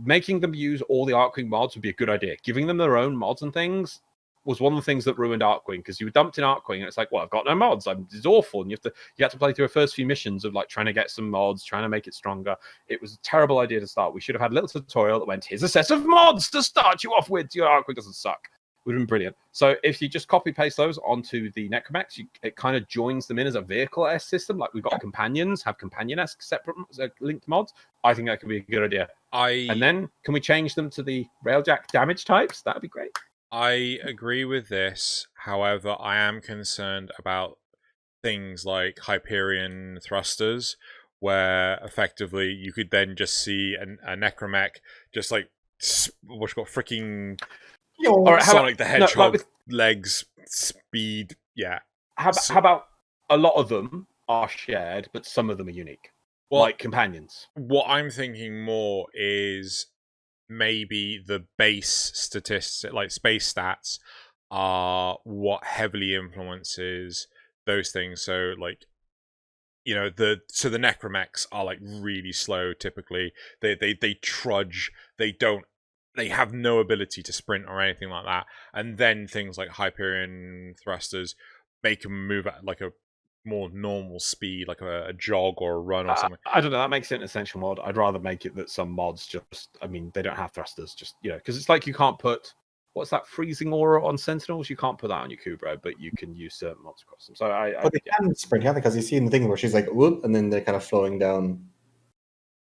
A: making them use all the Arcwing mods would be a good idea. Giving them their own mods and things was one of the things that ruined Arcwing, because you were dumped in Arcwing and it's like, well, I've got no mods. It's awful. And you have to play through the first few missions of like trying to get some mods, trying to make it stronger. It was a terrible idea to start. We should have had a little tutorial that went, here's a set of mods to start you off with. Your Arcwing doesn't suck. Would have been brilliant. So if you just copy paste those onto the Necromex, it kind of joins them in as a vehicle-esque system. Like we've got companions, have companion-esque separate linked mods. I think that could be a good idea. And then can we change them to the railjack damage types? That'd be great.
B: I agree with this. However, I am concerned about things like Hyperion thrusters, where effectively you could then just see a Necromech just like what's called freaking Sonic the Hedgehog legs, speed. Yeah.
A: How about a lot of them are shared, but some of them are unique, like companions?
B: What I'm thinking more is maybe the base statistics, like space stats, are what heavily influences those things. So, like, you know, the Necromechs are like really slow. Typically, they trudge. They have no ability to sprint or anything like that. And then things like Hyperion thrusters make them move at like a more normal speed, like a jog or a run or something.
A: I don't know. That makes it an essential mod. I'd rather make it that some mods just, I mean, they don't have thrusters. Just, you know, because it's like you can't put, what's that freezing aura on Sentinels? You can't put that on your Kubro, but you can use certain mods across them. So
C: but they can sprint, yeah, because you see in the thing where she's like, whoop, and then they're kind of flowing down.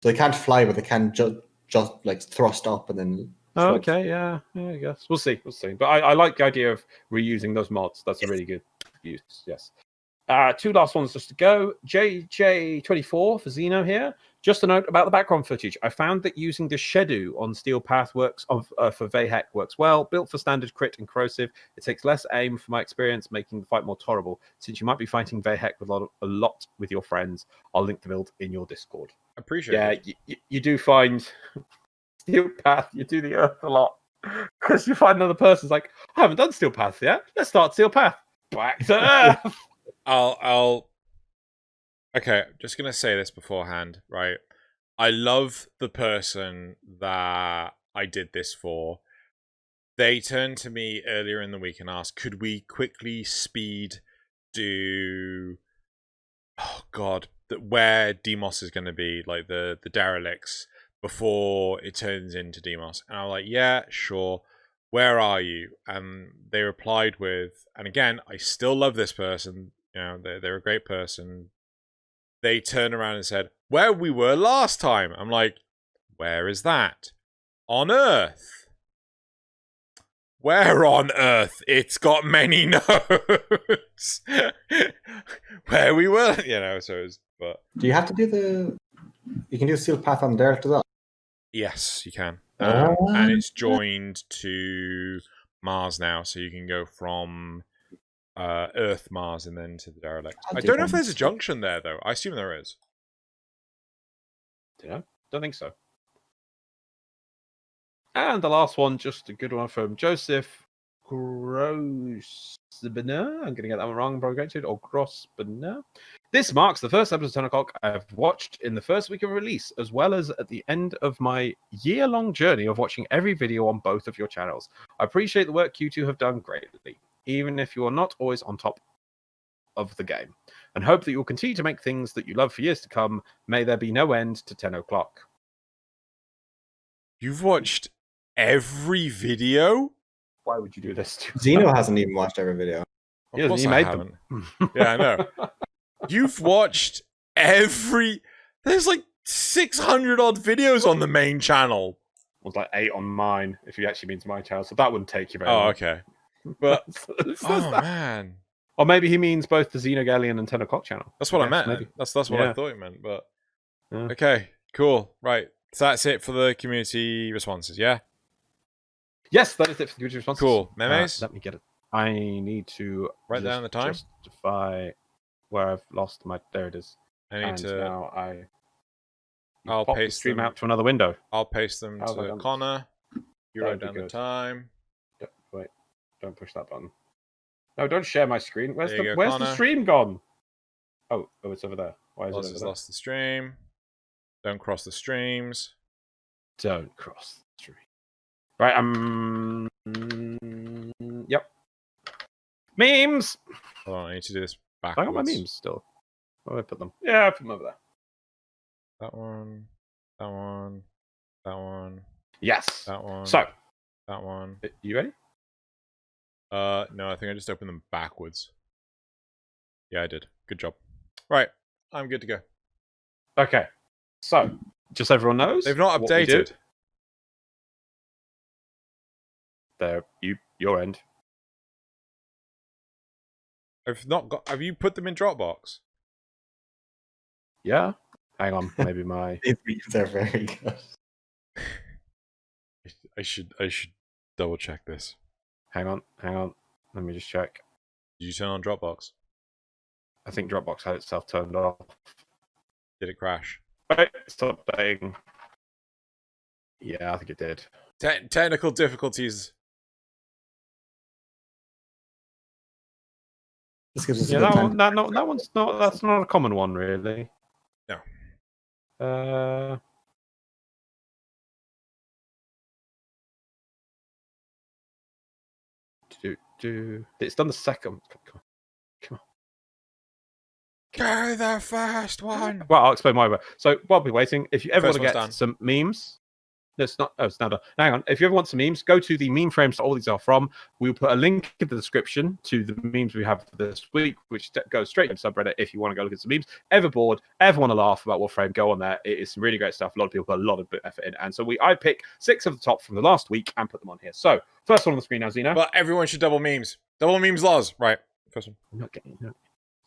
C: So they can't fly, but they can just like thrust up and then.
A: Oh, okay, yeah, I guess we'll see. But I like the idea of reusing those mods. That's a really good use. Yes. Two last ones just to go. JJ24 for Xeno here. Just a note about the background footage. I found that using the Shedu on Steel Path works for Vehek works well. Built for standard crit and corrosive. It takes less aim, from my experience, making the fight more tolerable. Since you might be fighting Vehek with a lot with your friends, I'll link the build in your Discord.
B: Appreciate it.
A: Yeah, you do find Steel Path. You do the Earth a lot because you find another person's like, I haven't done Steel Path yet. Let's start Steel Path. Back to Earth.
B: Okay, just gonna say this beforehand, right? I love the person that I did this for. They turned to me earlier in the week and asked, could we quickly do where Demos is gonna be, like the derelicts, before it turns into Demos. And I'm like, yeah, sure. Where are you? And they replied with, and again, I still love this person. You know, they're a great person. They turned around and said, where we were last time. I'm like, where is that? On Earth. Where on Earth? It's got many nodes. Where we were, you know, so it's, but.
C: Do you have to do you can do Steel Path on there as well?
B: Yes, you can. And it's joined to Mars now, so you can go from Earth, Mars, and then to the derelict. I don't know if there's a junction there, though. I assume there is.
A: Yeah, don't think so. And the last one, just a good one from Joseph Grosbener. I'm going to get that one wrong, probably, or Grosbener. This marks the first episode of Tenno Clock I've watched in the first week of release, as well as at the end of my year-long journey of watching every video on both of your channels. I appreciate the work you two have done greatly, even if you are not always on top of the game, and hope that you'll continue to make things that you love for years to come. May there be no end to Tenno Clock.
B: You've watched every video?
A: Why would you do this to
C: Xeno hasn't even watched every video.
B: Of course I haven't. Yeah, I know. You've watched every... There's like 600 odd videos on the main channel.
A: It was like 8 on mine, if you actually means my channel, so that wouldn't take you very long.
B: Oh, okay. But,
A: oh,
B: man.
A: Or maybe he means both the Xenogalian and Tenno Clock channel.
B: That's what I meant.
A: Maybe.
B: That's what
A: Yeah.
B: I thought it meant, but...
A: Yeah.
B: Okay, cool. Right. So that's it for the community responses, yeah?
A: Yes, that is it for the community responses.
B: Cool. Memes?
A: Let me get it. I need to
B: Write down the time.
A: Justify where I've lost my... There it is.
B: I need
A: And
B: to...
A: now
B: I'll
A: pop the
B: paste
A: stream
B: them
A: out to another window.
B: I'll paste them
A: How's that
B: to
A: done?
B: Connor. You wrote
A: That'd be
B: down the
A: good.
B: time.
A: Wait, don't push that button. No, don't share my screen. Where's
B: There you
A: the
B: go,
A: Where's
B: Connor.
A: the stream gone? Oh, it's over there. Why is
B: Loz
A: it over
B: has
A: there?
B: lost the stream. Don't cross the streams.
A: Don't cross the stream. Right, yep. Memes!
B: Hold on, I need to do this
A: I
B: backwards.
A: got my memes still. Where did I put them? Yeah, I put them over there.
B: That one. That one. That one.
A: Yes.
B: That one.
A: So,
B: That one.
A: you ready?
B: No, I think I just opened them backwards. Yeah, I did. Good job. Right, I'm good to go.
A: Okay. So, just so everyone knows,
B: They've not
A: what we do-
B: updated.
A: There, your end.
B: I've not got. Have you put them in Dropbox?
A: Yeah. Hang on, maybe my.
C: These memes are very good.
B: I should double check this.
A: Hang on. Let me just check.
B: Did you turn on Dropbox?
A: I think Dropbox had itself turned off.
B: Did it crash?
A: Wait, stop updating. Yeah, I think it did.
B: Technical difficulties.
C: This gives us a
A: Yeah,
C: good
A: that
C: time.
A: one. That one's not. That's not a common one, really.
B: No.
A: It's done the second. Come on.
B: Go the first one.
A: Well, I'll explain why. So while we're waiting, if you ever
B: First
A: want to
B: one's
A: get
B: done.
A: some memes, it's not. Oh, it's now done. Hang on. If you ever want some memes, go to the meme frames that all these are from. We'll put a link in the description to the memes we have for this week, which goes straight to the subreddit if you want to go look at some memes. Ever bored, ever want to laugh about what frame, go on there. It is some really great stuff. A lot of people put a lot of effort in. And so I pick 6 of the top from the last week and put them on here. So first one on the screen now, Xeno.
B: But everyone should double memes. Double memes laws. Right. First one.
A: I'm not getting.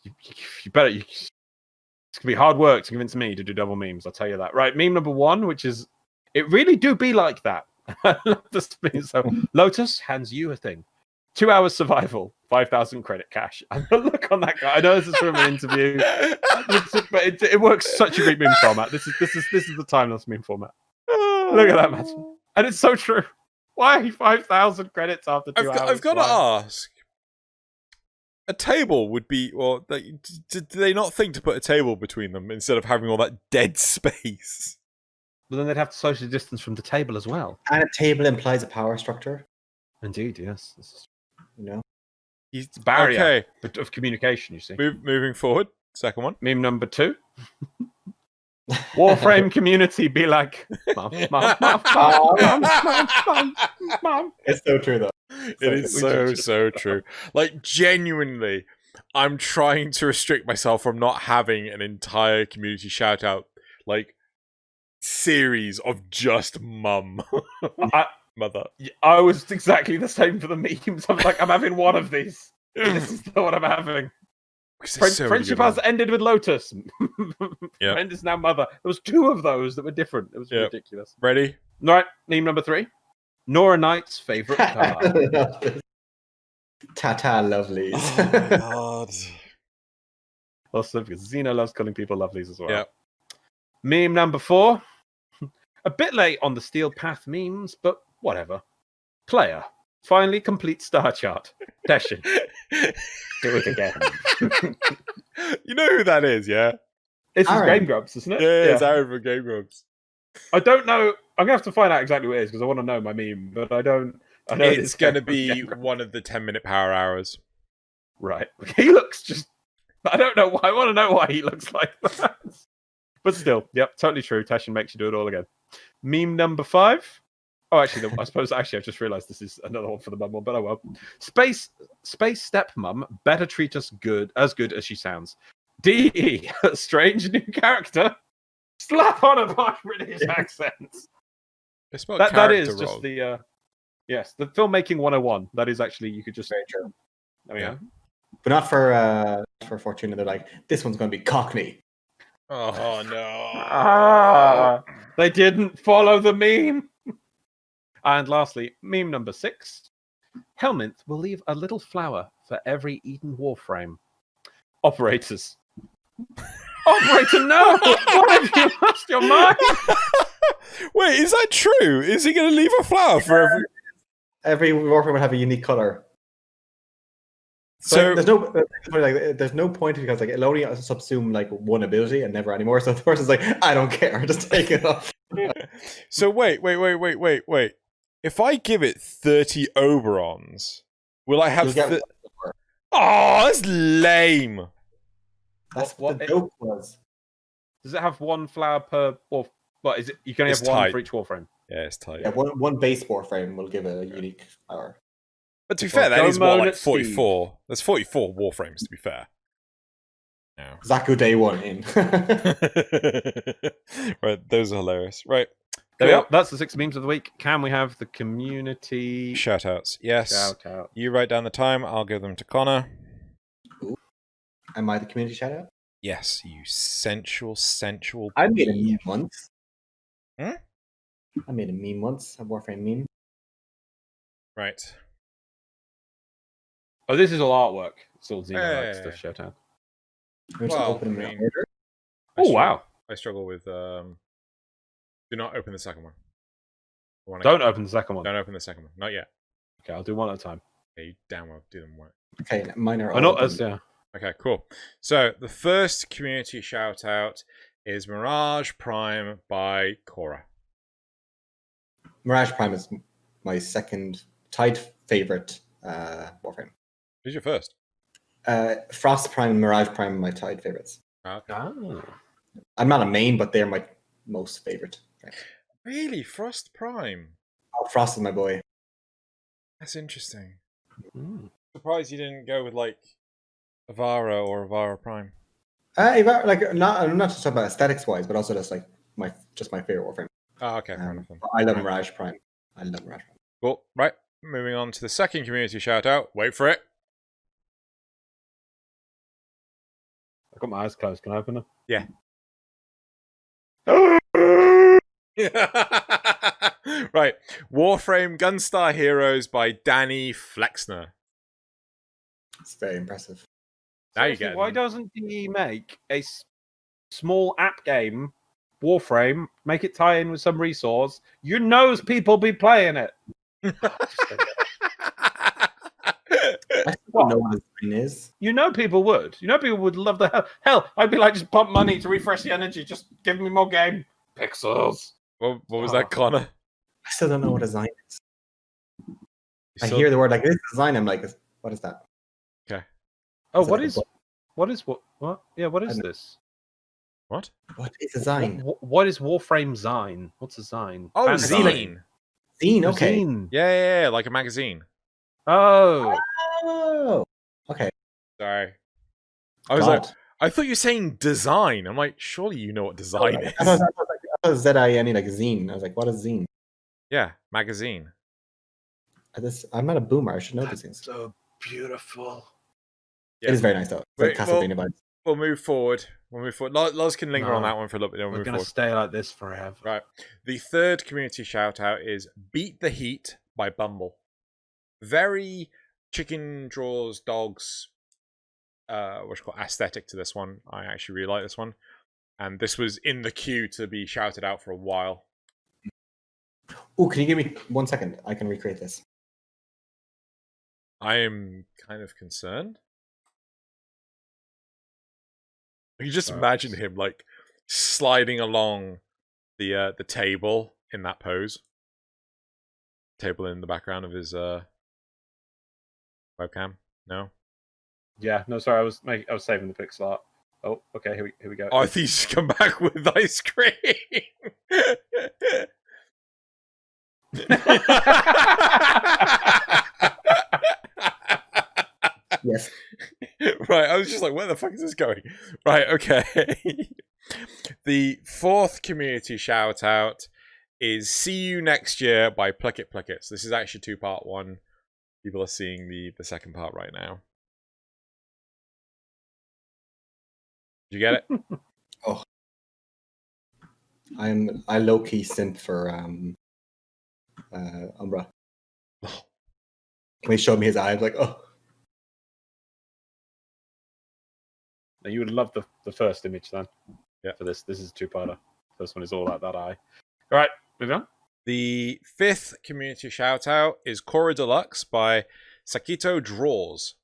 A: You better. It's gonna be hard work to convince me to do double memes. I'll tell you that. Right, meme number 1, which is, it really do be like that. I love this meme. So Lotus hands you a thing. 2 hours survival, 5,000 credit cash. And the look on that guy. I know this is from an interview, but it works such a great meme format. This is the timeless meme format. Look at that, man. And it's so true. Why 5,000 credits after 2 hours?
B: I've got to ask. A table would be, well, did they not think to put a table between them instead of having all that dead space?
A: But then they'd have to socially distance from the table as well.
C: And a table implies a power structure,
A: Indeed, yes. This is
C: you know?
B: He's
A: barrier.
B: Okay,
A: of communication, you see.
B: moving forward. Second one.
A: Meme number 2. Warframe community be like, Mom.
C: It's so true, though.
B: It is so true. Like, genuinely, I'm trying to restrict myself from not having an entire community shout out, like, series of just mum. Mother.
A: I was exactly the same for the memes. I'm like, I'm having one of these. This is not what I'm having. Friendship has ended with Lotus.
B: Yep.
A: Friend is now mother. There was 2 of those that were different. It was ridiculous.
B: Ready?
A: All right, meme number 3. Nora Knight's favorite car.
C: Tata lovelies.
B: Oh, God.
A: Also, because Xeno loves calling people lovelies as well.
B: Yep.
A: Meme number 4. A bit late on the Steel Path memes, but whatever. Player. Finally complete star chart. Teshin. Do it again.
B: You know who that is, yeah?
A: This is
C: Aaron.
A: Game Grumps, isn't it?
B: Yeah, it's Aaron from Game Grumps.
A: I don't know. I'm gonna have to find out exactly what it is because I want to know my meme, but I don't. I know
B: It's going to be one of the 10-minute power hours.
A: right. He looks just I don't know why. I want to know why he looks like that. But still, yep, totally true. Tashin makes you do it all again. Meme number 5. Oh, actually, I suppose. Actually, I just realised this is another one for the mum one, but oh well. Space stepmom better treat us as good as she sounds. DE, strange new character. Slap on a posh British accent. That is
B: wrong.
A: just the yes, the filmmaking 101. That is actually you could just
C: Very true.
A: There we go.
C: But not for Fortuna. They're like, this one's going to be Cockney.
B: Oh no!
A: They didn't follow the meme. And lastly, meme number 6. Helminth will leave a little flower for every eaten warframe. Operators. Operator, no! What have you lost your mind?
B: Wait, is that true? Is he going to leave a flower for
C: every warframe will have a unique color?
B: So
C: there's no point because like it'll only subsume like one ability and never anymore. So the person's like, I don't care, just take it off.
B: So wait. If I give it 30 Oberons, will I have? Oh, that's lame.
C: That's what the joke was.
A: Does it have one flower per wolf? What is it? You can only have one for each warframe.
B: Yeah, it's tight.
C: Yeah, one base warframe will give a unique flower.
B: But to be fair, that is what, like 44. There's 44 warframes, to be fair. Yeah.
C: Zaku day 1 in.
B: Right, those are hilarious. Right.
A: There we go. That's the 6 memes of the week. Can we have the community
B: shoutouts? Yes.
A: Shout out.
B: You write down the time. I'll give them to Connor.
C: Ooh. Am I the community shoutout?
B: Yes, you sensual.
C: I made a meme once.
B: Hmm?
C: I made a meme once, a Warframe meme.
B: Right.
A: Oh, this is all artwork. It's all Xeno stuff. Shout out.
B: Well,
A: oh wow!
B: I struggle with. Do not open the second one.
A: Don't open the second one.
B: Don't open the second one. Not yet.
A: Okay, I'll do one at a time.
B: Okay, you damn well do them right.
C: Okay, mine are all.
A: Not as yeah.
B: Okay, cool. So the first community shout out is Mirage Prime by Cora.
C: Mirage Prime is my second tied favorite Warframe.
B: Who's your first?
C: Frost Prime and Mirage Prime are my tied favorites.
B: Okay.
A: Oh.
C: I'm not a main, but they're my most favorite. Right.
B: Really? Frost Prime?
C: Oh, Frost is my boy.
B: That's interesting.
A: Mm.
B: Surprised you didn't go with like Avara or Avara Prime.
C: Like I'm not just talking about aesthetics wise, but also just like my favorite Warframe.
B: Oh, okay, fair enough.
C: I love Mirage Prime.
B: Cool. Right. Moving on to the second community shout out. Wait for it.
A: I've got my eyes closed. Can I open them?
B: Yeah. Right. Warframe Gunstar Heroes by Danny Flexner.
C: It's very impressive.
B: Now you get
A: why doesn't he make a small app game, Warframe, make it tie in with some resource? You knows people be playing it.
C: I don't know what his screen is.
A: You know people would. You know people would love the hell. Hell, I'd be like, just pump money to refresh the energy. Just give me more game. Pixels.
B: What was that, Connor?
C: I still don't know what design is. I hear the word like this design. I'm like, what is that?
B: Okay.
A: Oh, what is Yeah, what is this?
B: What?
C: What is design?
A: What is Warframe Zine? What's a Zine?
B: Oh,
C: Zine. Zine, okay.
A: Zine.
B: Yeah, like a magazine.
A: Oh.
C: Oh. Okay.
B: Sorry. I was like, I thought you were saying design. I'm like, surely you know what design is.
C: I thought Z-I-N-E, like zine. I was like, what is zine?
B: Yeah, magazine.
C: I'm not a boomer. I should know these things.
A: So beautiful.
B: Yeah.
C: It is very nice, though. It's like Castlevania vibes.
B: We'll move forward. Loz can linger on that one for a little bit.
A: We're going to stay like this forever.
B: Right. The third community shout out is Beat the Heat by Bumble. Very chicken draws dogs aesthetic to this one. I actually really like this one. And this was in the queue to be shouted out for a while.
C: Oh, can you give me 1 second? I can recreate this.
B: I am kind of concerned. You just imagine him like sliding along the table in that pose. Table in the background of his webcam. No?
A: Yeah, no, sorry, I was saving the pixel art. Oh, okay, here we go.
B: Oh, I think he's come back with ice cream.
C: Yes.
B: Right, I was just like, where the fuck is this going? Right, okay. The fourth community shout out is See You Next Year by Plickit Plickits. This is actually 2-part one. People are seeing the second part right now. Did you get it?
C: Oh. I low key simp for Umbra. When he showed me his eyes, like, oh.
A: Now, you would love the first image then.
B: Yeah.
A: For this is a 2-parter. First one is all like that eye. All right, moving on.
B: The fifth community shout out is Cora Deluxe by Sakito Draws.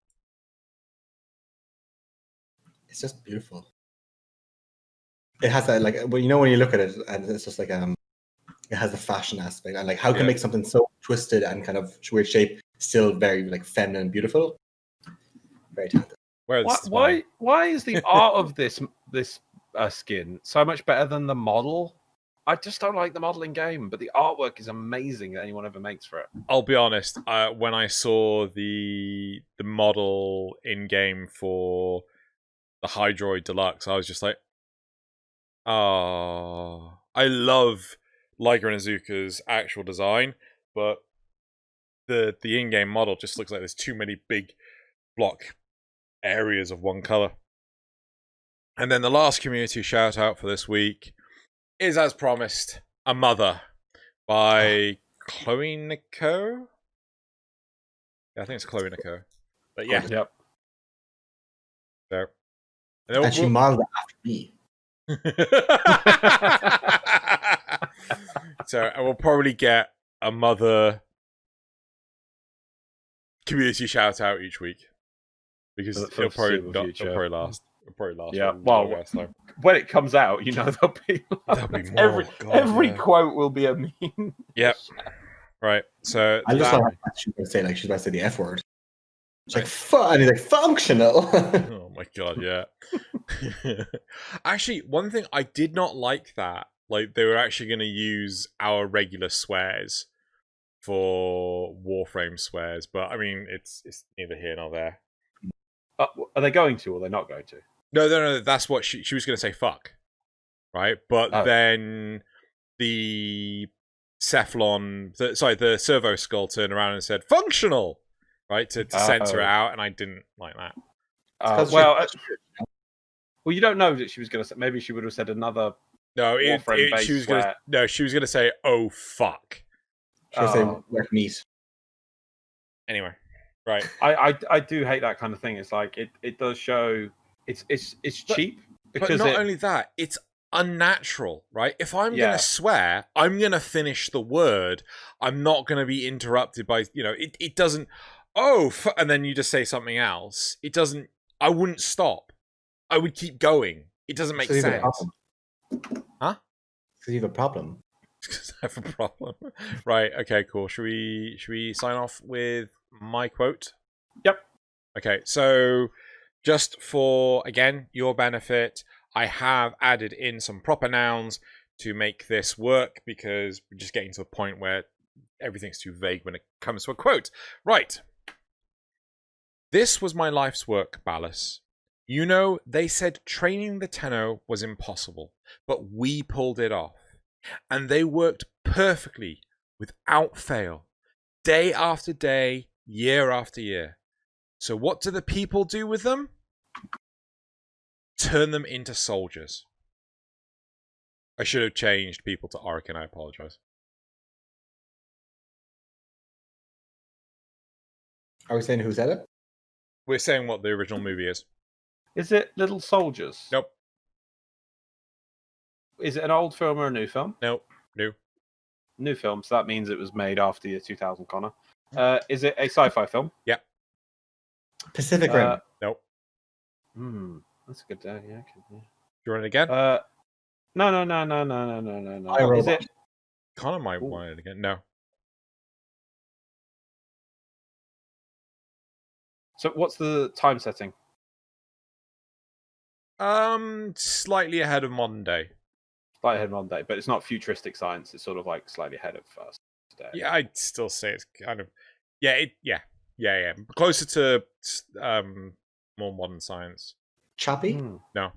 C: It's just beautiful. It has that, like, well, you know, when you look at it, and it's just like it has the fashion aspect, and like how can make something so twisted and kind of weird shape still very like feminine and beautiful. Very talented.
A: Why is the art of this skin so much better than the model? I just don't like the model in game, but the artwork is amazing that anyone ever makes for it.
B: I'll be honest. When I saw the model in game for the Hydroid Deluxe, I was just like, oh, I love Liger and Azuka's actual design, but the in-game model just looks like there's too many big block areas of one color. And then the last community shout out for this week is, as promised, A Mother by Chloe Nico. Yeah, I think it's Chloe Nico. But yeah.
A: Yep.
B: So,
C: and she modeled it after me.
B: So I will probably get a Mother community shout out each week. Because it'll probably last.
A: Yeah, well, when it comes out, you know there'll be
B: more.
A: Every quote will be a meme.
B: Yep. Right. So
C: I just thought she was going to say she's about to say the F word. It's like fun. He's like functional.
B: Oh my god, yeah. Actually, one thing I did not like that, like they were actually going to use our regular swears for Warframe swears, but I mean, it's neither here nor there.
A: Are they going to, or they're not going to?
B: No. That's what she was going to say. Fuck, right? But then the Cephalon, the Servo Skull turned around and said functional, right, to censor it out, and I didn't like that.
A: Well, you don't know that she was going to say. Maybe she would have said another.
B: No, she was going to. No, she was going to say, "Oh fuck."
C: She was saying "wet meat."
B: Anyway. Right.
A: I do hate that kind of thing. It's like it does show it's cheap because
B: but not only that, it's unnatural, right? If I'm gonna swear, I'm gonna finish the word. I'm not gonna be interrupted by it doesn't. And then you just say something else. It doesn't. I wouldn't stop. I would keep going. It doesn't make sense. Huh?
C: Because you have a problem.
B: Because I have a problem. Right. Okay. Cool. Should we sign off with my quote?
A: Yep.
B: Okay, so just for, again, your benefit, I have added in some proper nouns to make this work because we're just getting to a point where everything's too vague when it comes to a quote. Right. This was my life's work, Ballas. You know, they said training the Tenno was impossible, but we pulled it off. And they worked perfectly, without fail, day after day, year after year. So what do the people do with them? Turn them into soldiers. I should have changed people to Orican, I apologize.
C: Are we saying who said it?
B: We're saying what the original movie is.
A: Is it Little Soldiers?
B: Nope.
A: Is it an old film or a new film?
B: Nope. New.
A: New film, so that means it was made after year 2000, Connor. Is it a sci-fi film?
B: Yeah.
C: Pacific Rim.
B: Nope.
A: That's a good day. Yeah.
B: Do you want it again?
A: No. Is it?
B: Connor might want it again. No.
A: So what's the time setting?
B: Slightly ahead of modern day.
A: Slightly ahead of modern day, but it's not futuristic science. It's sort of like slightly ahead of us today.
B: Yeah, I'd still say it's kind of yeah. Closer to more modern science.
C: Choppy?
B: No.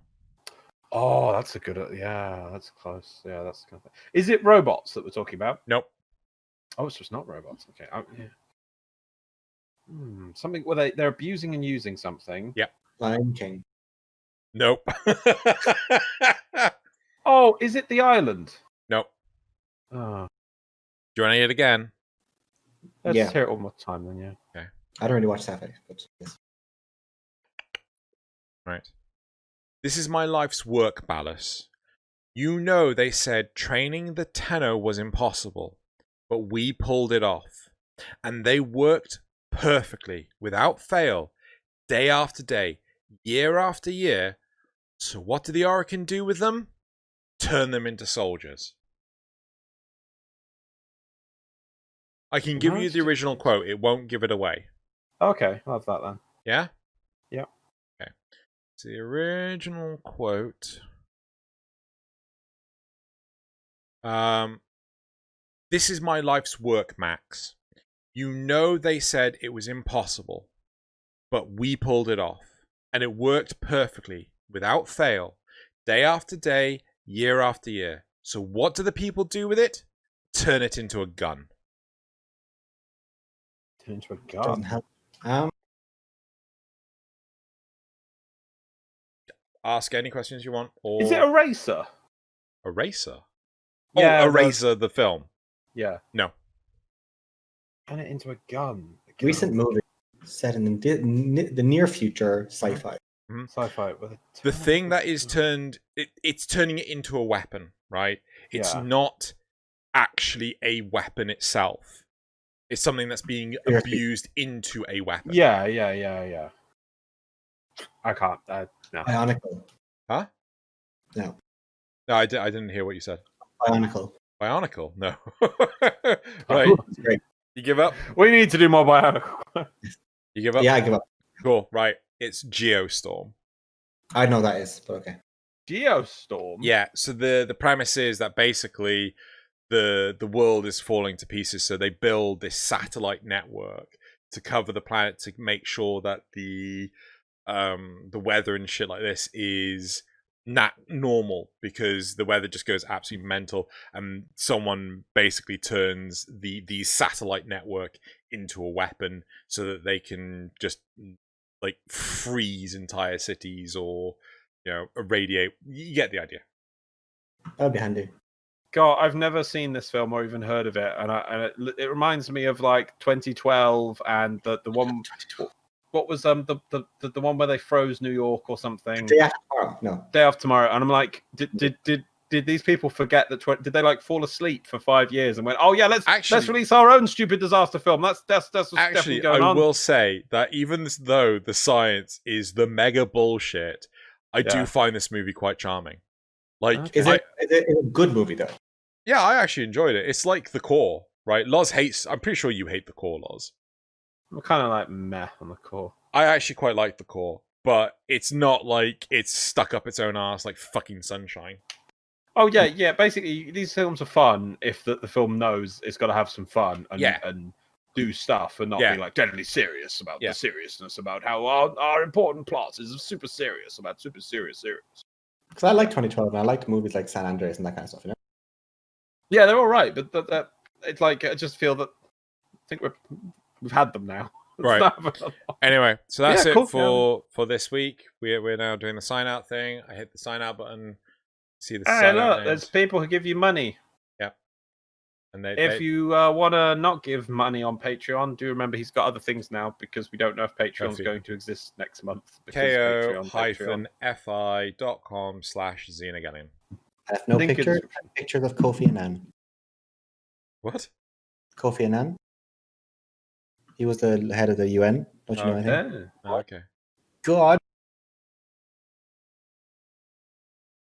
A: Oh, that's a good. Yeah, that's close. Yeah, that's kind of thing. Is it robots that we're talking about?
B: Nope.
A: Oh, it's just not robots. Okay. Yeah. Something where they're abusing and using something.
B: Yep.
C: Lion King.
B: Nope.
A: Oh, is it the island?
B: Nope.
A: Oh,
B: Do you want to hear it again?
A: let's
C: Yeah.
A: hear it one more time then. Yeah.
B: Okay.
C: I don't really watch sci-fi, but yes.
B: Right. This is my life's work, Ballas. You know they said training the Tenno was impossible, but we pulled it off. And they worked perfectly, without fail, day after day, year after year. So what did the Orokin do with them? Turn them into soldiers. I can give you the original quote. It won't give it away.
A: Okay, I'll have that then.
B: Yeah?
A: Yep.
B: Okay. It's the original quote. This is my life's work, Max. You know they said it was impossible, but we pulled it off. And it worked perfectly, without fail, day after day, year after year. So what do the people do with it? Turn it into a gun.
A: Turn into a
C: Doesn't
A: gun.
C: help.
B: Ask any questions you want. Or
A: Is it Eraser?
B: Eraser?
A: Yeah,
B: Oh, Eraser, the film.
A: Yeah.
B: No.
A: Turn it into a gun.
C: Recent movie set in the near future sci-fi.
A: Sci-fi with
B: The thing that is it's turning it into a weapon, right? It's not actually a weapon itself. It's something that's being abused into a weapon.
A: Yeah. I can't. No.
C: Bionicle.
B: Huh?
C: No.
B: No, I didn't hear what you said.
C: Bionicle.
B: Bionicle? No. Right.
C: Great.
B: You give up?
A: We need to do more Bionicle.
B: You give up?
C: Yeah, I give up.
B: Cool. Right. It's Geostorm.
C: I know that is, but okay.
A: Geostorm?
B: Yeah. So the premise is that basically the world is falling to pieces, so they build this satellite network to cover the planet to make sure that the weather and shit like this is not normal, because the weather just goes absolutely mental, and someone basically turns the satellite network into a weapon so that they can just like freeze entire cities or irradiate. You get the idea.
C: That'd be handy.
A: God, I've never seen this film or even heard of it, and it reminds me of like 2012 and the one. What was the one where they froze New York or something?
C: Day After Tomorrow. No.
A: Day After Tomorrow, and I'm like, did these people forget that? Did they like fall asleep for 5 years and went, oh yeah, let's release our own stupid disaster film? That's what's
B: actually
A: going on.
B: I will say that even though the science is the mega bullshit, I do find this movie quite charming. Like,
C: is it a good movie though?
B: Yeah, I actually enjoyed it. It's like The Core, right? Loz hates. I'm pretty sure you hate The Core, Loz.
A: I'm kind of like meh on The Core.
B: I actually quite like The Core, but it's not like it's stuck up its own ass like fucking Sunshine.
A: Oh yeah. Basically, these films are fun if the film knows it's got to have some fun and do stuff and not be like deadly serious about the seriousness about how our important plots is super serious about super serious.
C: Because I like 2012 and I liked movies like San Andreas and that kind of stuff.
A: Yeah, they're all right, but that it's like I just feel that I think we've had them now.
B: Right. Anyway, so that's it
A: cool.
B: for this week. We're now doing the sign out thing. I hit the sign out button. See the
A: sign out. There's people who give you money.
B: Yep. And
A: if you want to not give money on Patreon, do remember he's got other things now, because we don't know if Patreon's going to exist next month.
B: ko-fi.com/Xenogallion.
C: I have no pictures of Kofi Annan.
B: What?
C: Kofi Annan? He was the head of the UN. Don't you know anything?
B: Oh, okay.
C: God.